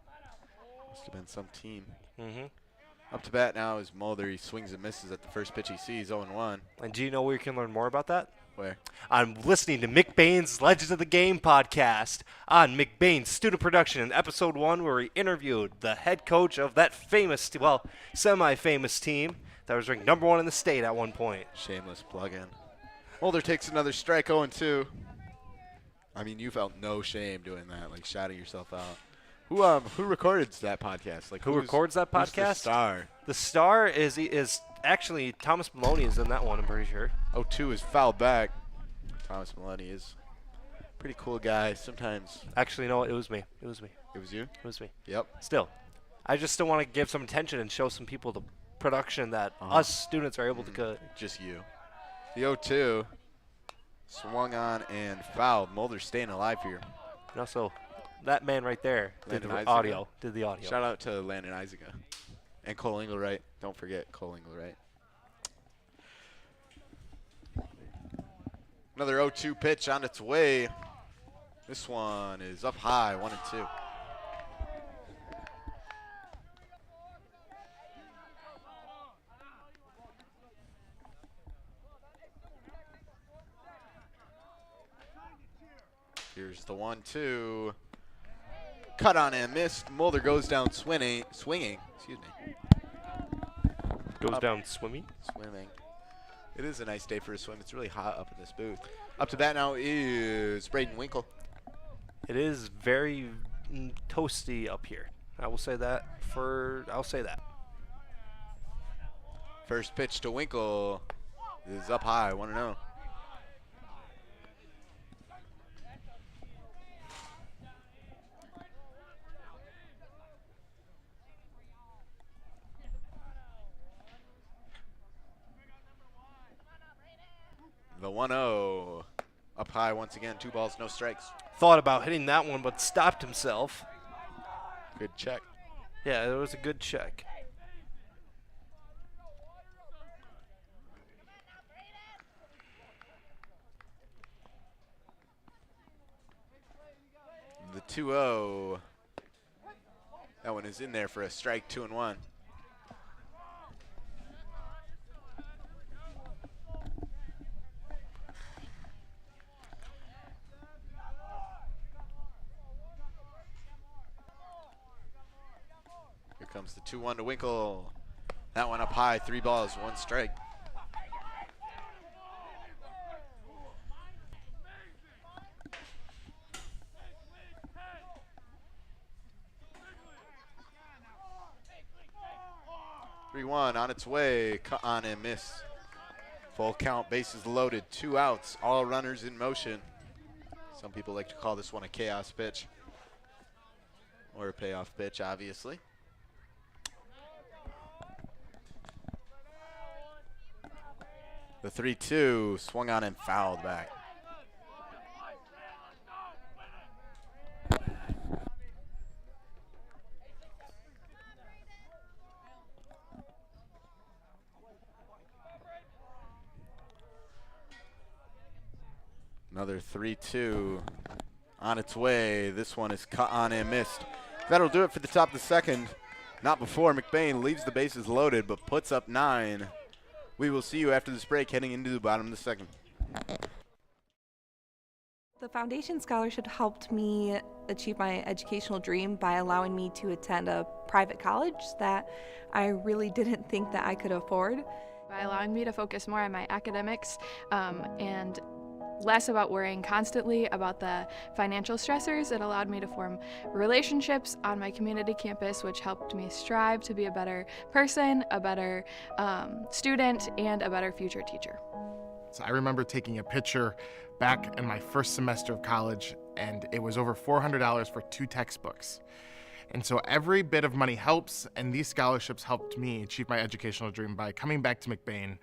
Must have been some team. Mm-hmm. Up to bat now is Mulder. He swings and misses at the first pitch he sees, 0-1. And do you know where you can learn more about that? Where? I'm listening to McBain's Legends of the Game podcast on McBain's Student Production in episode 1, where he interviewed the head coach of that famous, well, semi-famous team that was ranked #1 in the state at one point. Shameless plug-in. Mulder takes another strike, 0-2. I mean, you felt no shame doing that, like shouting yourself out. Who records that podcast? Like Who records that podcast? Who's the star? The star is actually Thomas Maloney is in that one, I'm pretty sure. 0-2 is fouled back. Thomas Maloney is a pretty cool guy. Sometimes. Actually, no, it was me. It was me. It was you? It was me. Yep. Still, I just still want to give some attention and show some people the production that us students are able to. Just you. The 0-2 swung on and fouled. Mulder's staying alive here. And also, that man right there did the audio. Did the audio. Shout out to Landon Isaaca and Cole Engelwright. Don't forget Cole Engelwright. Another 0-2 pitch on its way. This one is up high, 1-2. Here's the 1-2. Cut on and missed. Mulder goes down swinging. Excuse me. Goes down swimming? Swimming. It is a nice day for a swim. It's really hot up in this booth. Up to bat now is Braden Winkle. It is very toasty up here. I will say that. I'll say that. First pitch to Winkle is up high, 1-0. The 1-0 up high once again. 2 balls, no strikes. Thought about hitting that one, but stopped himself. Good check. Yeah, it was a good check. The 2-0. That one is in there for a strike, 2-1. Here comes the 2-1 to Winkle. That one up high, 3 balls, 1 strike. On its way, cut on and miss. Full count, bases loaded, 2 outs, all runners in motion. Some people like to call this one a chaos pitch, or a payoff pitch, obviously. The 3-2 swung on and fouled back. Another 3-2 on its way. This one is cut on and missed. That'll do it for the top of the second. Not before McBain leaves the bases loaded, but puts up 9. We will see you after this break, heading into the bottom of the second. The foundation scholarship helped me achieve my educational dream by allowing me to attend a private college that I really didn't think that I could afford. By allowing me to focus more on my academics and less about worrying constantly about the financial stressors, it allowed me to form relationships on my community campus, which helped me strive to be a better person, a better student, and a better future teacher. So I remember taking a picture back in my first semester of college, and it was over $400 for 2 textbooks. And so every bit of money helps, and these scholarships helped me achieve my educational dream by coming back to McBain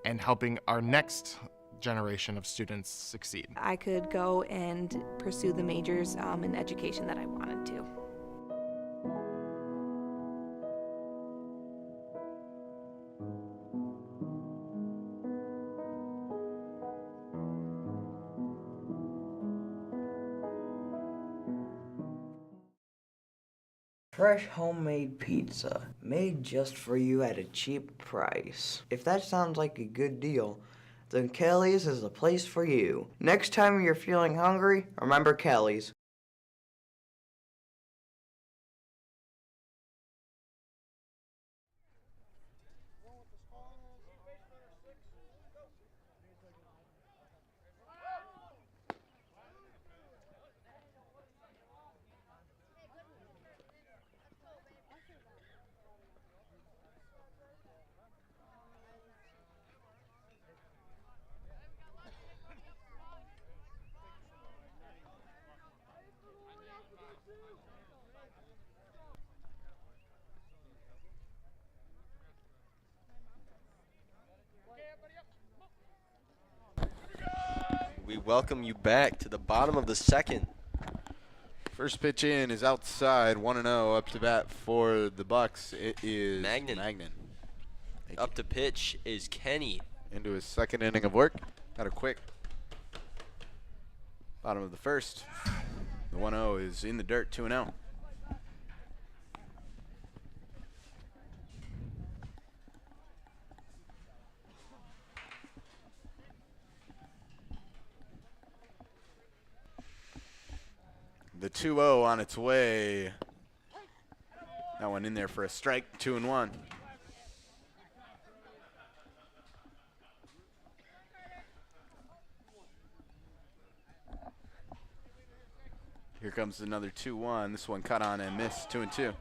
and helping our next generation of students succeed. I could go and pursue the majors in education that I wanted to. Fresh homemade pizza, made just for you at a cheap price. If that sounds like a good deal, then Kelly's is the place for you. Next time you're feeling hungry, remember Kelly's. We welcome you back to the bottom of the second. First pitch in is outside, 1-0. Up to bat for the Bucks. It is Magnan. Up to pitch is Kenny. Into his second inning of work. Got a quick. Bottom of the first. The 1-0 is in the dirt, 2-0. The 2-0 on its way. That one in there for a strike, 2-1. Here comes another 2-1. This one cut on and missed, 2-2.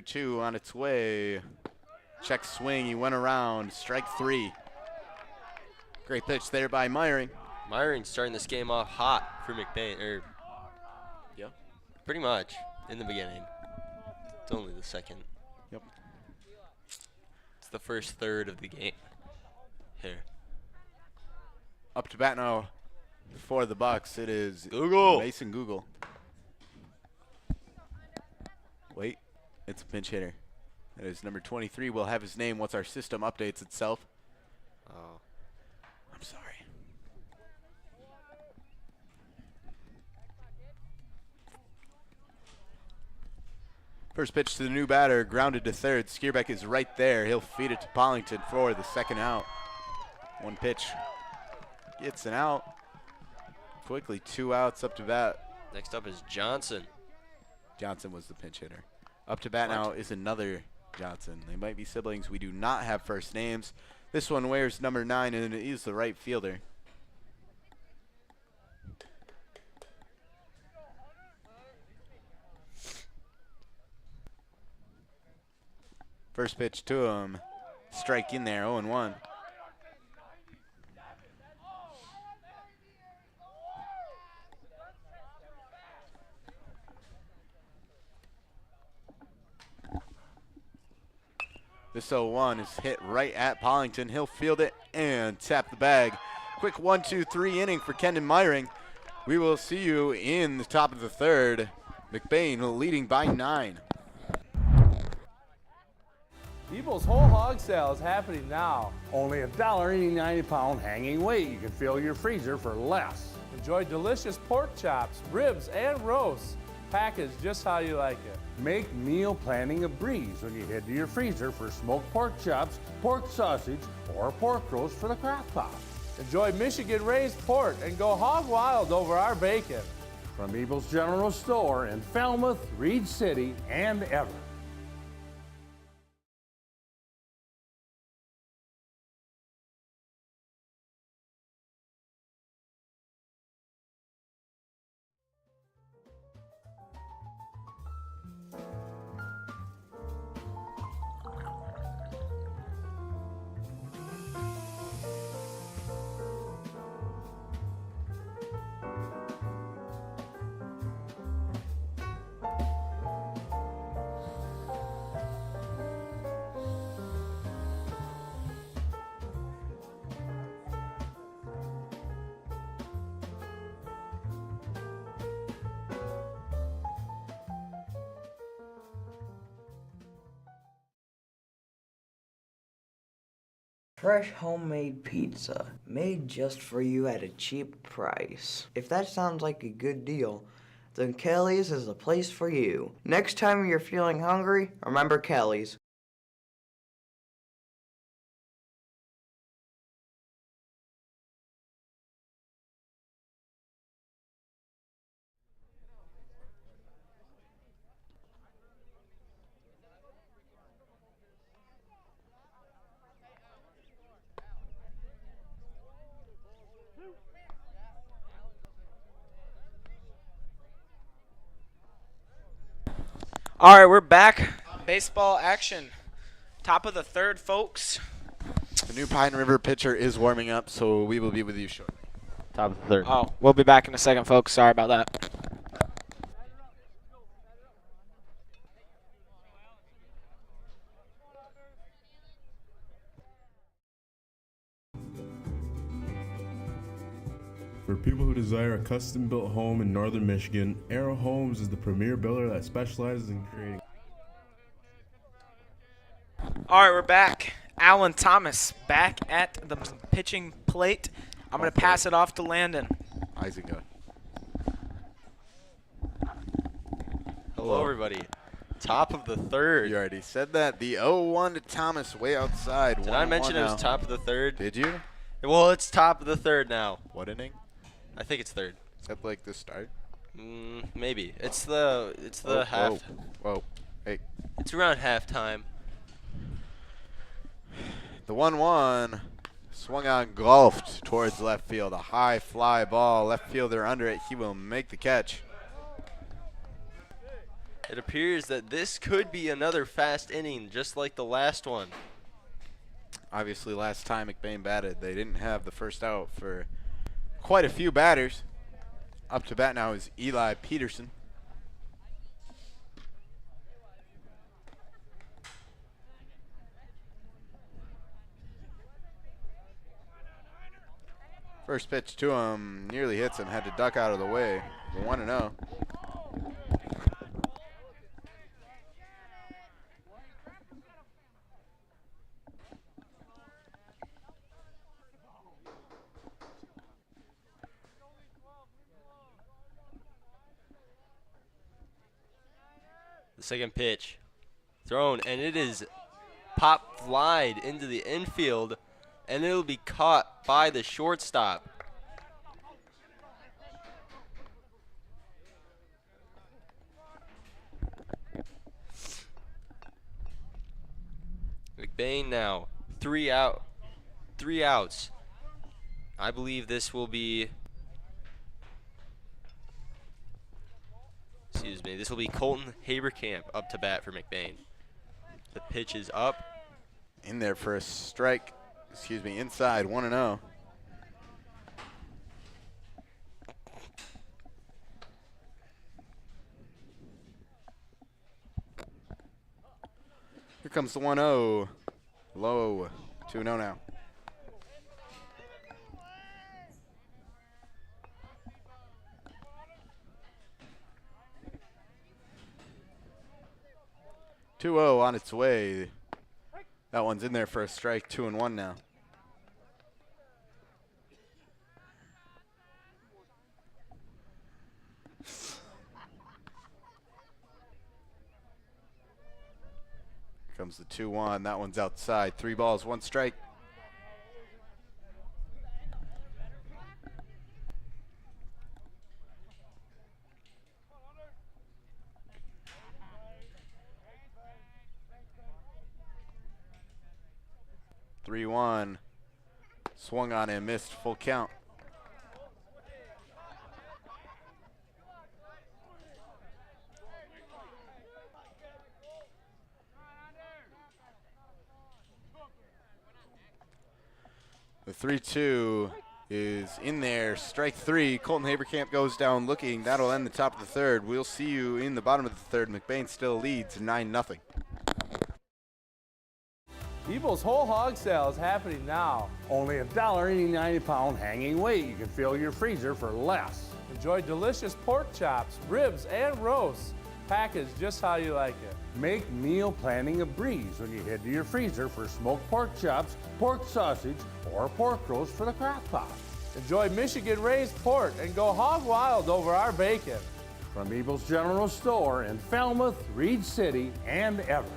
Two on its way. Check swing. He went around. Strike 3. Great pitch there by Myring. Myring's starting this game off hot for McBain. Yeah. Pretty much in the beginning. It's only the second. Yep. It's the first third of the game. Here. Up to bat now for the Bucks. It is Google. Mason Google. Wait. It's a pinch hitter. That is number 23. We'll have his name once our system updates itself. Oh. I'm sorry. First pitch to the new batter, grounded to third. Skierbeck is right there. He'll feed it to Pollington for the second out. One pitch. Gets an out. Quickly, 2 outs up to bat. Next up is Johnson. Johnson was the pinch hitter. Up to bat now is another Johnson. They might be siblings. We do not have first names. This one wears number 9 and is the right fielder. First pitch to him. Strike in there, 0-1. This 0-1 is hit right at Pollington. He'll field it and tap the bag. Quick 1-2-3 inning for Kendon Myring. We will see you in the top of the third. McBain leading by 9. Evil's whole hog sale is happening now. Only $1.89 a pound hanging weight. You can fill your freezer for less. Enjoy delicious pork chops, ribs, and roasts. Packaged just how you like it. Make meal planning a breeze when you head to your freezer for smoked pork chops, pork sausage, or pork roast for the crock pot. Enjoy Michigan-raised pork and go hog wild over our bacon. From Evil's General Store in Falmouth, Reed City, and Everett. Fresh homemade pizza, made just for you at a cheap price. If that sounds like a good deal, then Kelly's is the place for you. Next time you're feeling hungry, remember Kelly's. All right, we're back. Baseball action. Top of the third, folks. The new Pine River pitcher is warming up, so we will be with you shortly. Top of the third. Oh, we'll be back in a second, folks. Sorry about that. For people who desire a custom-built home in northern Michigan, Arrow Homes is the premier builder that specializes in creating. All right, we're back. Alan Thomas back at the pitching plate. I'm going to pass it off to Landon. Isaac. Hello, everybody. Top of the third. You already said that. The 0-1 to Thomas way outside. Did I mention it was top of the third? Did you? Well, it's top of the third now. What inning? I think it's third. Is that like the start? Maybe. It's the half. Whoa. Hey. It's around halftime. The 1-1 swung on, golfed towards left field. A high fly ball. Left fielder under it. He will make the catch. It appears that this could be another fast inning, just like the last one. Obviously, last time McBain batted, they didn't have the first out for quite a few batters. Up to bat now is Eli Peterson. First pitch to him, nearly hits him, had to duck out of the way. 1-0. The second pitch thrown, and it is pop flied into the infield, and it'll be caught by the shortstop. McBain now, three outs. I believe this will be, this will be Colton Haberkamp up to bat for McBain. The pitch is up. In there for a strike, inside, 1-0. Here comes the 1-0. Low, 2-0 now. (2-0) on its way. That one's in there for a strike. 2-1 now. Here comes the 2-1. That one's outside. 3 balls, 1 strike. Swung on and missed, full count. The 3-2 is in there, strike 3. Colton Haberkamp goes down looking. That'll end the top of the third. We'll see you in the bottom of the third. McBain still leads 9-0. People's Whole Hog Sale is happening now. Only $1.89 a pound hanging weight. You can fill your freezer for less. Enjoy delicious pork chops, ribs, and roasts. packaged just how you like it. Make meal planning a breeze when you head to your freezer for smoked pork chops, pork sausage, or pork roast for the crock pot. Enjoy Michigan-raised pork and go hog wild over our bacon. From Eagles General Store in Falmouth, Reed City, and Everett.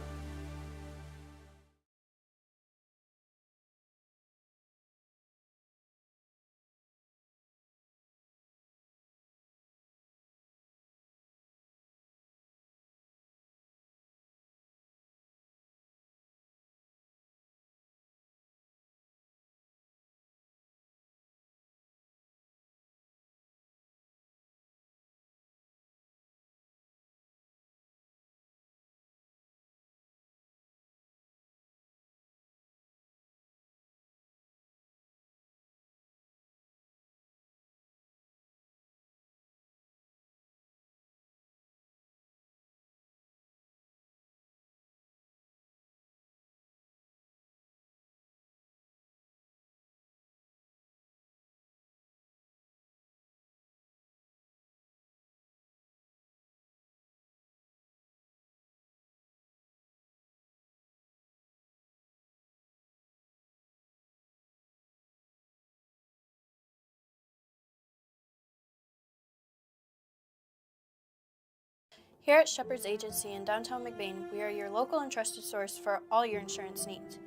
Here at Shepherd's Agency in downtown McBain, we are your local and trusted source for all your insurance needs.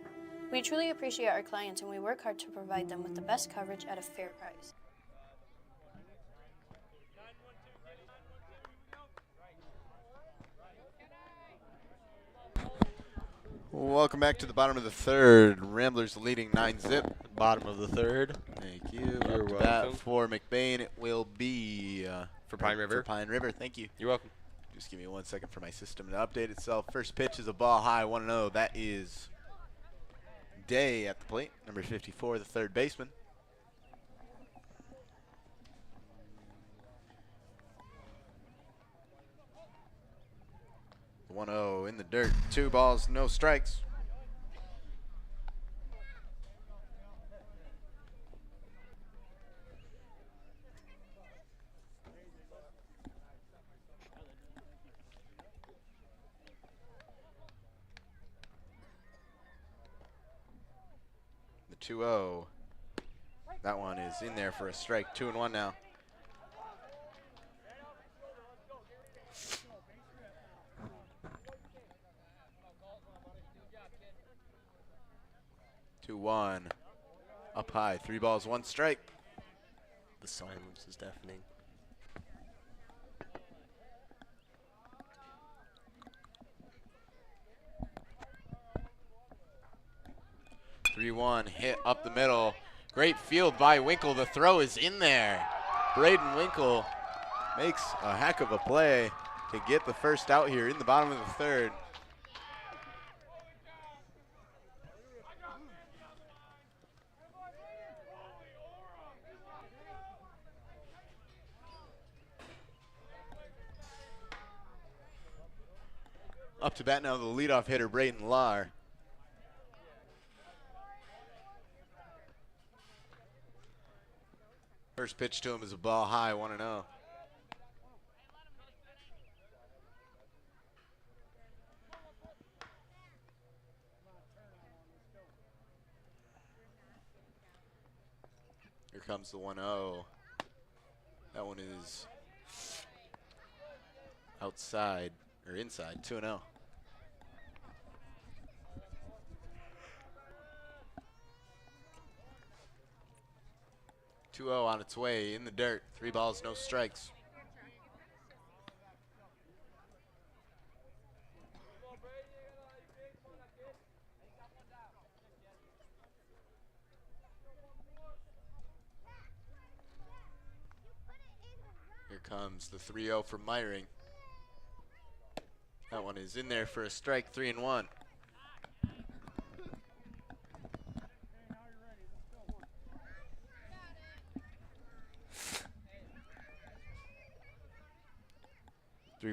We truly appreciate our clients and we work hard to provide them with the best coverage at a fair price. Welcome back to the bottom of the third. Ramblers leading 9-zip. Bottom of the third. Thank you. You're Up to welcome. bat for McBain, it will be for Pine River. For Pine River, thank you. You're welcome. Just give me 1 second for my system to update itself. First pitch is a ball high, 1-0. That is Day at the plate, number 54, the third baseman. The 1-0 in the dirt. 2 balls, no strikes. The 2-0. That one is in there for a strike. 2-1 now. Up high, 3 balls, 1 strike. The silence is deafening. Hit up the middle. Great field by Winkle. The throw is in there. Braden Winkle makes a heck of a play to get the first out here in the bottom of the third. Up to bat now, the leadoff hitter, Braden Lahr. First pitch to him is a ball high, 1-0. Here comes the 1-0. That one is outside, or inside, 2-0. On its way in the dirt. 3 balls, no strikes. Here comes the 3-0 from Meyering. That one is in there for a strike, 3-1.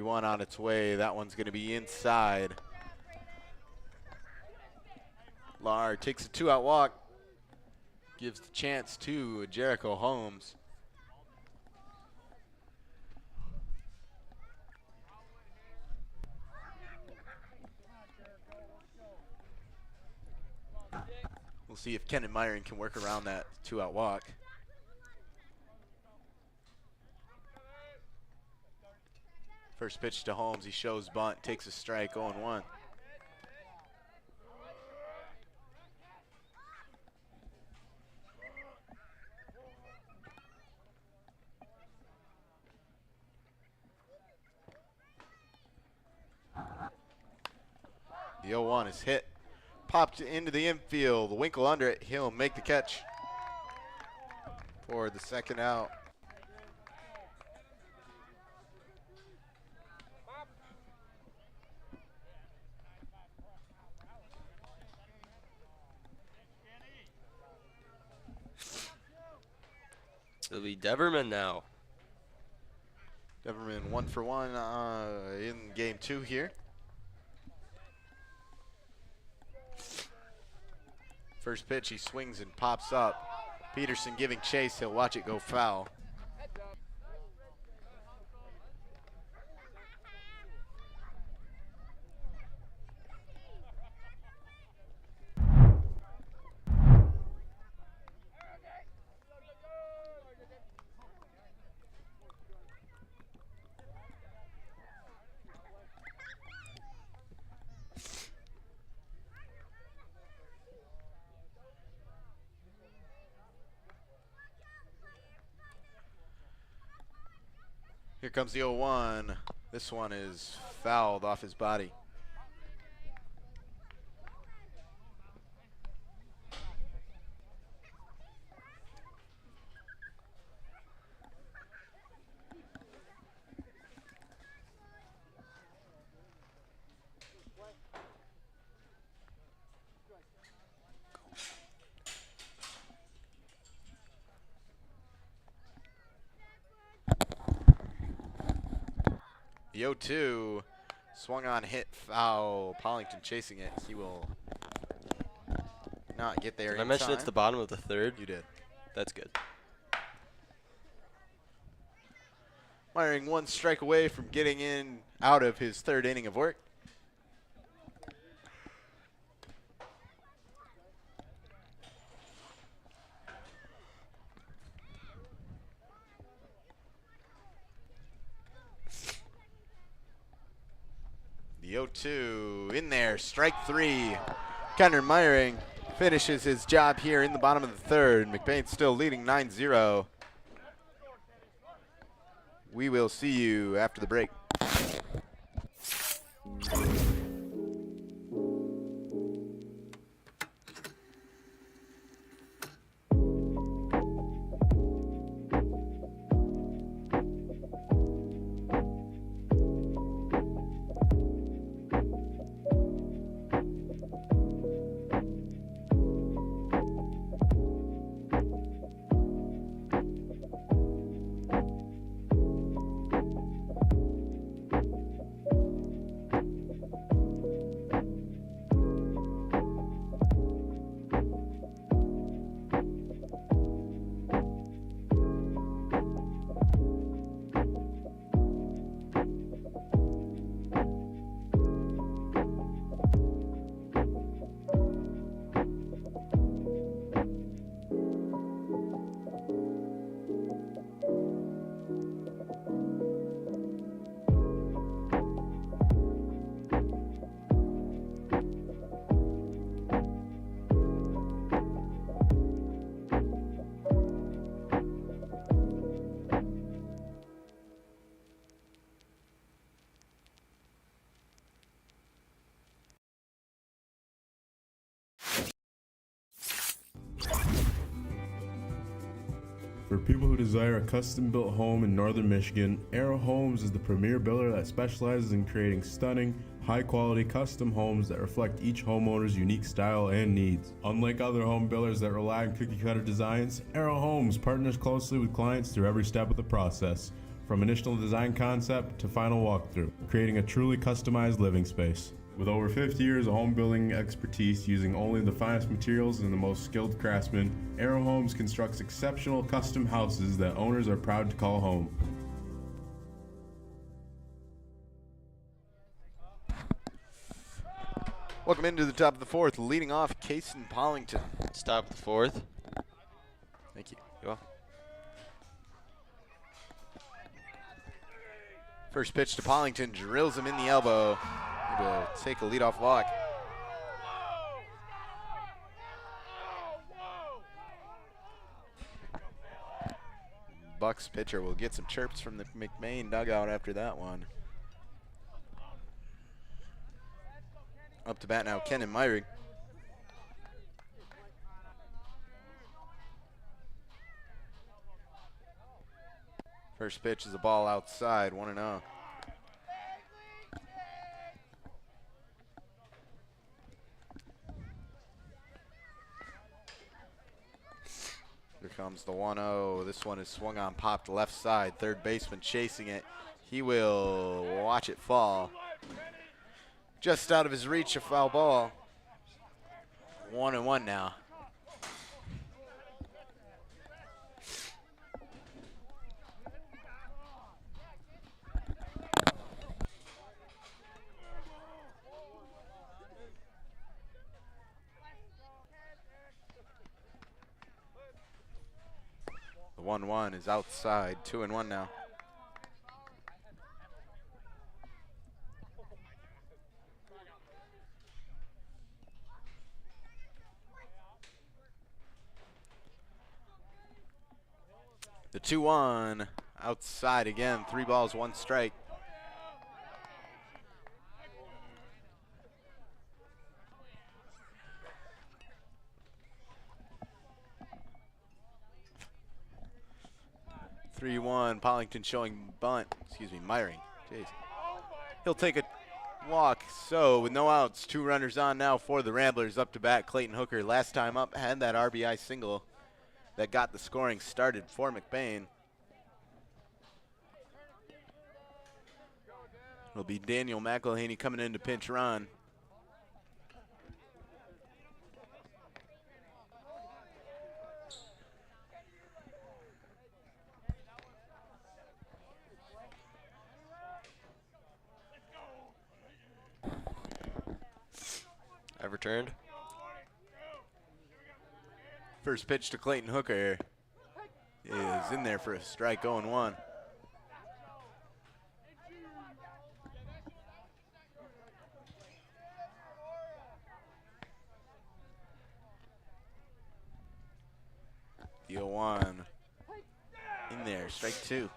On its way. That one's going to be inside. Lahr takes a 2-out walk. Gives the chance to Jericho Holmes. We'll see if Kenan Myron can work around that 2-out walk. First pitch to Holmes. He shows bunt, takes a strike, 0-1. The 0-1 is hit. Popped into the infield. Winkle under it. He'll make the catch for the second out. It'll be Deverman now. Deverman 1 for 1 in game 2 here. First pitch, he swings and pops up. Peterson giving chase. He'll watch it go foul. Here comes the 0-1. This one is fouled off his body. The 0-2 swung on, hit, foul. Pollington chasing it. He will not get there. Did I mention it's the bottom of the third? You did. That's good. Myring 1 strike away from getting in out of his third inning of work. The 0-2 in there, strike 3. Kenan Myring finishes his job here in the bottom of the third. McBain still leading 9-0. We will see you after the break. For people who desire a custom-built home in northern Michigan, Arrow Homes is the premier builder that specializes in creating stunning, high-quality custom homes that reflect each homeowner's unique style and needs. Unlike other home builders that rely on cookie-cutter designs, Arrow Homes partners closely with clients through every step of the process, from initial design concept to final walkthrough, creating a truly customized living space. With over 50 years of home building expertise using only the finest materials and the most skilled craftsmen, Arrow Homes constructs exceptional custom houses that owners are proud to call home. Welcome into the top of the fourth. Leading off, Cason Pollington. Stop the fourth. Thank you. You're welcome. First pitch to Pollington, drills him in the elbow. He will take a leadoff walk. Bucks pitcher will get some chirps from the McBain dugout after that one. Up to bat now, Kenan Myring. First pitch is a ball outside, 1-0. Here comes the 1-0. This one is swung on, popped left side. Third baseman chasing it. He will watch it fall. Just out of his reach, a foul ball. 1-1 now. The 1-1 is outside, 2-1 now. The 2-1 outside again, 3 balls, 1 strike. Pollington showing bunt. Excuse me, Myring. Jeez. He'll take a walk. So with no outs, 2 runners on now for the Ramblers. Up to bat, Clayton Hooker. Last time up had that RBI single that got the scoring started for McBain. It'll be Daniel McElhaney coming in to pinch run. I've returned. First pitch to Clayton Hooker is in there for a strike, 0-1. The 0-1 in there, strike 2.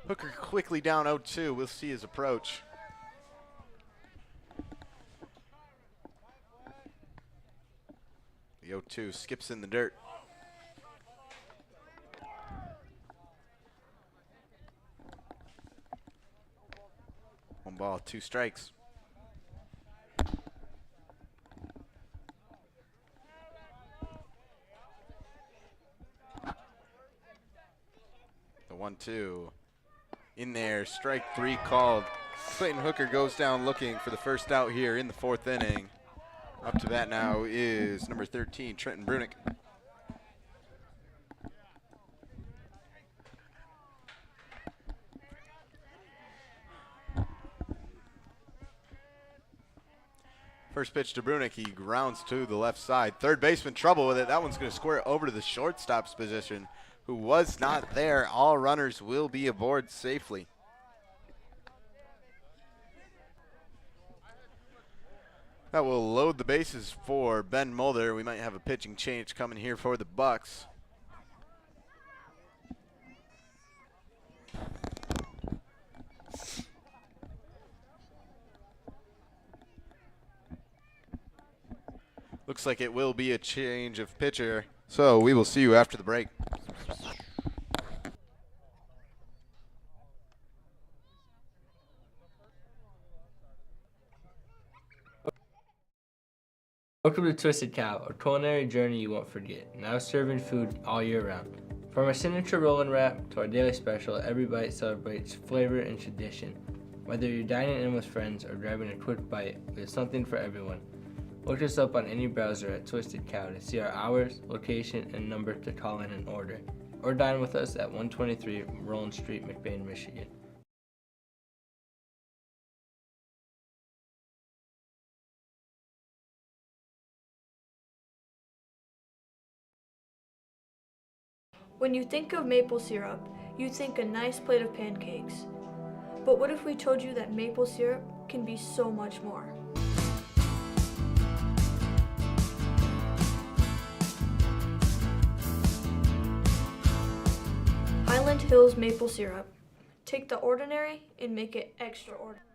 Hooker quickly down 0-2. We'll see his approach. The 0-2 skips in the dirt. One ball, 2 strikes. The 1-2 in there, strike 3 called. Clayton Hooker goes down looking for the first out here in the 4th inning. Up to bat now is number 13, Trenton Brunick. First pitch to Brunick, he grounds to the left side. Third baseman trouble with it. That one's going to square it over to the shortstop's position, who was not there. All runners will be aboard safely. That will load the bases for Ben Mulder. We might have a pitching change coming here for the Bucks. Looks like it will be a change of pitcher. So we will see you after the break. Welcome to Twisted Cow, a culinary journey you won't forget. Now serving food all year round. From our signature roll and wrap to our daily special, every bite celebrates flavor and tradition. Whether you're dining in with friends or grabbing a quick bite, we have something for everyone. Look us up on any browser at Twisted Cow to see our hours, location, and number to call in and order. Or dine with us at 123 Roland Street, McBain, Michigan. When you think of maple syrup, you think a nice plate of pancakes. But what if we told you that maple syrup can be so much more? Highland Hills maple syrup. Take the ordinary and make it extraordinary.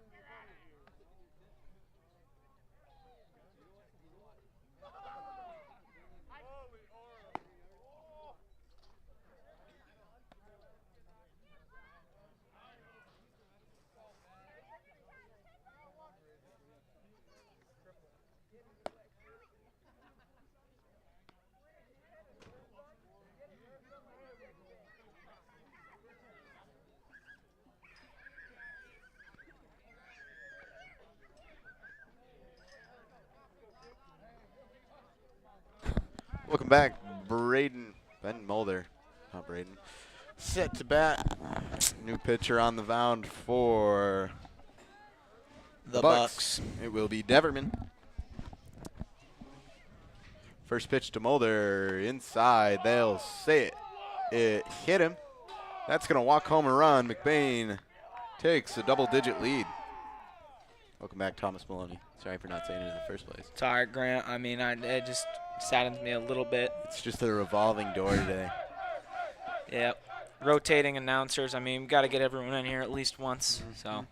Welcome back, Ben Mulder, not Braden. Set to bat. New pitcher on the mound for the Bucks. It will be Deverman. First pitch to Mulder, inside. They'll say it. It hit him. That's going to walk home a run. McBain takes a double-digit lead. Welcome back, Thomas Maloney. Sorry for not saying it in the first place. It's all right, Grant. I mean, it just saddens me a little bit. It's just a revolving door today. Yep. Rotating announcers. I mean, we've got to get everyone in here at least once. So.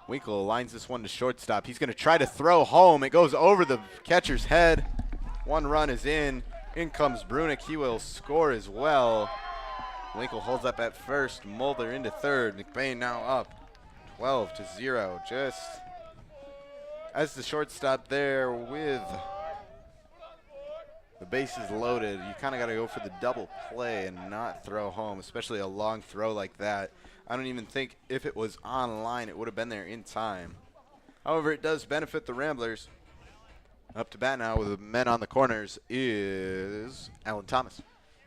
Winkle lines this one to shortstop. He's going to try to throw home. It goes over the catcher's head. One run is in. In comes Brunick. He will score as well. Winkle holds up at first. Mulder into third. McBain now up 12-0. Just as the shortstop there with the bases loaded, you kind of got to go for the double play and not throw home, especially a long throw like that. I don't even think if it was on line, it would have been there in time. However, it does benefit the Ramblers. Up to bat now with the men on the corners is Alan Thomas.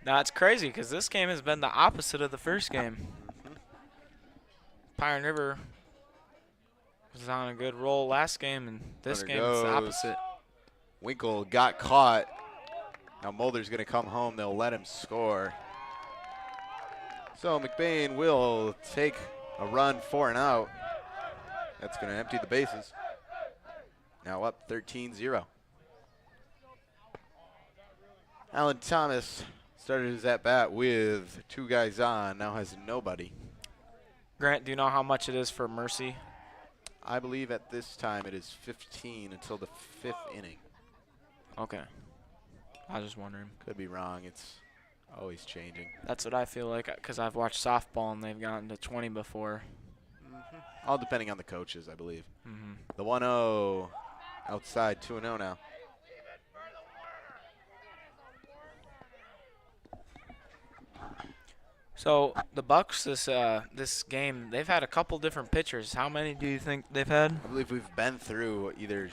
Now, it's crazy because this game has been the opposite of the first game. Pine River was on a good roll last game, and this game is the opposite. Winkle got caught. Now Mulder's going to come home. They'll let him score. So McBain will take a run for and out. That's going to empty the bases. Now up 13-0. Alan Thomas started his at-bat with two guys on. Now has nobody. Grant, do you know how much it is for Mercy? I believe at this time it is 15 until the 5th inning. Okay. I was just wondering. Could be wrong. It's always changing. That's what I feel like because I've watched softball and they've gotten to 20 before. All depending on the coaches, I believe. Mm-hmm. The 1-0 outside, 2-0 now. So the Bucks this game, they've had a couple different pitchers. How many do you think they've had? I believe we've been through either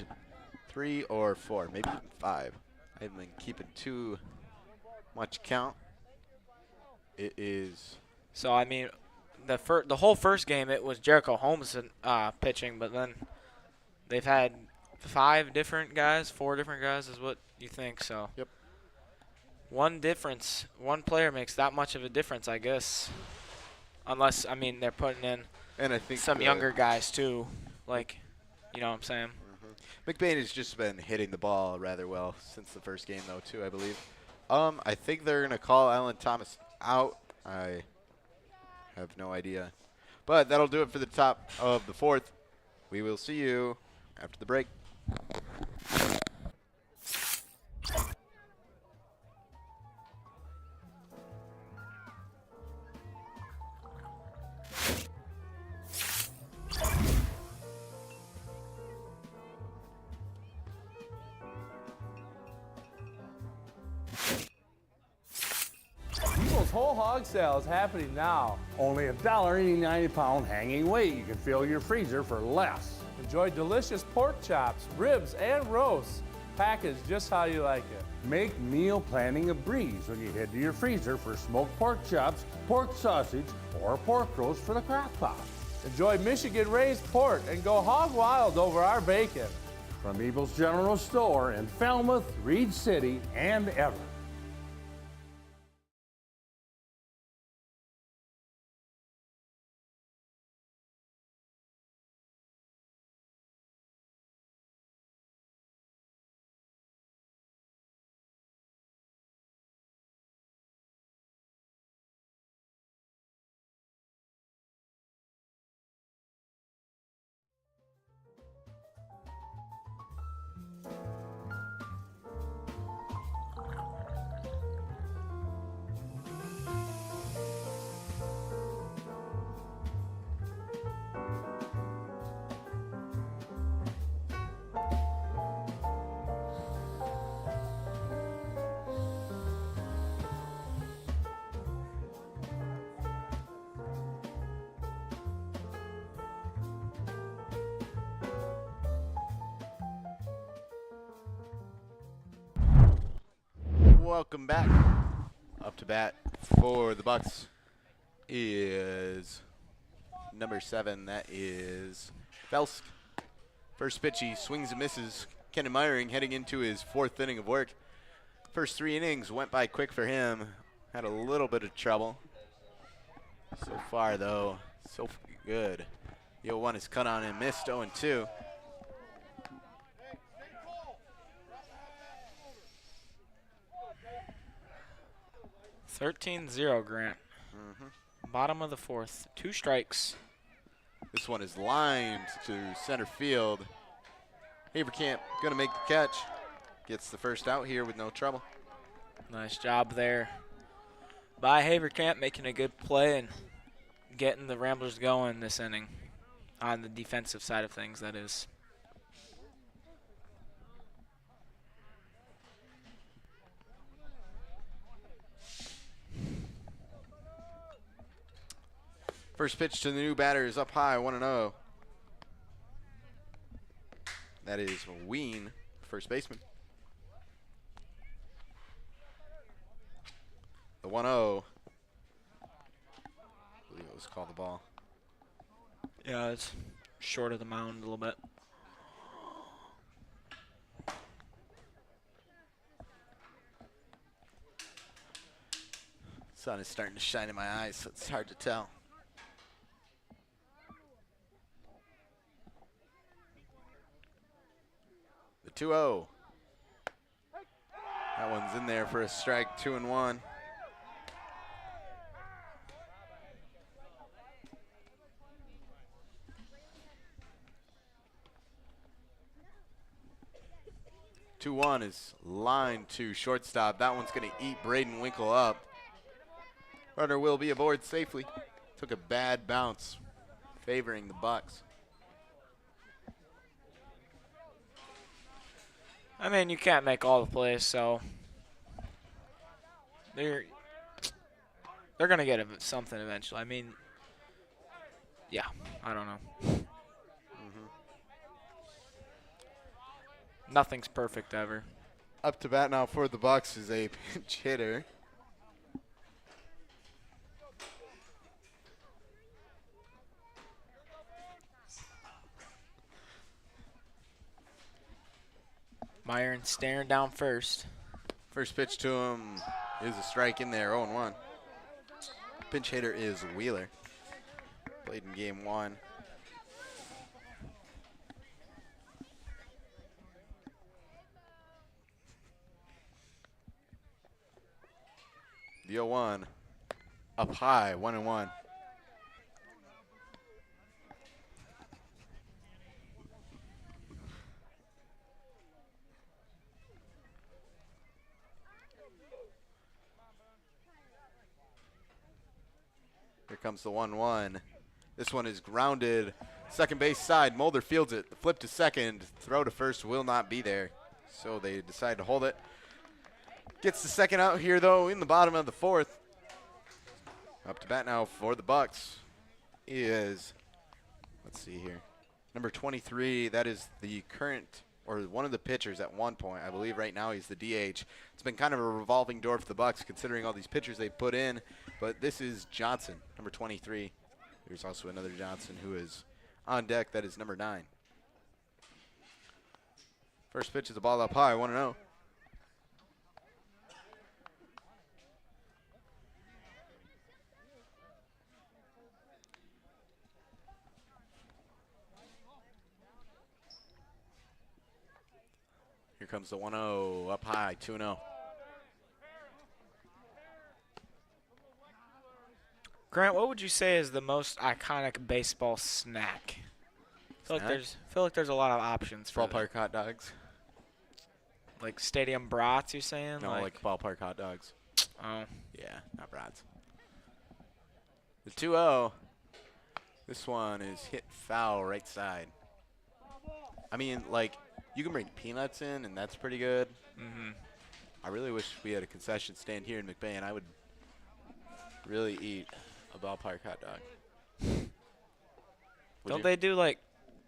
3 or 4, maybe even 5. I haven't been keeping too much count. It is. So I mean, the whole first game it was Jericho Holmes pitching, but then they've had 5 different guys, 4 different guys is what you think. So. Yep. One player makes that much of a difference, I guess. Unless, I mean, they're putting in and I think some younger guys, too. Like, you know what I'm saying? Mm-hmm. McBain has just been hitting the ball rather well since the first game, though, too, I believe. I think they're going to call Alan Thomas out. I have no idea. But that'll do it for the top of the 4th. We will see you after the break. Whole hog sale is happening now. Only $1.89 a pound hanging weight. You can fill your freezer for less. Enjoy delicious pork chops, ribs, and roasts. Packaged just how you like it. Make meal planning a breeze when you head to your freezer for smoked pork chops, pork sausage, or pork roast for the crock pot. Enjoy Michigan-raised pork and go hog wild over our bacon. From Eagles General Store in Falmouth, Reed City, and Everett. welcome back. Up to bat for the Bucks is number 7. That is Felsk. First pitch, he swings and misses. Ken Meyering heading into his 4th inning of work. First 3 innings went by quick for him. Had a little bit of trouble. So far, though, so good. The 0-1 is cut on and missed, 0-2. 13-0, Grant. Bottom of the 4th. 2 strikes. This one is lined to center field. Haverkamp going to make the catch. Gets the first out here with no trouble. Nice job there by Haverkamp, making a good play and getting the Ramblers going this inning. On the defensive side of things, that is. First pitch to the new batter is up high, 1-0. That is Ween, first baseman. The 1-0. I believe it was called the ball. Yeah, it's short of the mound a little bit. Sun is starting to shine in my eyes, so it's hard to tell. The 2-0. That one's in there for a strike, 2-1. Two one is line to shortstop. That one's going to eat Braden Winkle up. Runner will be aboard safely. Took a bad bounce, favoring the Bucks. I mean, you can't make all the plays, so they're gonna get something eventually. I mean, yeah, I don't know. Nothing's perfect ever. Up to bat now for the Bucks is a pinch hitter. Myron staring down first. First pitch to him is a strike in there, 0-1. Pinch hitter is Wheeler. Played in game 1. The 0-1 up high, 1-1. Here comes the 1-1. This one is grounded. Second base side. Mulder fields it. The flip to second. Throw to first will not be there. So they decide to hold it. Gets the second out here, though, in the bottom of the 4th. Up to bat now for the Bucks is, let's see here, number 23. That is the current, or one of the pitchers at one point. I believe right now he's the DH. It's been kind of a revolving door for the Bucks, considering all these pitchers they put in. But this is Johnson, number 23. There's also another Johnson who is on deck. That is number 9. First pitch is a ball up high, 1-0. Here comes the 1-0, up high, 2-0. Grant, what would you say is the most iconic baseball snack? I feel like there's a lot of options for Ballpark hot dogs. Like stadium brats, you saying? No, like ballpark hot dogs. Oh. Yeah, not brats. The 2-0. This one is hit foul right side. I mean, like, you can bring peanuts in, and that's pretty good. I really wish we had a concession stand here in McBain. I would really eat a ballpark hot dog. Don't they do, like,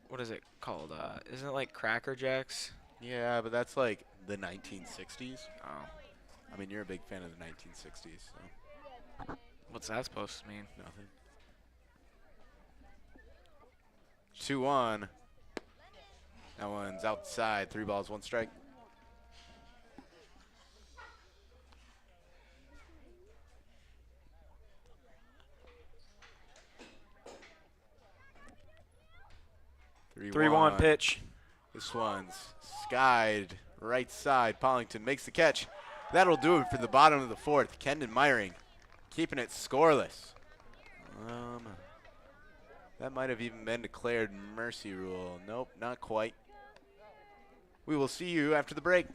what is it called? Isn't it like Cracker Jacks? Yeah, but that's like the 1960s. Oh. I mean, you're a big fan of the 1960s. So. What's that supposed to mean? Nothing. 2-1. That one's outside. 3 balls, 1 strike. Three one pitch. This one's skied right side. Pollington makes the catch. That'll do it for the bottom of the 4th. Kendon Meyering keeping it scoreless. That might have even been declared mercy rule. Nope, not quite. We will see you after the break.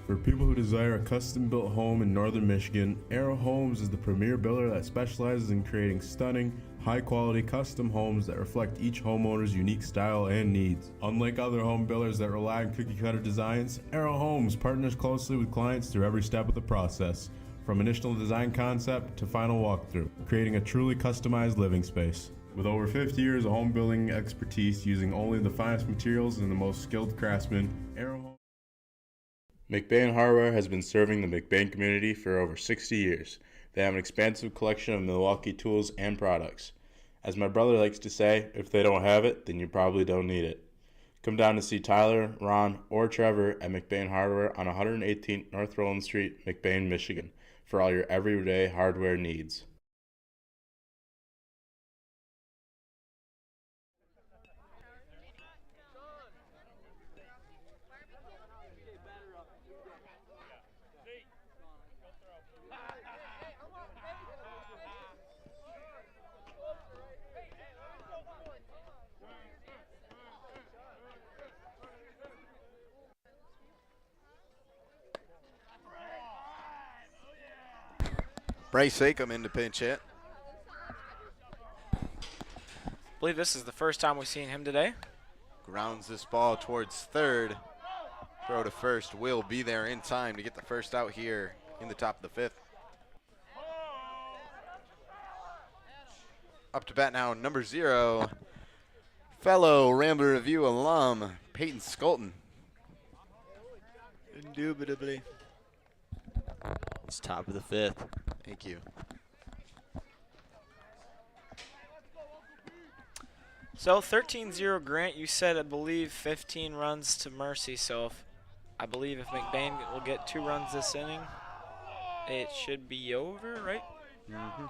For people who desire a custom-built home in northern Michigan, Arrow Homes is the premier builder that specializes in creating stunning, high-quality custom homes that reflect each homeowner's unique style and needs. Unlike other home builders that rely on cookie-cutter designs, Arrow Homes partners closely with clients through every step of the process, from initial design concept to final walkthrough, creating a truly customized living space. With over 50 years of home building expertise using only the finest materials and the most skilled craftsmen, Arrow Homes. McBain Hardware has been serving the McBain community for over 60 years. They have an expansive collection of Milwaukee tools and products. As my brother likes to say, if they don't have it, then you probably don't need it. Come down to see Tyler, Ron, or Trevor at McBain Hardware on 118th North Roland Street, McBain, Michigan, for all your everyday hardware needs. Bryce Acom in to pinch hit. I believe this is the first time we've seen him today. Grounds this ball towards third. Throw to first will be there in time to get the first out here in the top of the 5th. Up to bat now, number 0, fellow Rambler Review alum, Peyton Skolton. Indubitably. It's top of the 5th. Thank you. So 13-0 Grant, you said I believe 15 runs to Mercy, so I believe if McBain will get 2 runs this inning, it should be over, right? Mm-hmm.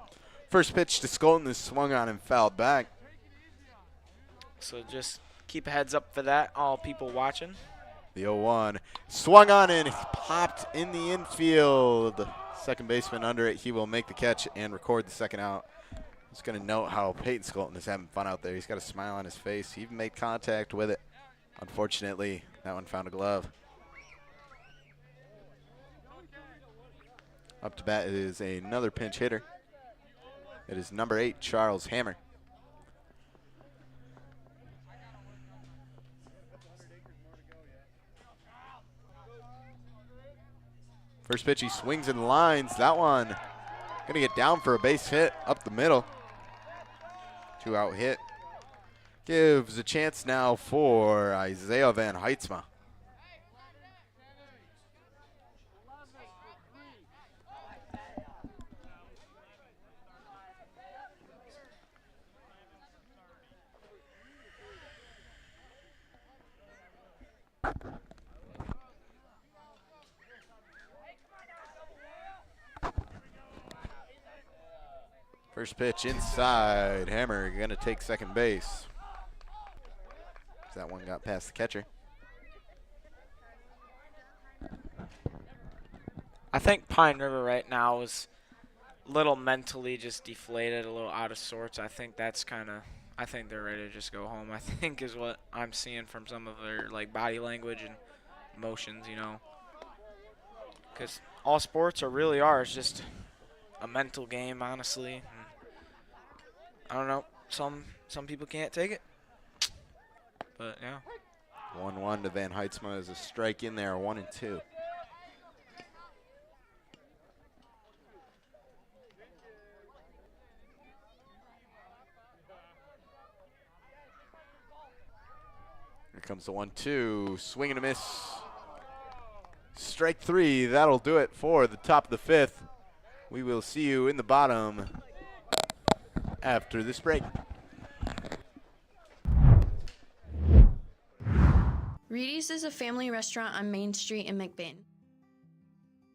First pitch to Skolton is swung on and fouled back. So just keep a heads up for that, all people watching. The 0-1 swung on and popped in the infield. Second baseman under it. He will make the catch and record the second out. Just going to note how Peyton Skolton is having fun out there. He's got a smile on his face. He even made contact with it. Unfortunately, that one found a glove. Up to bat is another pinch hitter. It is number 8, Charles Hammer. First pitch, he swings and lines. That one going to get down for a base hit up the middle. 2-out hit. Gives a chance now for Isaiah Van Heitzma. First pitch inside. Hammer going to take second base. That one got past the catcher. I think Pine River right now is a little mentally just deflated, a little out of sorts. I think that's kind of I think they're ready to just go home. I think is what I'm seeing from some of their like body language and emotions, you know. Because all sports really are. It's just a mental game, honestly. And I don't know. Some people can't take it. But yeah. 1-1 to Van Heidsma as a strike in there, 1-2. Here comes the 1-2, swing and a miss. Strike 3, that'll do it for the top of the 5th. We will see you in the bottom after this break. Reedy's is a family restaurant on Main Street in McBain.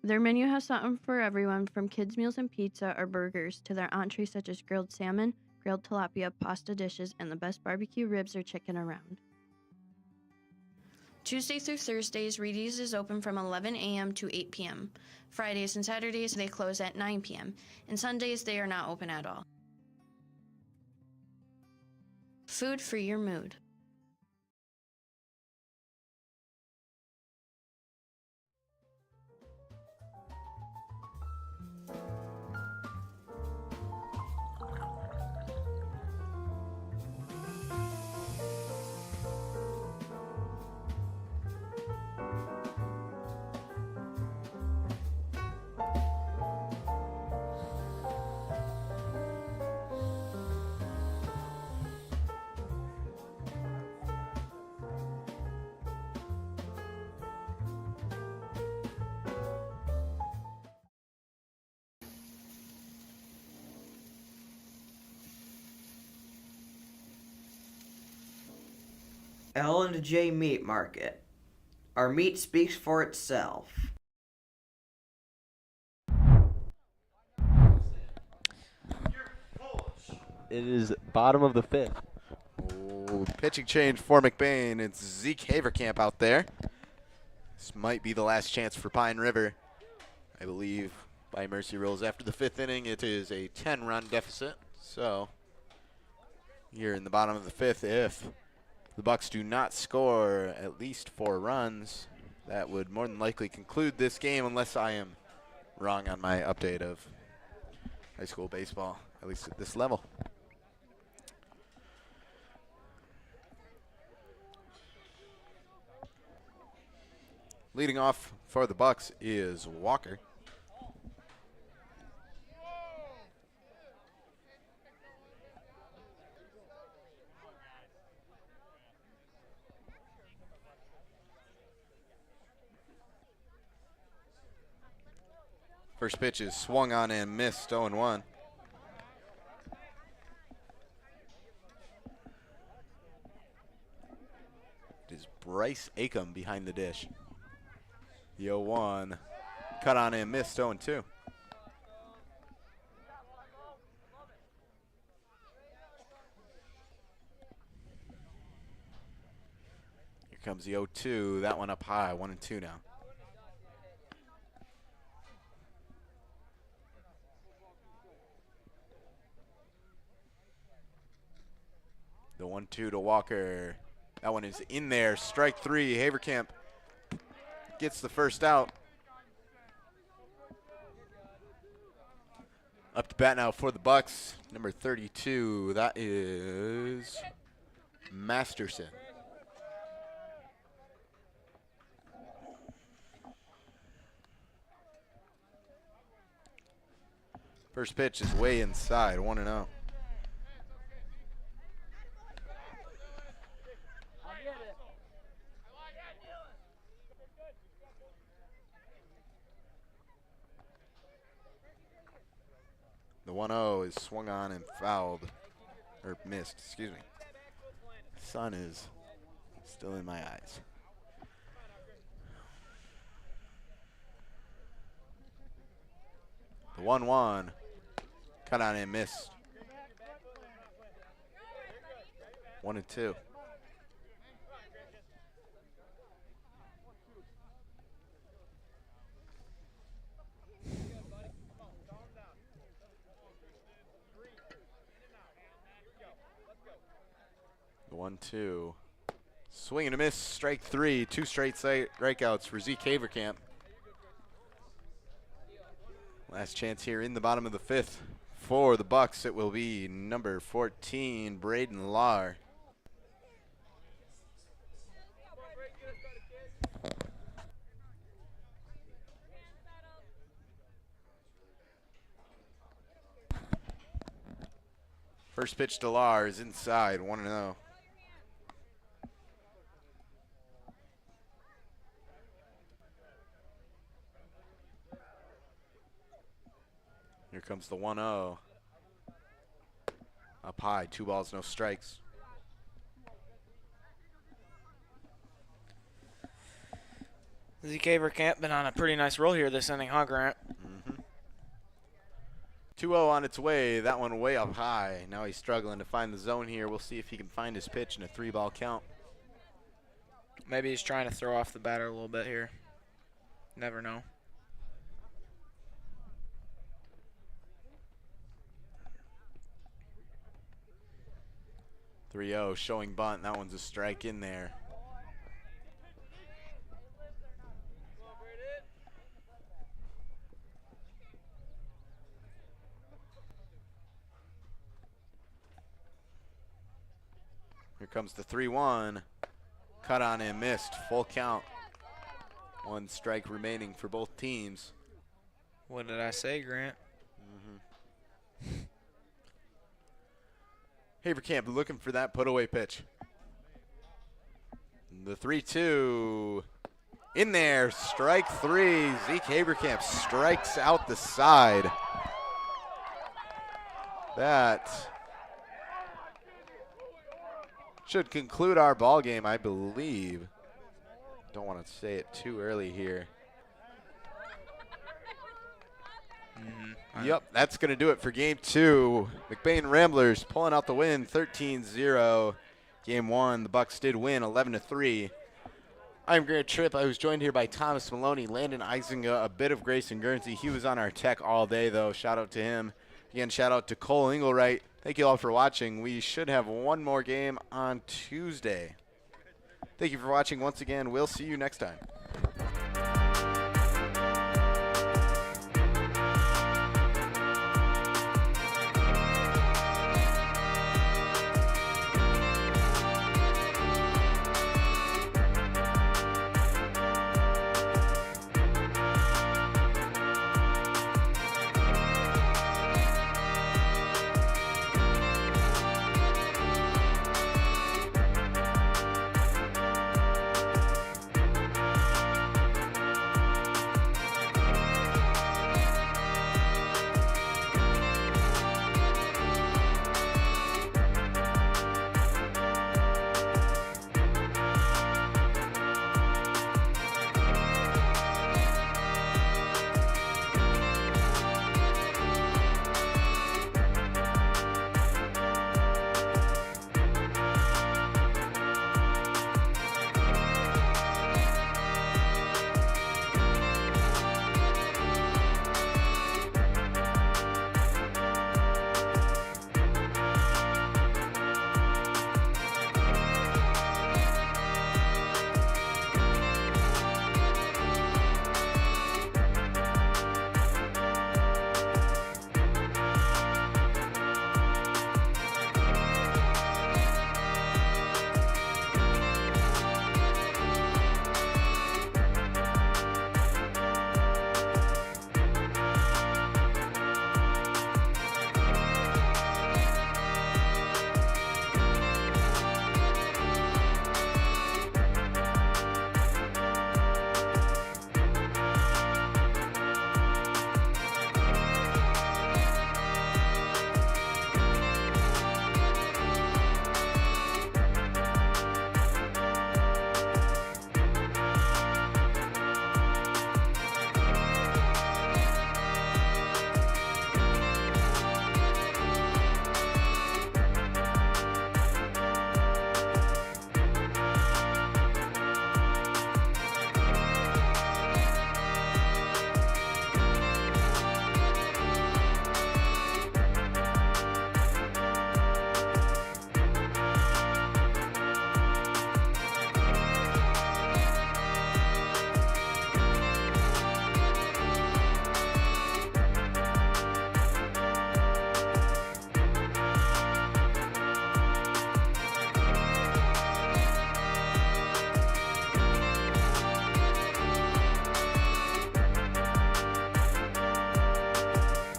Their menu has something for everyone from kids' meals and pizza or burgers to their entrees such as grilled salmon, grilled tilapia, pasta dishes, and the best barbecue ribs or chicken around. Tuesday through Thursdays, Reedy's is open from 11 a.m. to 8 p.m. Fridays and Saturdays, they close at 9 p.m. And Sundays, they are not open at all. Food for your mood. L&J Meat Market. Our meat speaks for itself. It is bottom of the 5th. Oh, pitching change for McBain. It's Zeke Haverkamp out there. This might be the last chance for Pine River. I believe by mercy rules after the 5th inning, it is a 10-run deficit. So here in the bottom of the 5th, if the Bucks do not score at least 4 runs, that would more than likely conclude this game unless I am wrong on my update of high school baseball, at least at this level. Leading off for the Bucks is Walker. First pitch is swung on and missed, 0-1. It is Bryce Acom behind the dish. The 0-1, cut on and missed, 0-2. Here comes the 0-2, that one up high, 1-2 now. The 1-2 to Walker. That one is in there. Strike 3. Haverkamp gets the first out. Up to bat now for the Bucks. Number 32. That is Masterson. First pitch is way inside. 1-0. The 1-0 is swung on and fouled, or missed, excuse me. Sun is still in my eyes. The 1-1, cut on and missed. 1-2. The 1-2. Swing and a miss, strike 3. 2 straight strikeouts for Zeke Haverkamp. Last chance here in the bottom of the 5th. For the Bucks, it will be number 14, Braden Lahr. First pitch to Lahr is inside, 1-0. Here comes the 1-0. Up high, 2 balls, no strikes. Zeke Haverkamp been on a pretty nice roll here this inning, huh, Grant? 2-0 on its way. That one way up high. Now he's struggling to find the zone here. We'll see if he can find his pitch in a 3-ball count. Maybe he's trying to throw off the batter a little bit here. Never know. .3-0 showing bunt. That one's a strike in there. Here comes the 3-1. Cut on and missed. Full count. 1 strike remaining for both teams. What did I say, Grant? Haverkamp looking for that put-away pitch. The 3-2. In there. Strike 3. Zeke Haverkamp strikes out the side. That should conclude our ball game, I believe. Don't want to say it too early here. Yep, that's going to do it for Game 2. McBain Ramblers pulling out the win, 13-0. Game 1, the Bucks did win, 11-3. I'm Grant Tripp. I was joined here by Thomas Maloney, Landon Eisinga, a bit of Grayson Guernsey. He was on our tech all day, though. Shout out to him. Again, shout out to Cole Engelwright. Thank you all for watching. We should have one more game on Tuesday. Thank you for watching once again. We'll see you next time.